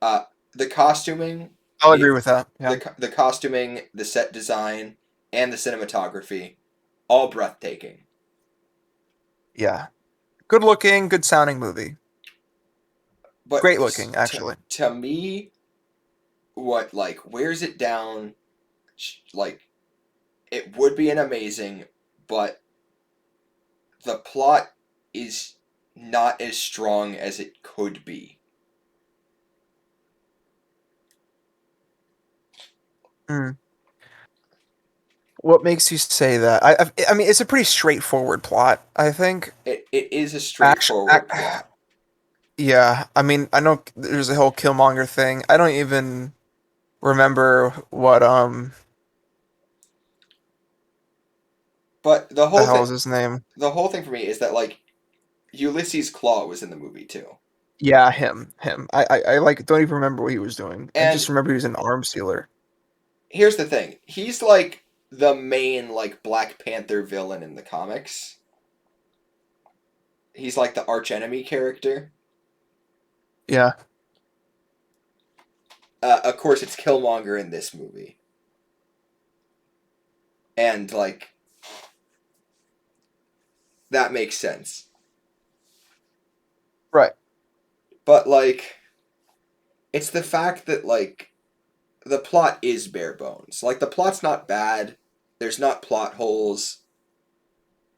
Uh, the costuming, I'll agree the with that. Yeah, the costuming, the set design, and the cinematography, all breathtaking. yeah. Good looking, good sounding movie. But Great looking, actually. to me, what like wears it down, like it would be an amazing, but the plot is not as strong as it could be. Mm. What makes you say that? I mean, it's a pretty straightforward plot. I think. It is a Action, straightforward plot, yeah. I mean, I know there's a whole Killmonger thing. I don't even remember what but the hell is his name? the whole thing for me is that like Ulysses Claw was in the movie too, Yeah, him. I like don't even remember what he was doing. I just and remember he was an arms dealer. here's the thing: he's like the main like Black Panther villain in the comics. He's like the arch enemy character. Yeah, Of course, it's Killmonger in this movie, and like that makes sense. right. But like, it's the fact that like the plot is bare bones. Like the plot's not bad. There's not plot holes.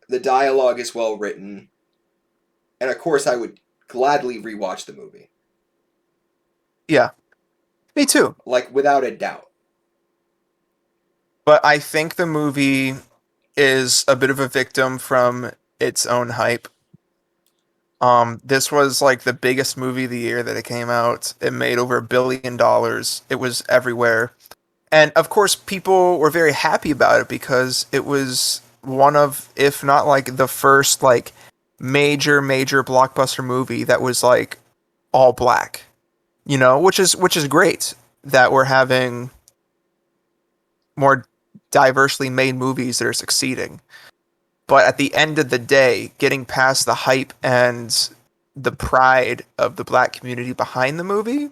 The dialogue is well written, and of course, I would gladly rewatch the movie. Yeah, me too. Like without a doubt. But I think the movie is a bit of a victim from its own hype. This was like the biggest movie of the year that it came out. It made over $1 billion. It was everywhere. And of course, people were very happy about it because it was one of, if not like the first like major blockbuster movie that was like all black. You know, which is great that we're having more diversely made movies that are succeeding. But at the end of the day, getting past the hype and the pride of the black community behind the movie,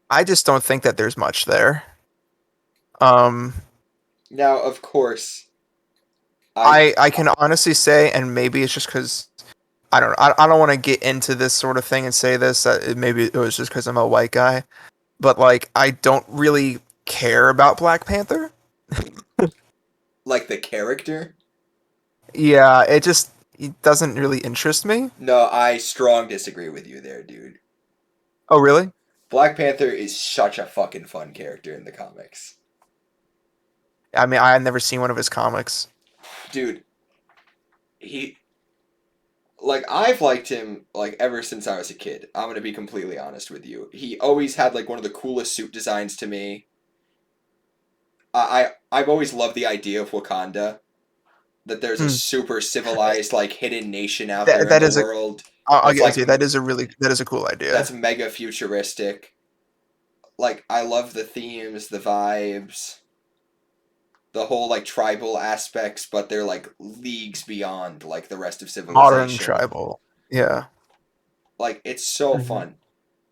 I just don't think that there's much there. Um, Now, of course, I I can honestly say, and maybe it's just because I don't know, I don't want to get into this sort of thing and say this. Maybe it was just because I'm a white guy, but like I don't really care about Black Panther. like the character. Yeah, it doesn't really interest me. No, I strong disagree with you there, dude. Oh, really? Black Panther is such a fucking fun character in the comics. I mean, I had never seen one of his comics. Dude, he like I've liked him like ever since I was a kid. I'm gonna be completely honest with you. He always had like one of the coolest suit designs to me. I've always loved the idea of Wakanda. That there's a Hmm. super civilized like hidden nation out there That in that the is a. world I'll that's give it to like you. That is a cool idea. that's mega futuristic. Like I love the themes, the vibes, the whole like tribal aspects, but they're like leagues beyond like the rest of Modern civilization. tribal. Yeah. Like it's so Hmm. fun.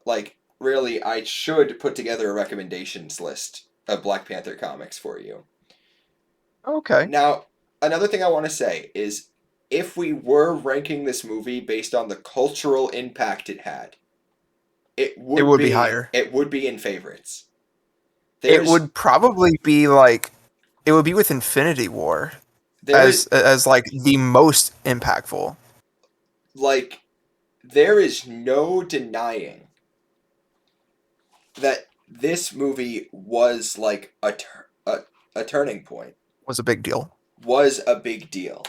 Like really, I should put together a recommendations list of Black Panther comics for you. Okay. Now, another thing I want to say is if we were ranking this movie based on the cultural impact it had, It would be higher. it would be in favorites. It There's would probably be like it would be with Infinity War there is as like the most impactful. like there is no denying that this movie was like a turning point, Was a big deal. was a big deal.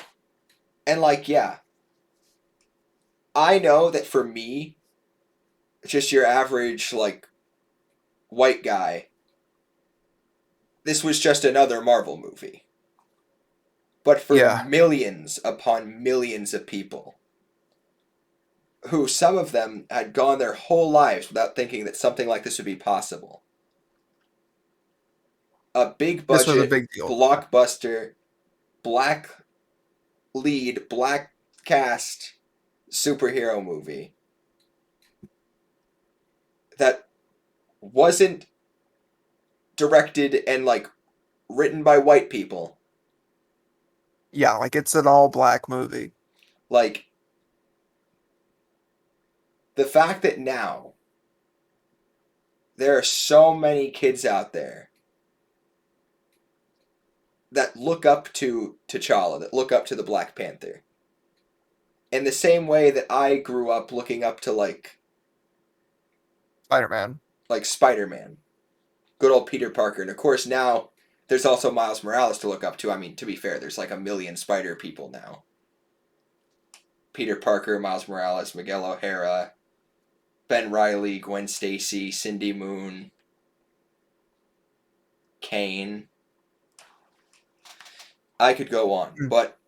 And like yeah, I know that for me, just your average like white guy, this was just another Marvel movie. But for Yeah. millions upon millions of people, who some of them had gone their whole lives without thinking that something like this would be possible. A big This was a budget, big deal. blockbuster, black lead, black cast superhero movie that wasn't directed and like written by white people. Yeah, like it's an all black movie. Like the fact that now there are so many kids out there that look up to T'Challa, that look up to the Black Panther. In the same way that I grew up looking up to Spider-Man. like Spider-Man, good old Peter Parker, and of course now there's also Miles Morales to look up to. I mean, to be fair, there's like a million Spider people now. Peter Parker, Miles Morales, Miguel O'Hara, Ben Riley, Gwen Stacy, Cindy Moon, Kane. I could go on, Mm. but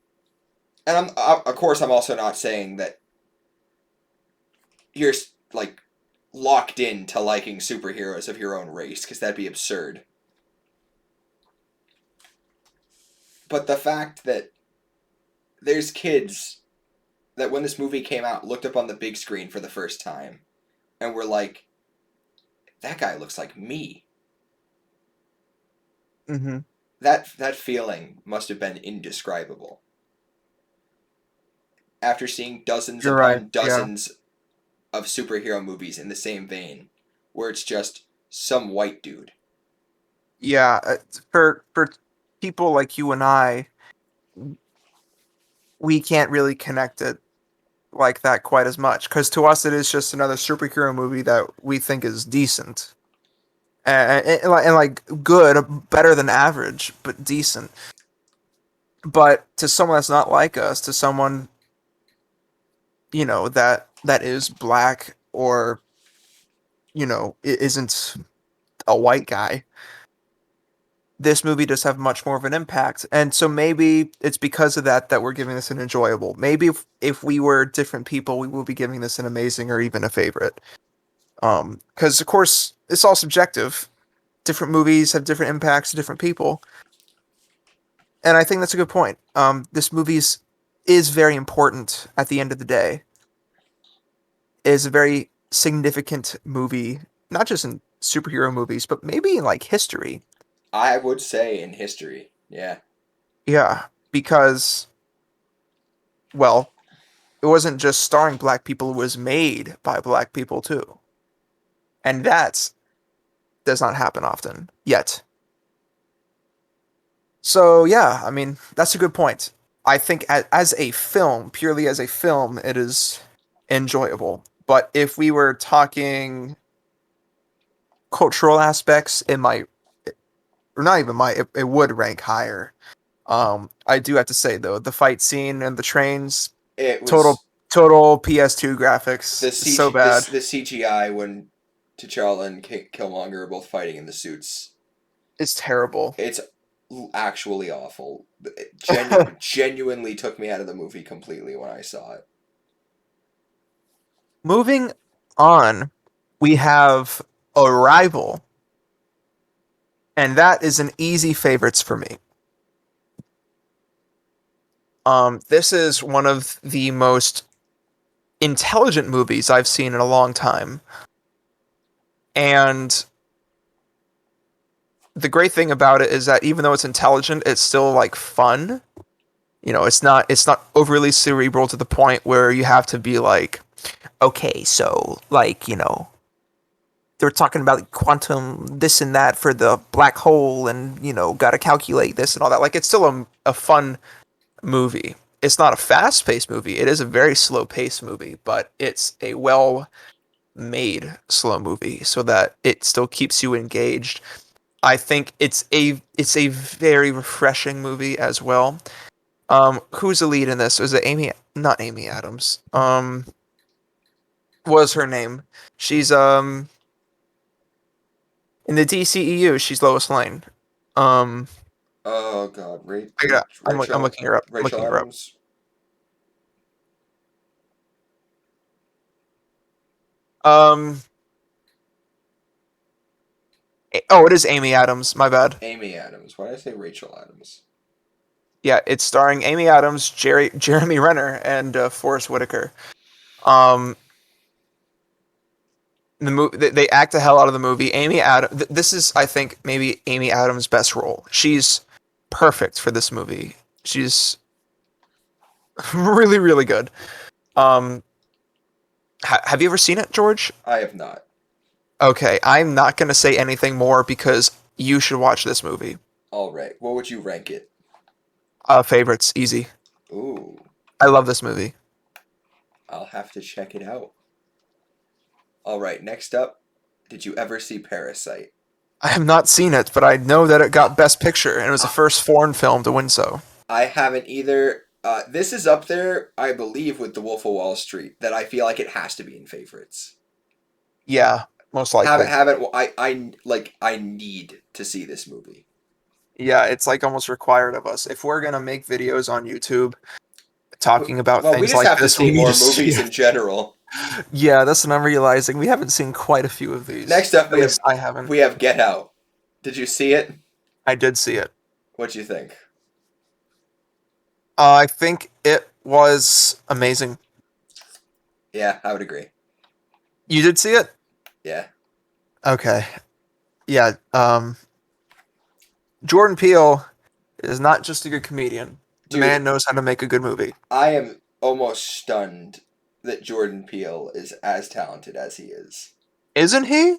and of course I'm also not saying that you're like locked in to liking superheroes of your own race because that'd be absurd. But the fact that there's kids that when this movie came out looked up on the big screen for the first time and were like, that guy looks like me. Mm-hmm. That feeling must have been indescribable. After seeing dozens You're right. upon Yeah. dozens of superhero movies in the same vein, where it's just some white dude. Yeah. For people like you and I, we can't really connect it like that quite as much because to us it is just another superhero movie that we think is decent and like good, better than average, but decent. But to someone that's not like us, to someone that is black or isn't a white guy, this movie does have much more of an impact. And so maybe it's because of that we're giving this an enjoyable. Maybe if we were different people, we will be giving this an amazing or even a favorite. Because of course it's all subjective. Different movies have different impacts to different people, and I think that's a good point. This movie's is very important at the end of the day. It is a very significant movie, not just in superhero movies, but maybe in like history. I would say in history. Yeah. Yeah, because well, it wasn't just starring black people; it was made by black people too, and that does not happen often yet. So yeah, I mean that's a good point. I think as a film, purely as a film, it is enjoyable. But if we were talking cultural aspects, it might, or not even might, it would rank higher. I do have to say though, the fight scene and the trains, It total was total PS2 graphics. It's so bad. The CGI when T'Challa and Killmonger are both fighting in the suits. It's terrible. It's actually awful. It genuinely took me out of the movie completely when I saw it. Moving on, we have Arrival, and that is an easy favorites for me. This is one of the most intelligent movies I've seen in a long time. And the great thing about it is that even though it's intelligent, it's still like fun. You know, it's not overly cerebral to the point where you have to be like, okay, so like, they're talking about quantum this and that for the black hole and, got to calculate this and all that. Like it's still a fun movie. It's not a fast-paced movie. It is a very slow-paced movie, but it's a well-made slow movie so that it still keeps you engaged. I think it's a very refreshing movie as well. Who's the lead in this? Is it Amy? Not Amy Adams. What was her name? She's in the DCEU. She's Lois Lane. Um, Oh God, I'm looking her up. I'm Rachel looking her up. Adams. Um, oh, it is Amy Adams. My bad. Amy Adams. Why did I say Rachel Adams? Yeah, it's starring Amy Adams, Jeremy Renner, and Forrest Whitaker. Um, they act the hell out of the movie. Amy Adams. This is, I think, maybe Amy Adams' best role. She's perfect for this movie. She's really, really good. Um, have you ever seen it, George? I have not. Okay, I'm not gonna say anything more because you should watch this movie. All right. What would you rank it? Favorites, easy. Ooh, I love this movie. I'll have to check it out. All right. Next up, did you ever see Parasite? I have not seen it, but I know that it got Best Picture, and it was the first foreign film to win so. I haven't either. This is up there, I believe, with The Wolf of Wall Street. That I feel like it has to be in favorites. Yeah, most likely. Haven't. I need to see this movie. Yeah, it's like almost required of us. If we're gonna make videos on YouTube talking about Well, we things just like have to this, we see need more to see movies it. in general. Yeah, that's what I'm realizing. We haven't seen quite a few of these. Next up, At least I haven't. we have Get Out. Did you see it? I did see it. What'd you think? I think it was amazing. Yeah, I would agree. You did see it? Yeah. Okay. Yeah. Jordan Peele is not just a good comedian. The Dude, man knows how to make a good movie. I am almost stunned that Jordan Peele is as talented as he is. Isn't he?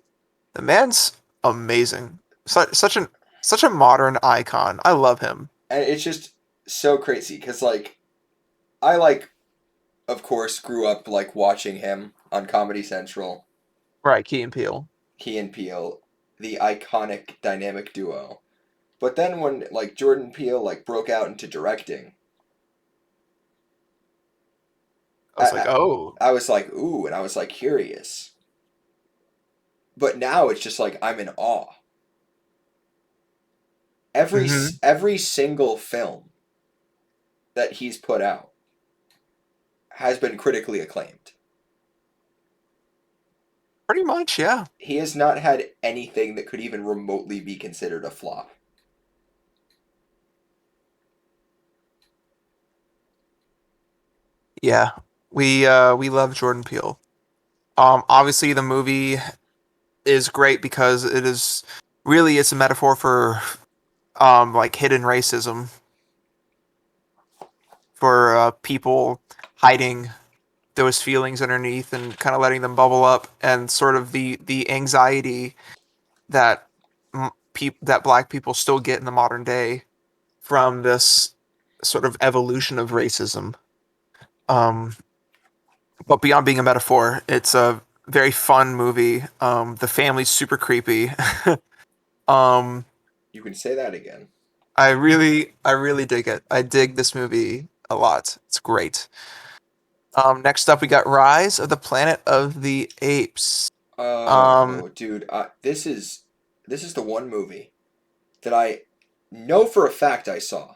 The man's amazing. Such a modern icon. I love him. And it's just so crazy because, like, I, of course, grew up, watching him on Comedy Central. Right, Key and Peele. Key and Peele, the iconic dynamic duo. But then when, Jordan Peele, broke out into directing, I was like, oh. I was like, ooh, and I was, curious. But now it's just, I'm in awe. Mhm. Every single film that he's put out has been critically acclaimed. Pretty much, yeah. He has not had anything that could even remotely be considered a flop. Yeah. We love Jordan Peele. Obviously the movie is great because it is really it's a metaphor for like hidden racism for people hiding those feelings underneath and kind of letting them bubble up and sort of the anxiety that that black people still get in the modern day from this sort of evolution of racism. Um, but beyond being a metaphor, it's a very fun movie. The family's super creepy. um, You can say that again. I really dig it. I dig this movie a lot. It's great. Next up, we got Rise of the Planet of the Apes. Um, Oh, dude, this is the one movie that I know for a fact I saw.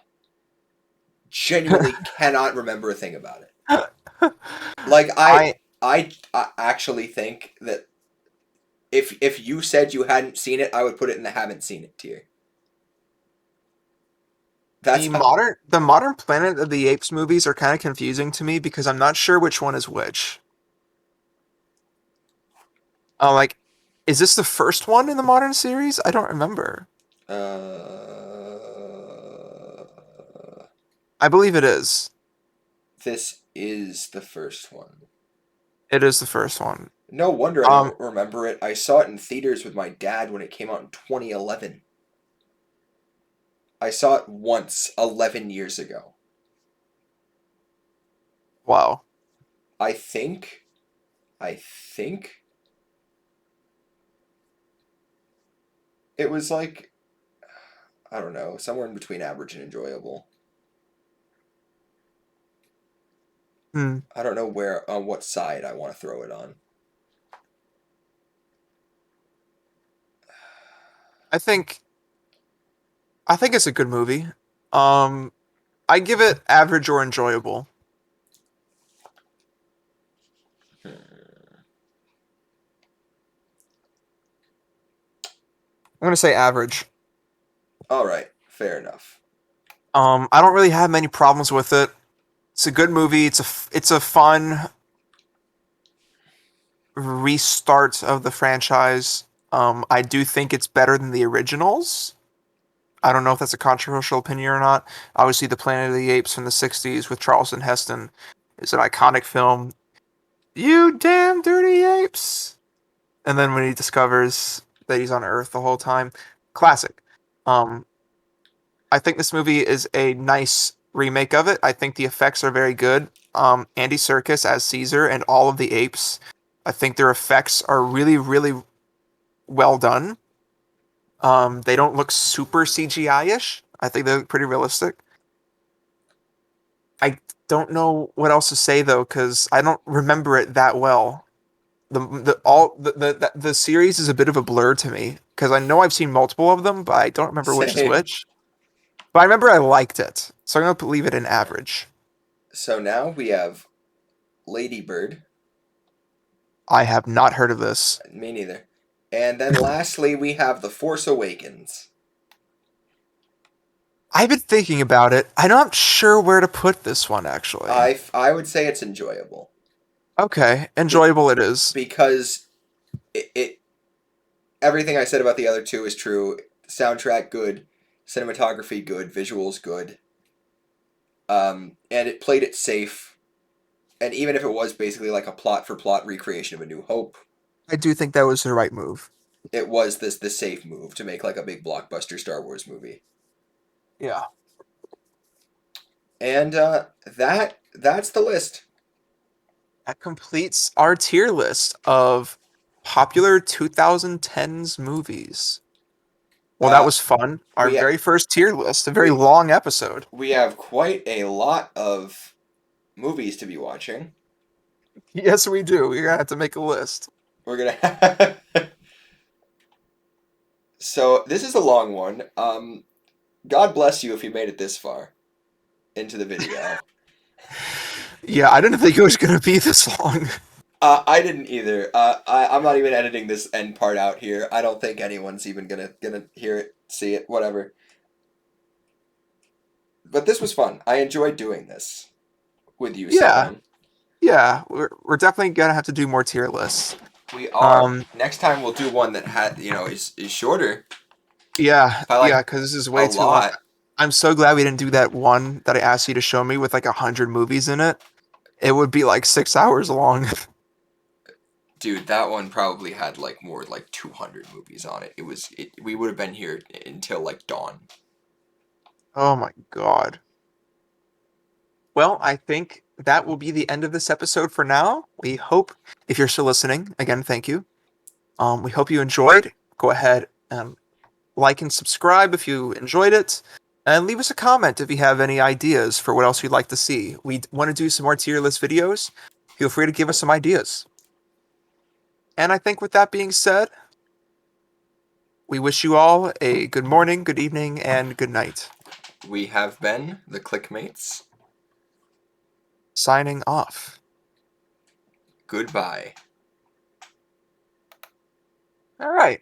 Genuinely cannot remember a thing about it. Like I I actually think that if you said you hadn't seen it, I would put it in the haven't seen it tier. That's the modern Planet of the Apes movies are kind of confusing to me because I'm not sure which one is which. Like, is this the first one in the modern series? I don't remember. uh I believe it is. this is the first one. It is the first one. No wonder I Um, don't remember it. I saw it in theaters with my dad when it came out in 2011. I saw it once 11 years ago. wow. I think I think it was like I don't know, somewhere in between average and enjoyable. Hmm. I don't know where on what side I want to throw it on. I think I think it's a good movie. Um, I give it average or enjoyable. Hmm. I'm gonna say average. All right, fair enough. I don't really have many problems with it. It's a good movie. It's a fun restart of the franchise. I do think it's better than the originals. I don't know if that's a controversial opinion or not. Obviously, The Planet of the Apes from the '60s with Charlton Heston is an iconic film. You damn dirty apes! And then when he discovers that he's on Earth the whole time, classic. Um, I think this movie is a nice remake of it. I think the effects are very good. Andy Serkis as Caesar and all of the apes, I think their effects are really, really well done. They don't look super CGI-ish. I think they look pretty realistic. I don't know what else to say though, because I don't remember it that well. The series is a bit of a blur to me because I know I've seen multiple of them, but I don't remember which is Same. which. But I remember I liked it, so I'm gonna leave it in average. So now we have Lady Bird. I have not heard of this. Me neither. And then lastly, we have The Force Awakens. I've been thinking about it. I'm not sure where to put this one actually. I would say it's enjoyable. Okay, Be- enjoyable it is. because it everything I said about the other two is true. Soundtrack good, cinematography good, visuals good. And it played it safe. And even if it was basically like a plot for plot recreation of A New Hope, I do think that was the right move. it was the safe move to make like a big blockbuster Star Wars movie. Yeah. And that's the list. That completes our tier list of popular 2010s movies. Well, that Uh, was fun. Our we very first tier list, a very we long episode. we have quite a lot of movies to be watching. Yes, we do. We're gonna have to make a list. We're gonna. So this is a long one. God bless you if you made it this far into the video. Yeah, I didn't think it was gonna be this long. I didn't either. I'm not even editing this end part out here. I don't think anyone's even gonna hear it, see it, whatever. But this was fun. I enjoyed doing this with you, Yeah, Simon. yeah. We're definitely gonna have to do more tier lists. We are. Um, Next time we'll do one that is shorter yeah, by yeah, like because this is a way too long. lot. I'm so glad we didn't do that one that I asked you to show me with like 100 movies in it. It would be like 6 hours long. Dude, that one probably had like more like 200 movies on it. We would have been here until like dawn. Oh my God. Well, I think that will be the end of this episode for now. We hope, if you're still listening, again, thank you. We hope you enjoyed. Go ahead and like and subscribe if you enjoyed it. And leave us a comment if you have any ideas for what else you'd like to see. We want to do some more tier list videos. Feel free to give us some ideas. And I think with that being said, we wish you all a good morning, good evening, and good night. We have been the click-maqtes. Signing off. Goodbye. All right.